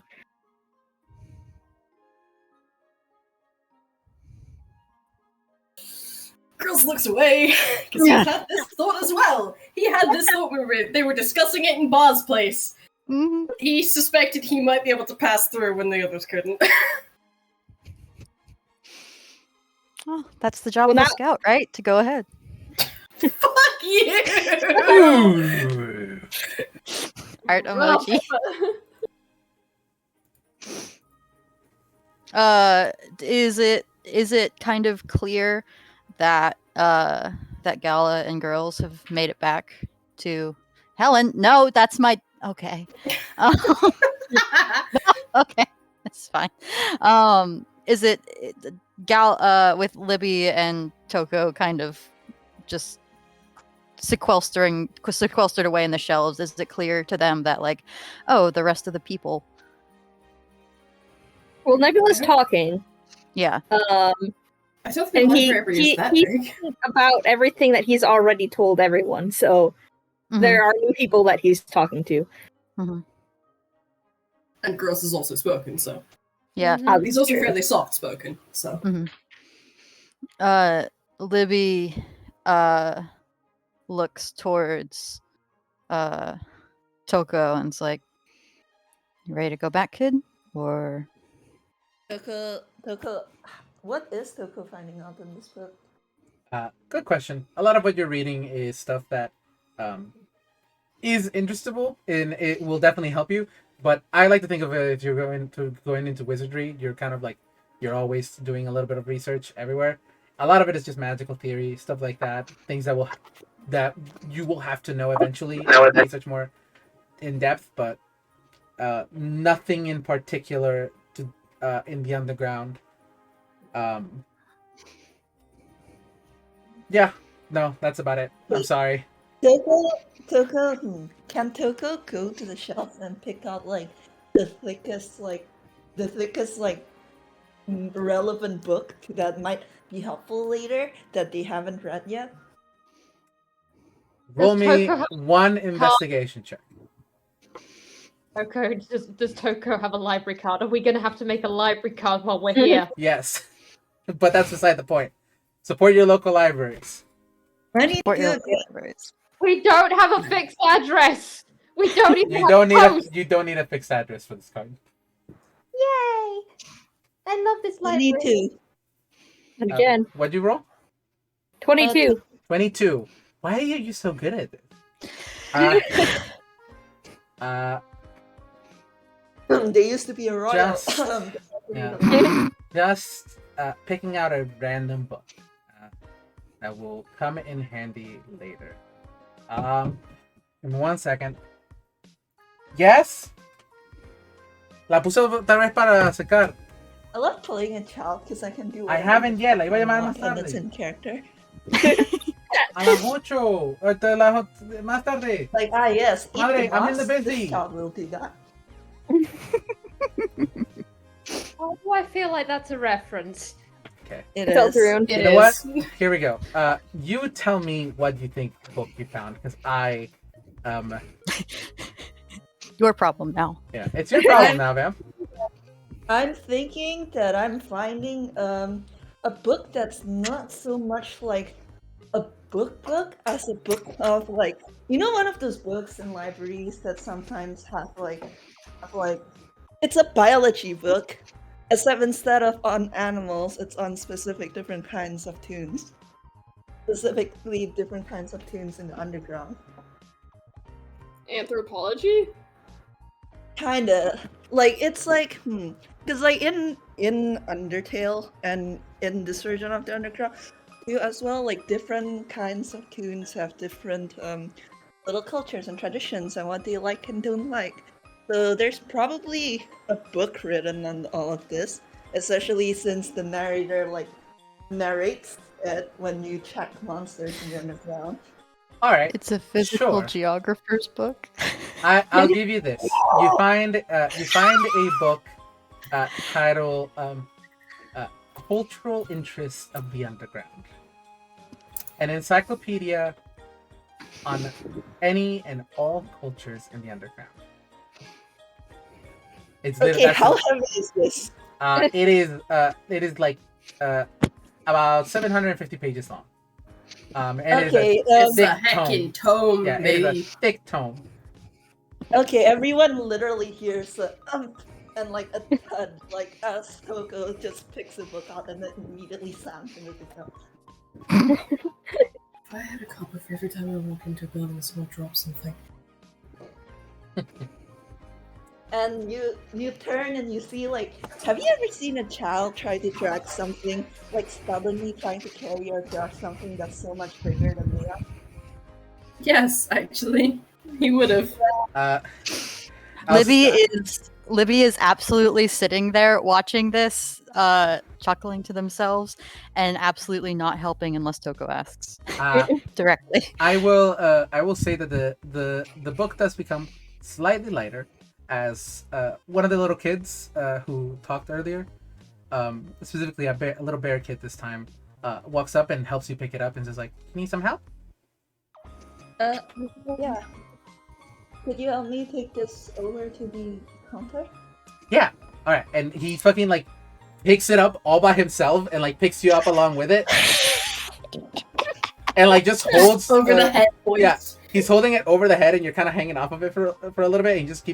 Grills looks away because he had this thought as well. He had this thought they were discussing it in Ba's place. Mm-hmm. He suspected he might be able to pass through when the others couldn't. Oh, that's the job Well, of a now- scout, right? To go ahead. Fuck you! Ooh. Art Rough. emoji. Is it kind of clear that that Gala and girls have made it back to Helen? No, that's my okay. Okay, that's fine. Is it with Libby and Tokoh kind of just sequestered away in the shelves? Is it clear to them that like, oh, the rest of the people? Well, Nebula's talking. Yeah. I don't think And the he- library he- is that he- big. About everything that he's already told everyone, so Mhm. there are new people that he's talking to. Mhm. And Girls is also spoken, so. Yeah. Mhm. He's also fairly soft spoken, so. Libby looks towards Tokoh and is like, "You ready to go back, kid?" Or Tokoh, what is Tokoh finding out in this book? Good question. A lot of what you're reading is stuff that is interestable and it will definitely help you. But I like to think of it if you're going into wizardry, you're kind of like you're always doing a little bit of research everywhere. A lot of it is just magical theory, stuff like that, things that you will have to know eventually, research more in depth, but nothing in particular to in the underground. Yeah, no, that's about it. I'm sorry. Tokoh, can Tokoh go to the shelf and pick out like the thickest relevant book that might be helpful later that they haven't read yet? Roll Does me Tokoh have- one investigation check. Tokoh, does Tokoh have a library card? Are we going to have to make a library card while we're here? Yes, but that's beside the point. Support your local libraries. I need support your to local libraries. We don't have a fixed address. We don't even You have don't need post. you don't need a fixed address for this card. Yay! I love this I library. need to. And again, What'd you roll? 22. 22. Why are you so good at this? They used to be a royal. Just- Just picking out a random book that will come in handy later. Give me 1 second. Yes. La puse tal vez para secar. I love playing a child because I can do. I whatever haven't the yet, fuck la iba a I llamar want, más and it's tarde. in character. A las 8. Más tarde. Like yes, eat Madre, the I'm in boss, the busy. This child will do that. Why do I feel like that's a reference? Okay. It Felt is. around. It You know what? is. Here we go. You tell me what you think the book you found, because I, Your problem now. yeah, it's your problem now, Vamp. I'm thinking that I'm finding a book that's not so much like a book as a book of like one of those books in libraries that sometimes have like it's a biology book, except instead of on animals, it's on specific different kinds of tunes. Specifically different kinds of tunes in the underground. Anthropology? Kinda. Like it's like because like in Undertale and in this version of the Underground too as well, like different kinds of tunes have different little cultures and traditions and what they like and don't like. So there's probably a book written on all of this, especially since the narrator like narrates it when you check monsters in the underground. All right. It's a physical Sure. geographer's book. I'll give you this. You find a book titled "Cultural Interests of the Underground," an encyclopedia on any and all cultures in the underground. It's Okay, how heavy is this? it is like about 750 pages long. And Okay, it is a It's a thick tome. heckin' tome, Yeah, it is a baby. thick tome. Okay, everyone literally hears and and like a thud, like as Tokoh just picks the book out and then immediately slams into the ground. If I had a cup of every time I walk into a building, someone drops something. And you turn and you see like, have you ever seen a child try to drag something, like stubbornly trying to carry or drag something that's so much bigger than they are? Yes, actually. He would have. Libby is absolutely sitting there watching this, chuckling to themselves, and absolutely not helping unless Tokoh asks directly. I will say that the book does become slightly lighter as one of the little kids who talked earlier, specifically a little bear kid this time, walks up and helps you pick it up and says like, "You need some help?" Yeah. Could you help me take this over to the counter? Yeah. All right. And he fucking like picks it up all by himself and like picks you up along with it, and like just holds Over the head, boys. Yeah. He's holding it over the head, and you're kind of hanging off of it for a little bit. And he just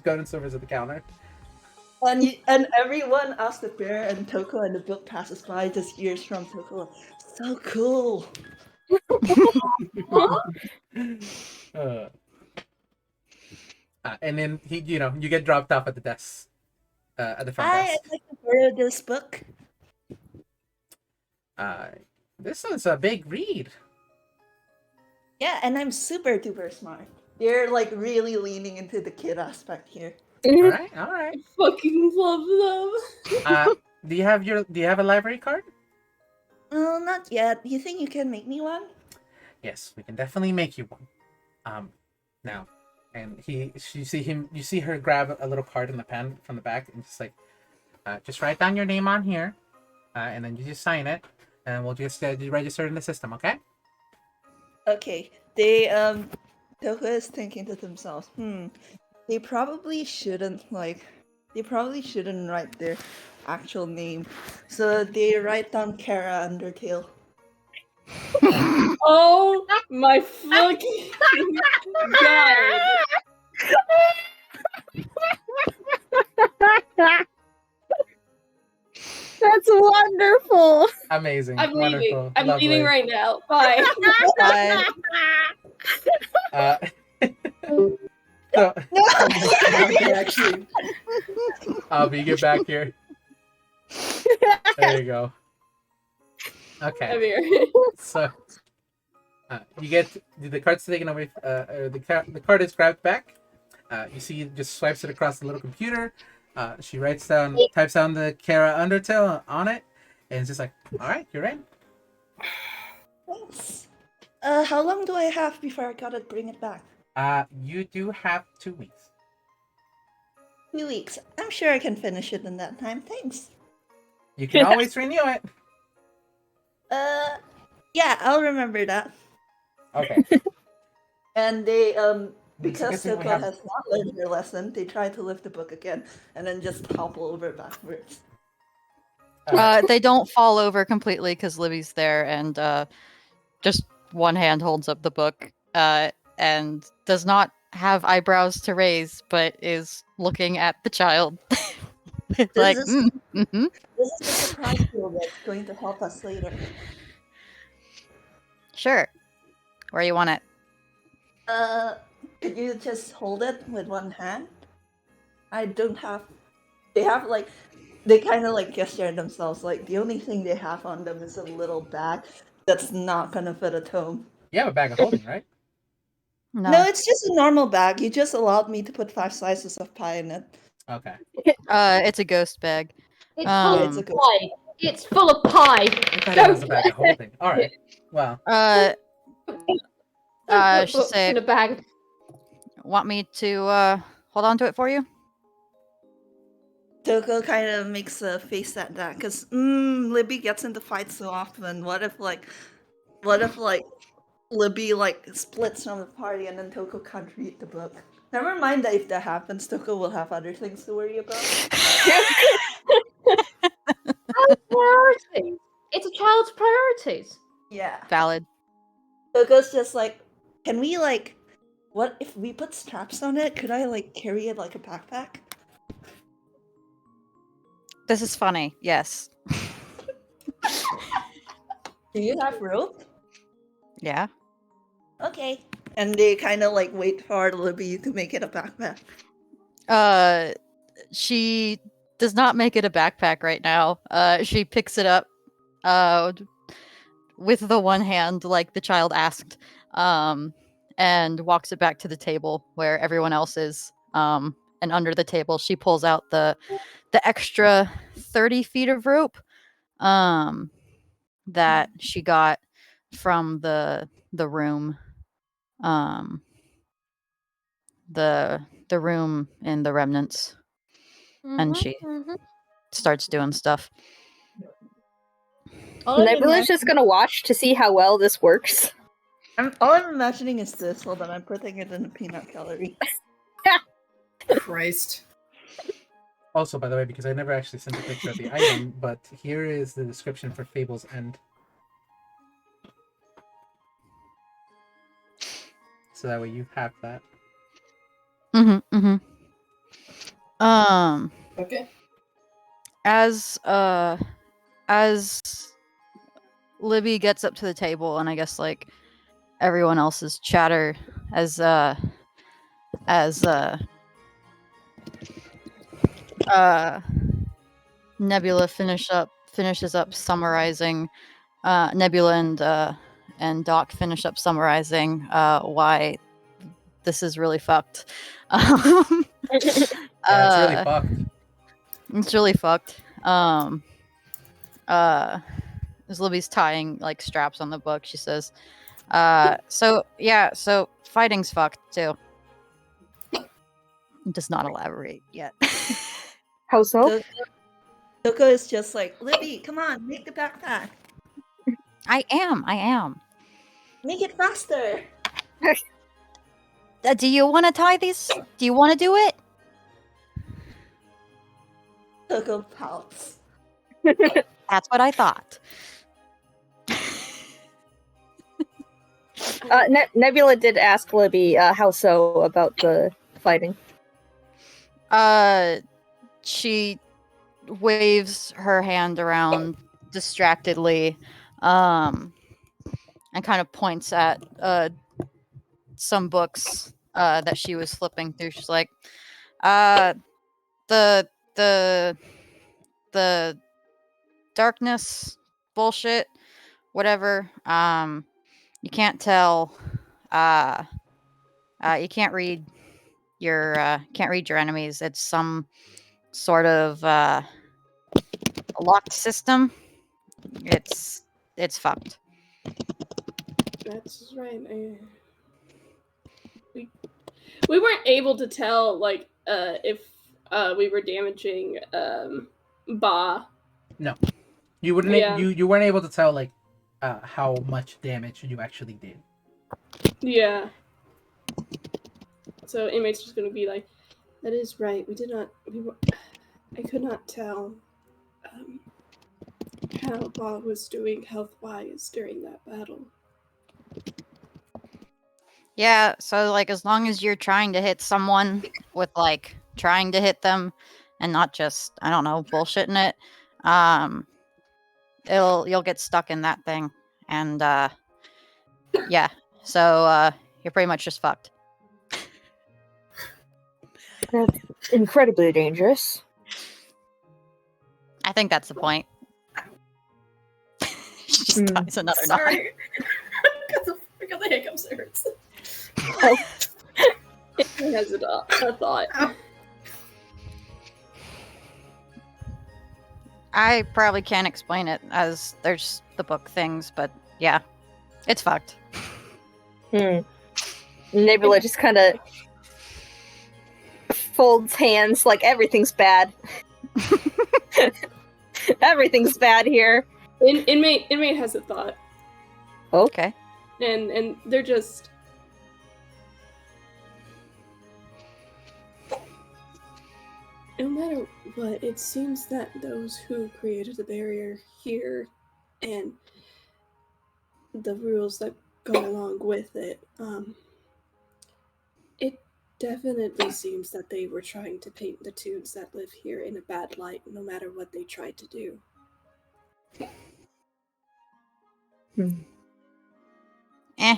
goes and serves at the counter. And everyone asks the bear and Tokoh and the book passes by, just hears from Tokoh, so cool. And then you get dropped off at the desk, at the front desk. I'd like to borrow this book. This one's a big read. Yeah, and I'm super duper smart. You're like really leaning into the kid aspect here. All right. I fucking love them. Do you have a library card? Oh, not yet. You think you can make me one? Yes, we can definitely make you one. Now, and you see her grab a little card in the pen from the back and just like, just write down your name on here, and then you just sign it, and we'll just register in the system, okay? Okay. Tokoh is thinking to themselves, they probably shouldn't write their actual name. So they write down Kara Undertale. Oh my fucking god. That's wonderful. Amazing. I'm Wonderful. leaving. I'm Lovely. leaving right now. Bye. Bye. So, Actually, Albie, get back here. There you go. Okay. Come here. So, you get the card's taken away. The card is grabbed back. You see, it just swipes it across the little computer. She types down the Kara Undertale on it, and it's just like, all right, you're in. Thanks. How long do I have before I gotta bring it back? You do have 2 weeks. 2 weeks. I'm sure I can finish it in that time. Thanks. You can always renew it. Yeah, I'll remember that. Okay. And they, It's a because good thing we Tokoh have- has not learned their lesson, they try to lift the book again and then just topple over backwards. They don't fall over completely because Libby's there, and just one hand holds up the book, and does not have eyebrows to raise, but is looking at the child. It's like, is- mm-hmm. This is the surprise tool that's going to help us later. Sure. Where you want it? Could you just hold it with one hand? I don't have. They have like. They kind of like gesture themselves. Like the only thing they have on them is a little bag that's not gonna fit a tome. You have a bag of holding, right? No, it's just a normal bag. You just allowed me to put 5 slices of pie in it. Okay. It's a ghost bag. It's full Um, It's a of good. pie. It's full of pie. I thought it was a bag of holding. All right. Well, Put should books say, in a bag. want me to hold on to it for you? Tokoh kind of makes a face at that because Libby gets into fights so often. What if Libby like splits from the party and then Tokoh can't read the book? Never mind that if that happens, Tokoh will have other things to worry about. Priorities. It's a child's priorities. Yeah. Valid. Tokoh's just like, can we like, what if we put straps on it? Could I like carry it like a backpack? This is funny. Yes. Do you have rope? Yeah. Okay. And they kind of like wait for Libby to make it a backpack. She does not make it a backpack right now. She picks it up with the one hand, like the child asked, and walks it back to the table where everyone else is. And under the table, she pulls out the extra 30 feet of rope that she got from the room, the room in the remnants, and she starts doing stuff. Nebula's just gonna watch to see how well this works. All I'm imagining is this. Hold on, I'm putting it in the peanut gallery. Christ. Also, by the way, because I never actually sent a picture of the item, but here is the description for Fable's End. So that way you have that. Okay. As Libby gets up to the table, and I guess like everyone else's chatter as Nebula finishes up summarizing. Nebula and Doc finish up summarizing why this is really fucked. It's really fucked. It's really fucked. As Libby's tying like straps on the book, she says, so fighting's fucked too. Does not elaborate yet. How so? Tokoh is just like, Libby, come on, make the backpack. I am. Make it faster. Do you want to tie these? Do you want to do it? Tokoh pouts. That's what I thought. Nebula did ask Libby how so about the fighting. She waves her hand around distractedly, and kind of points at some books that she was flipping through. She's like, the darkness bullshit, whatever. You can't tell. You can't read your enemies. It's some sort of locked system. It's fucked. That's right. We weren't able to tell like if we were damaging Ba. No, you wouldn't. Yeah. You weren't able to tell like how much damage you actually did. Yeah. So Inmate's just gonna be like, that is right. I could not tell how Bob was doing health-wise during that battle. Yeah, so like as long as you're trying to hit someone with like trying to hit them and not just, I don't know, bullshitting it, you'll get stuck in that thing. And yeah. So you're pretty much just fucked. That's incredibly dangerous. I think that's the point. She just ties another knot. Sorry. because the hiccups hurts. It has a thought. I probably can't explain it as there's the book things, but yeah, it's fucked. Nebula just kind of folds hands like everything's bad. Everything's bad here. Inmate has a thought. Okay. And they're just... No matter what, it seems that those who created the barrier here and the rules that go along with it, Definitely seems that they were trying to paint the Toons that live here in a bad light, no matter what they tried to do. Eh.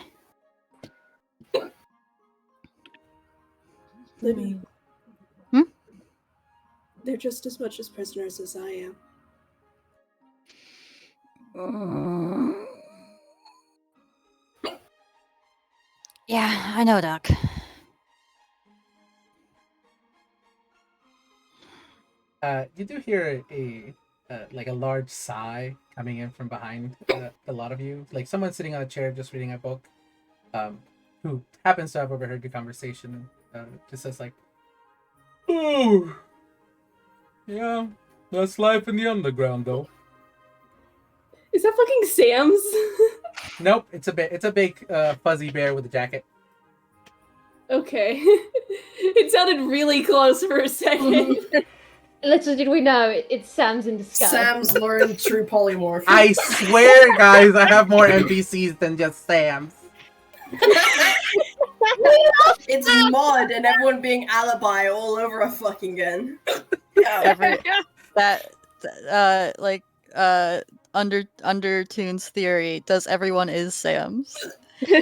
Libby. Hmm? They're just as much as prisoners as I am. Yeah, I know, Doc. You do hear a like a large sigh coming in from behind a lot of you, like someone sitting on a chair just reading a book, who happens to have overheard your conversation, just says like, "Oh, yeah, that's life in the underground, though." Is that fucking Sam's? Nope, it's a big fuzzy bear with a jacket. Okay. It sounded really close for a second. Little did we know, it's Sam's in disguise. Sam's learned true polymorph. I swear, guys, I have more NPCs than just Sam's. It's Mod and everyone being Alibi all over a fucking again. Undertoons theory. Does everyone is Sam's? We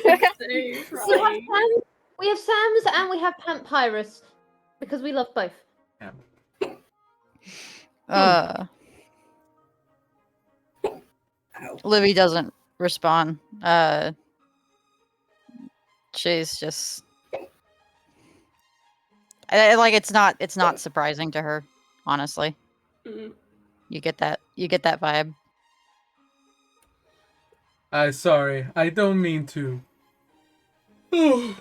have Sam's and we have Pampyrus because we love both. Libby doesn't respond. She's just it's not surprising to her, honestly. Mm. You get that vibe. Sorry, I don't mean to. Oh,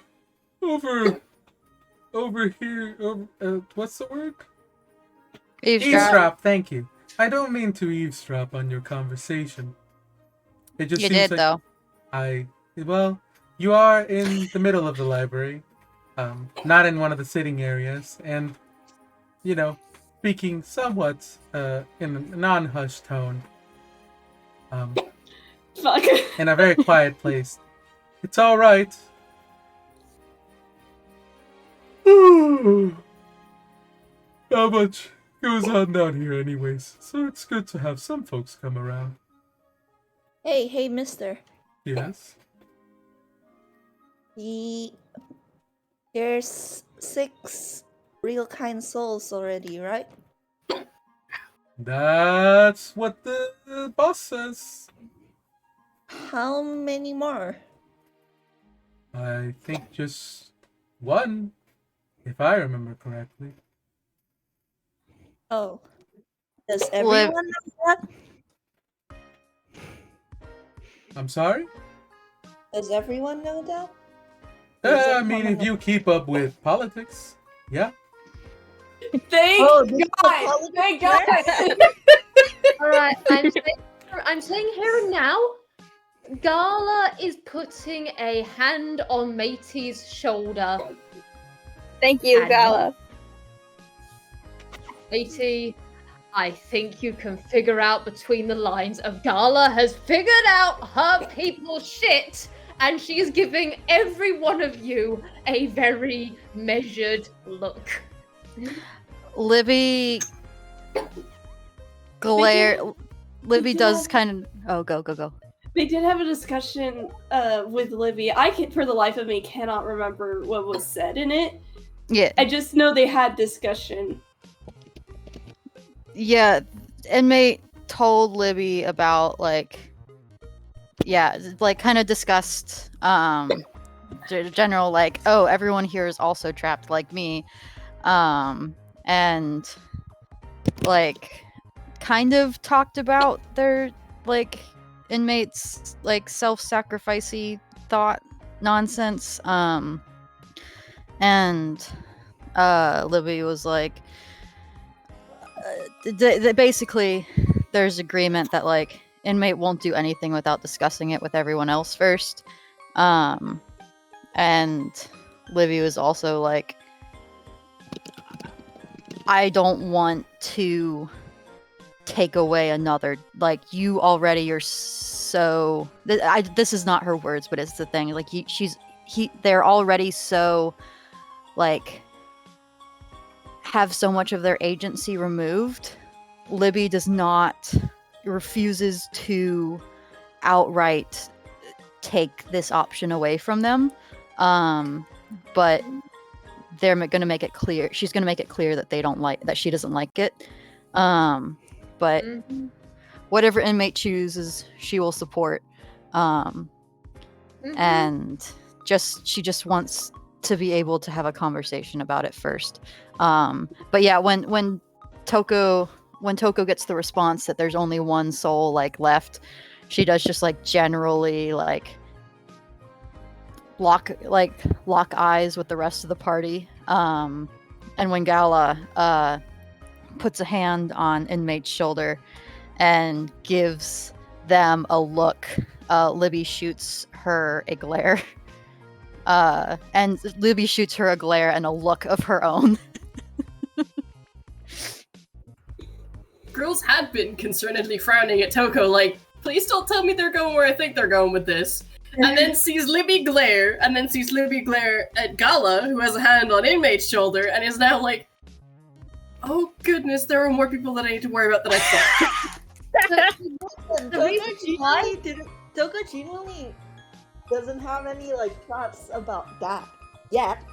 over here, what's the word? Eavesdrop, thank you. I don't mean to eavesdrop on your conversation. It just You seems did, like though. well, you are in the middle of the library, not in one of the sitting areas, and, you know, speaking somewhat in a non-hushed tone, Fuck. in a very quiet place. It's all right. Not much goes on down here anyways, so it's good to have some folks come around. Hey, mister. Yes? There's 6 real kind souls already, right? That's what the boss says. How many more? I think just one, if I remember correctly. Oh. Does everyone know that? I'm sorry? Does everyone know that? I mean, if you keep up with politics, yeah. Thank God! Thank God! Alright, I'm saying here and now, Gala is putting a hand on Matey's shoulder. Thank you, And- Gala. Matey, I think you can figure out between the lines of Gala has figured out her people's shit, and she's giving every one of you a very measured look. Libby Libby does kind of. Oh, go. They did have a discussion with Libby. For the life of me, cannot remember what was said in it. Yeah. I just know they had discussion. Yeah, Inmate told Libby about kind of discussed general oh, everyone here is also trapped like me, and kind of talked about their inmates self-sacrificey thought nonsense, and Libby was basically there's agreement that Inmate won't do anything without discussing it with everyone else first, and Libby was also I don't want to take away another, you already are so this is not her words, but it's the thing, they're already so like have so much of their agency removed, Libby refuses to outright take this option away from them. But they're going to make it clear. She's going to make it clear that she doesn't like it. But whatever Inmate chooses, she will support. And she just wants to be able to have a conversation about it first. But yeah, when Tokoh gets the response that there's only one soul like left, she does just like generally like lock eyes with the rest of the party. And when Gala puts a hand on Inmate's shoulder and gives them a look, Libby shoots her a glare. And Libby shoots her a glare and a look of her own. Girls had been concernedly frowning at Tokoh, like, please don't tell me they're going where I think they're going with this. And then sees Libby glare at Gala, who has a hand on Inmate's shoulder, and is now like, oh goodness, there are more people that I need to worry about than I thought. Tokoh genuinely doesn't have any like thoughts about that yet.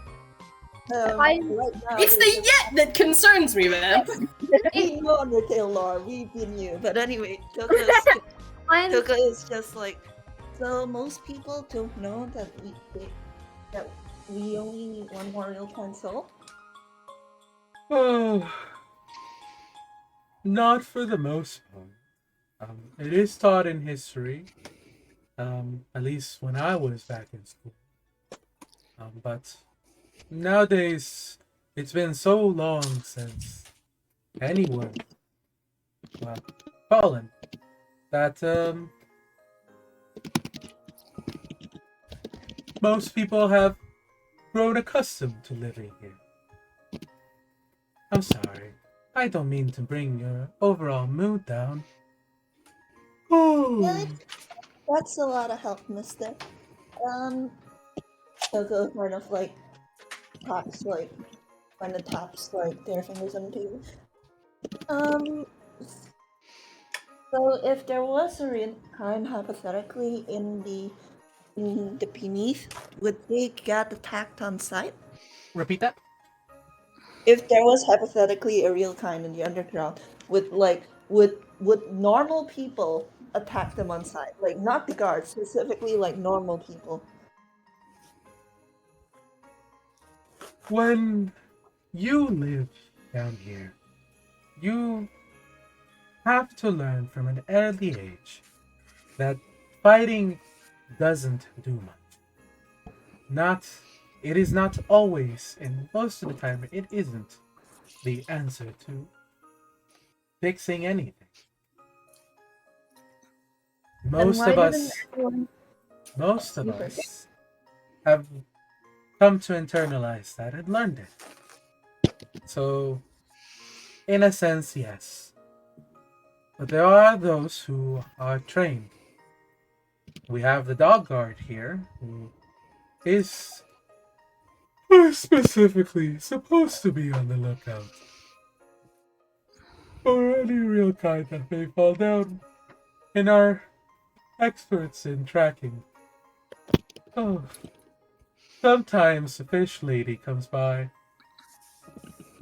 Right now, It's the yet that concerns me, man. We know Undertale lore, we've been new. But anyway, Tokoh is just like, so most people don't know that we only need one more real-time soul? Oh, not for the most part. It is taught in history, at least when I was back in school. But nowadays, it's been so long since anyone, fallen, that most people have grown accustomed to living here. I'm sorry. I don't mean to bring your overall mood down. Really? That's a lot of help, mister. Tokoh kind of like taps their fingers on the table. So if there was a reincarnate hypothetically in the beneath, would they get attacked on sight? Repeat that? If there was hypothetically a real kind in the underground, would normal people attack them on sight? Like not the guards, specifically like normal people. When you live down here, you have to learn from an early age that fighting doesn't do much. It is not always, and most of the time it isn't, the answer to fixing anything. Most of us have come to internalize that and learned it. So, in a sense, yes. But there are those who are trained. We have the dog guard here, who is specifically supposed to be on the lookout for any real kind that may fall down, and are experts in tracking. Oh, sometimes a fish lady comes by.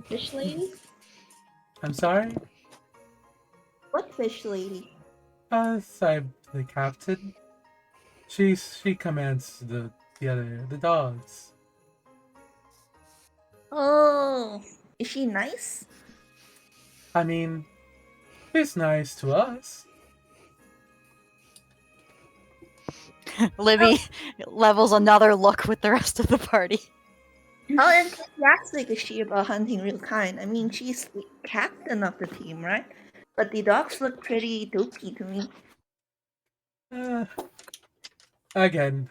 Fish lady? I'm sorry? What fish lady? I'm the captain. She commands the dogs. Oh, is she nice? I mean, she's nice to us. Libby levels another look with the rest of the party. How enthusiastic is she about hunting real kind? I mean, she's the captain of the team, right? But the dogs look pretty dopey to me. Again,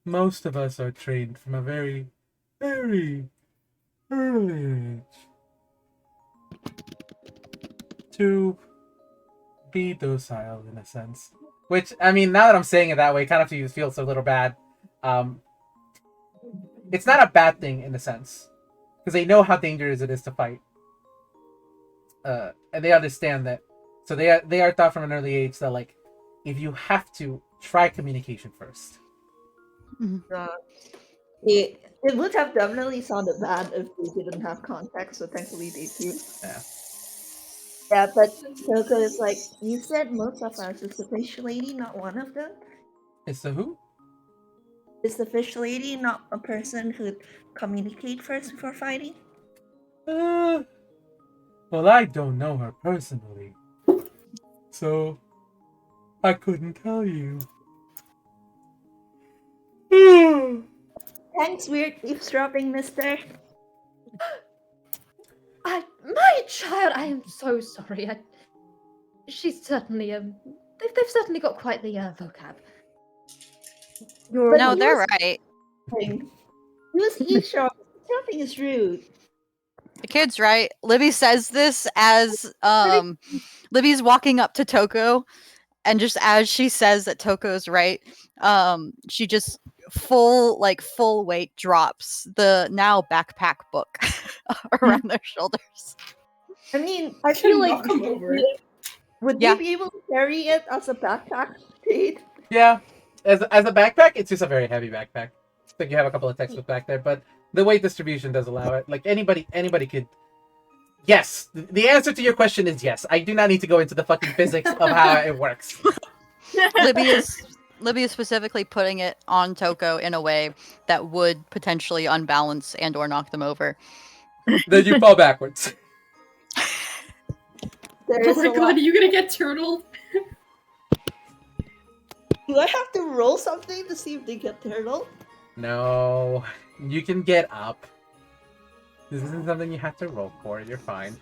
most of us are trained from a very, very early age to be docile in a sense. Which, I mean, now that I'm saying it that way, kind of feels a little bad. It's not a bad thing in a sense. because they know how dangerous it is to fight. And they understand that. So they are taught from an early age that like, if you have to, try communication first. It would have definitely sounded bad if they didn't have context, so thankfully they do. Yeah. Yeah, but Tokoh is like, you said most of ours is the fish lady, not one of them? It's the who? Is the fish lady not a person who'd communicate first before fighting? Well, I don't know her personally, so I couldn't tell you. Thanks, weird eavesdropping, mister. My child, I am so sorry. She's certainly they've certainly got quite the vocab. No, they're right. Who's eavesdropping? Eavesdropping is rude. The kid's right. Libby says this as Libby's walking up to Tokoh, and just as she says that Tokoh's right, she just full weight drops the now backpack book around their shoulders. I mean, I feel like Knock 'em over. would they be able to carry it as a backpack, Jade? Yeah, as a backpack, it's just a very heavy backpack. I think you have a couple of textbooks back there, but the weight distribution does allow it. Like anybody could. Yes, the answer to your question is yes. I do not need to go into the fucking physics of how it works. Libby is specifically putting it on Tokoh in a way that would potentially unbalance and or knock them over. Then you fall backwards. Oh my god, are you gonna get turtled? Do I have to roll something to see if they get turtled? No, you can get up. This isn't something you have to roll for. You're fine.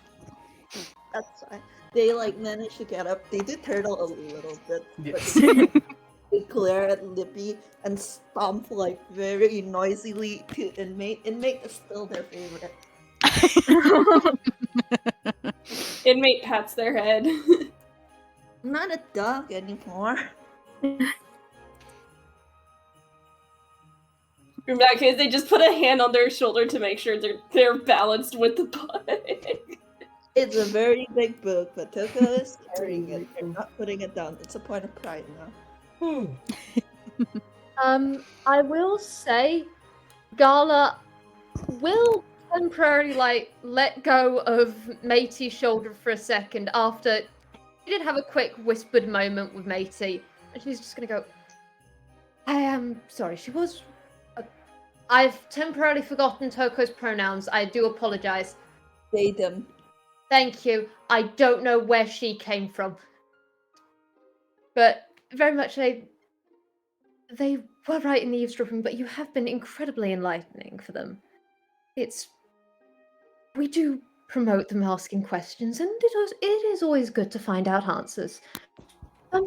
That's fine. They manage to get up. They do turtle a little bit. Yes. But they glare at Libby and stomp very noisily to Inmate. Inmate is still their favorite. Inmate pats their head. I'm not a dog anymore. In that case, they just put a hand on their shoulder to make sure they're balanced with the book. It's a very big book, but Tokoh is carrying it. They're not putting it down. It's a point of pride now. I will say, Gala will temporarily let go of Matey's shoulder for a second after she did have a quick whispered moment with Matey, and she's just gonna go, I am sorry, she was I've temporarily forgotten Toko's pronouns. I do apologize. They them. Thank you. I don't know where she came from. But very much they were right in the eavesdropping, but you have been incredibly enlightening for them. We do promote them asking questions, and it is always good to find out answers. I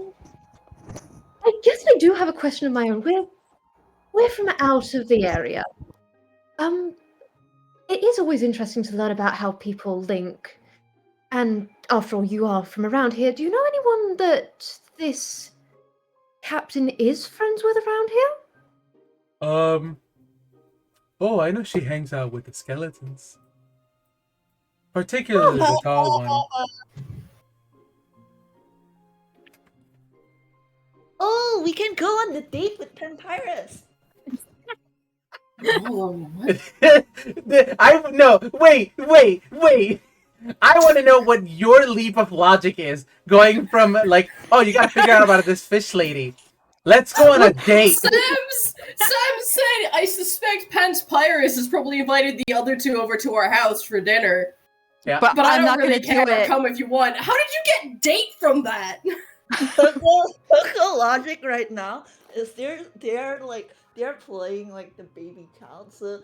guess I do have a question of my own. We're from out of the area. It is always interesting to learn about how people link. And after all, you are from around here. Do you know anyone that this captain is friends with around here? Oh, I know she hangs out with the skeletons. Particularly the tall one. Oh, we can go on the date with Pyrus. Wait. I want to know what your leap of logic is, going from oh, you gotta figure out about this fish lady. Let's go on a date. Sam said, I suspect Pyrus has probably invited the other two over to our house for dinner. Yeah, but I I'm don't not really gonna care. do it. Come if you want. How did you get date from that? Tokoh logic right now is they're playing the baby child. So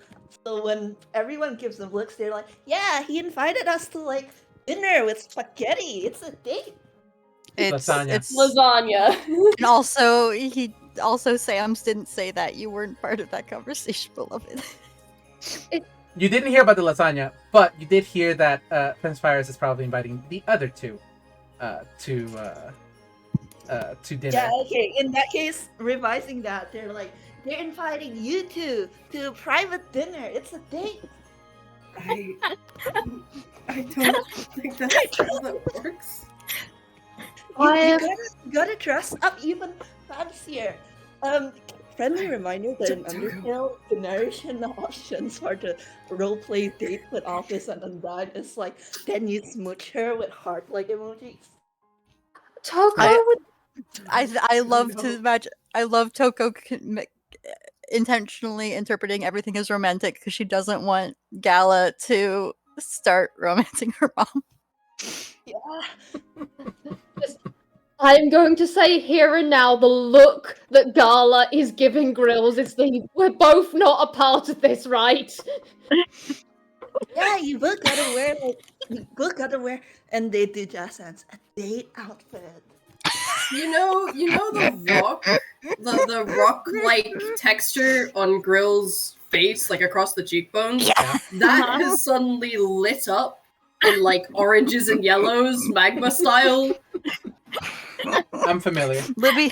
when everyone gives them looks, they're like, yeah, he invited us to dinner with spaghetti. It's a date. It's Lasagna. And also Sam's didn't say that. You weren't part of that conversation, beloved. You didn't hear about the lasagna, but you did hear that Prince Pyrus is probably inviting the other two to dinner. Yeah, okay. In that case, revising that, they're inviting you two to a private dinner. It's a date. I don't think that's how that works. You gotta dress up even fancier. Friendly reminder that in Tokoh. Undertale, the narration options for the roleplay date with Office and Undyne is like, then you smooch her with heart-like emojis. Tokoh would I love no. to imagine. I love Tokoh intentionally interpreting everything as romantic because she doesn't want Gala to start romancing her mom. Yeah. I'm going to say here and now the look that Gala is giving Grills is we're both not a part of this, right? Yeah, you both gotta wear, and they do jazz hands, a date outfit. You know the rock like texture on Grill's face, like across the cheekbones. Yeah. That has suddenly lit up in like oranges and yellows, magma style. I'm familiar. Libby,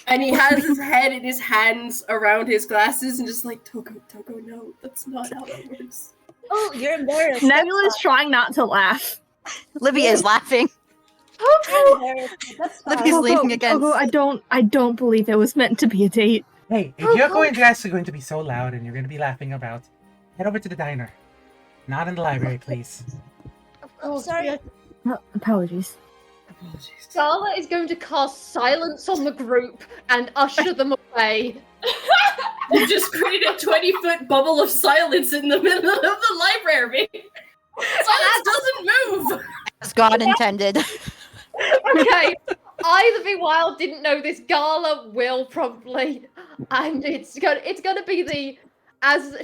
And he has his head in his hands around his glasses and just like, Tokoh, no, that's not how that works. Oh, you're embarrassed. Nebula's trying not to laugh. Libby is laughing. You're embarrassed. That's fine. Libby's leaning against. I don't believe it was meant to be a date. Hey, if you're guys are going to be so loud and you're going to be laughing about, head over to the diner. Not in the library, please. I'm sorry. Apologies. Apologies. Gala is going to cast silence on the group and usher them away. You just created a 20-foot bubble of silence in the middle of the library. Silence doesn't move. As God intended. Okay, I, the Vwild, didn't know this. Gala will probably, and it's gonna be as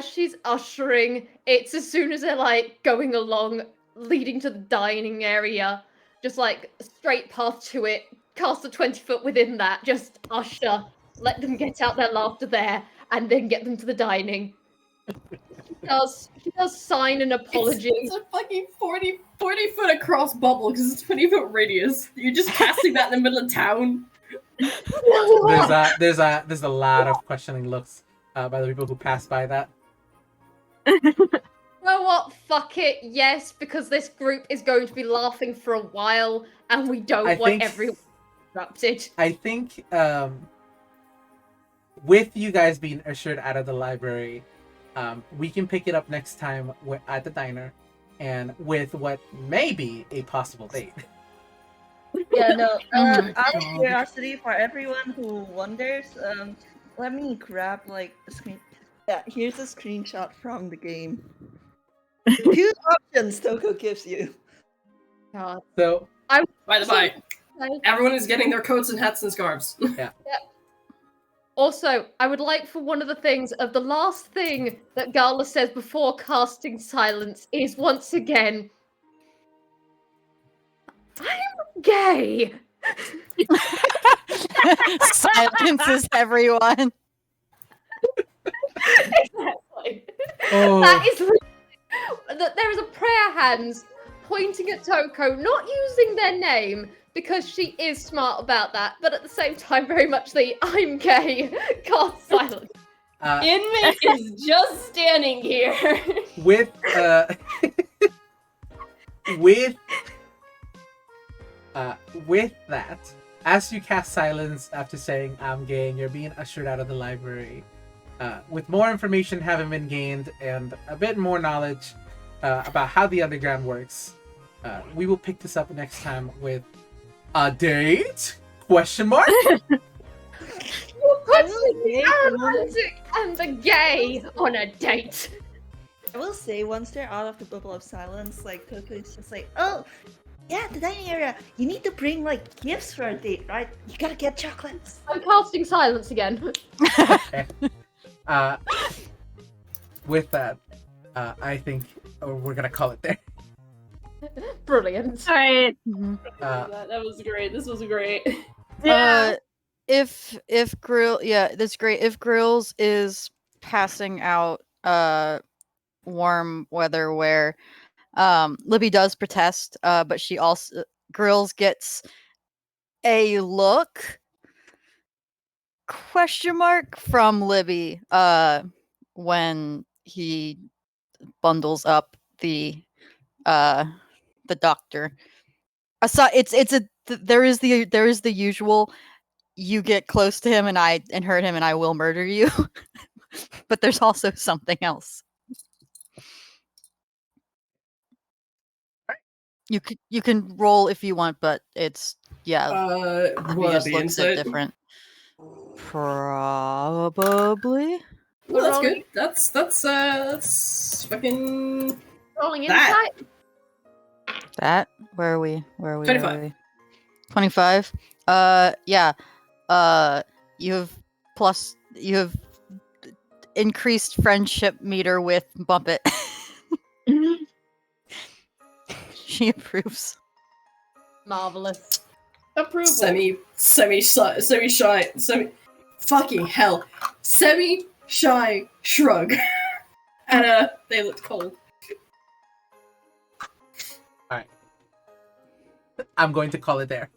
she's ushering. It's as soon as they're like going along, leading to the dining area, just like straight path to it. Cast a 20-foot within that. Just usher, let them get out their laughter there, and then get them to the dining. She does sign an apology. It's a fucking 40 foot across bubble because it's 20-foot radius. You're just casting that in the middle of town. There's a lot of questioning looks by the people who pass by that. You know what? Fuck it. Yes, because this group is going to be laughing for a while, and we don't want everyone interrupted. I think with you guys being ushered out of the library, we can pick it up next time at the diner, and with what may be a possible date. Yeah, no. Out of curiosity, for everyone who wonders, let me grab like a screen. Yeah, here's a screenshot from the game. 2 options Tokoh gives you. God. So, By the by, everyone is getting their coats and hats and scarves. Yeah. Also, I would like for one of the things of the last thing that Gala says before casting silence is once again, I'm gay. Silences everyone. Exactly. Oh. That is that there is a prayer hands pointing at Tokoh, not using their name because she is smart about that, but at the same time, very much the I'm gay cast silence. Inmate is just standing here. with that, as you cast silence after saying I'm gay and you're being ushered out of the library, with more information having been gained and a bit more knowledge about how the underground works, we will pick this up next time with a date? Question mark? And the gay on a date. I will say, once they're out of the bubble of silence, like Tokoh is just like, oh, yeah, the dining area. You need to bring like gifts for a date, right? You gotta get chocolates. I'm casting silence again. Okay. With that, I think we're gonna call it there. Brilliant. All right. That was great. This was great. Yeah. If that's great. If Grills is passing out warm weather wear, Libby does protest, but she also Grills gets a look question mark from Libby when he bundles up the doctor. There is the usual. You get close to him and hurt him, and I will murder you. But there's also something else. You can roll if you want, but it's the Will that just be looks so insight? different. Probably. Well, that's Rolling- good. That's fucking Rolling That. insight. That where are we? Where are we? 25. 25. Yeah. You have increased friendship meter with Bumpet. She approves. Marvelous. Approval. semi-shy, fucking hell. Semi-shy shrug. And they look cold. I'm going to call it there.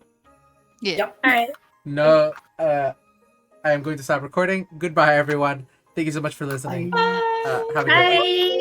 Yeah. Yep. Alright. No, I am going to stop recording. Goodbye, everyone. Thank you so much for listening. Have a good one. Bye.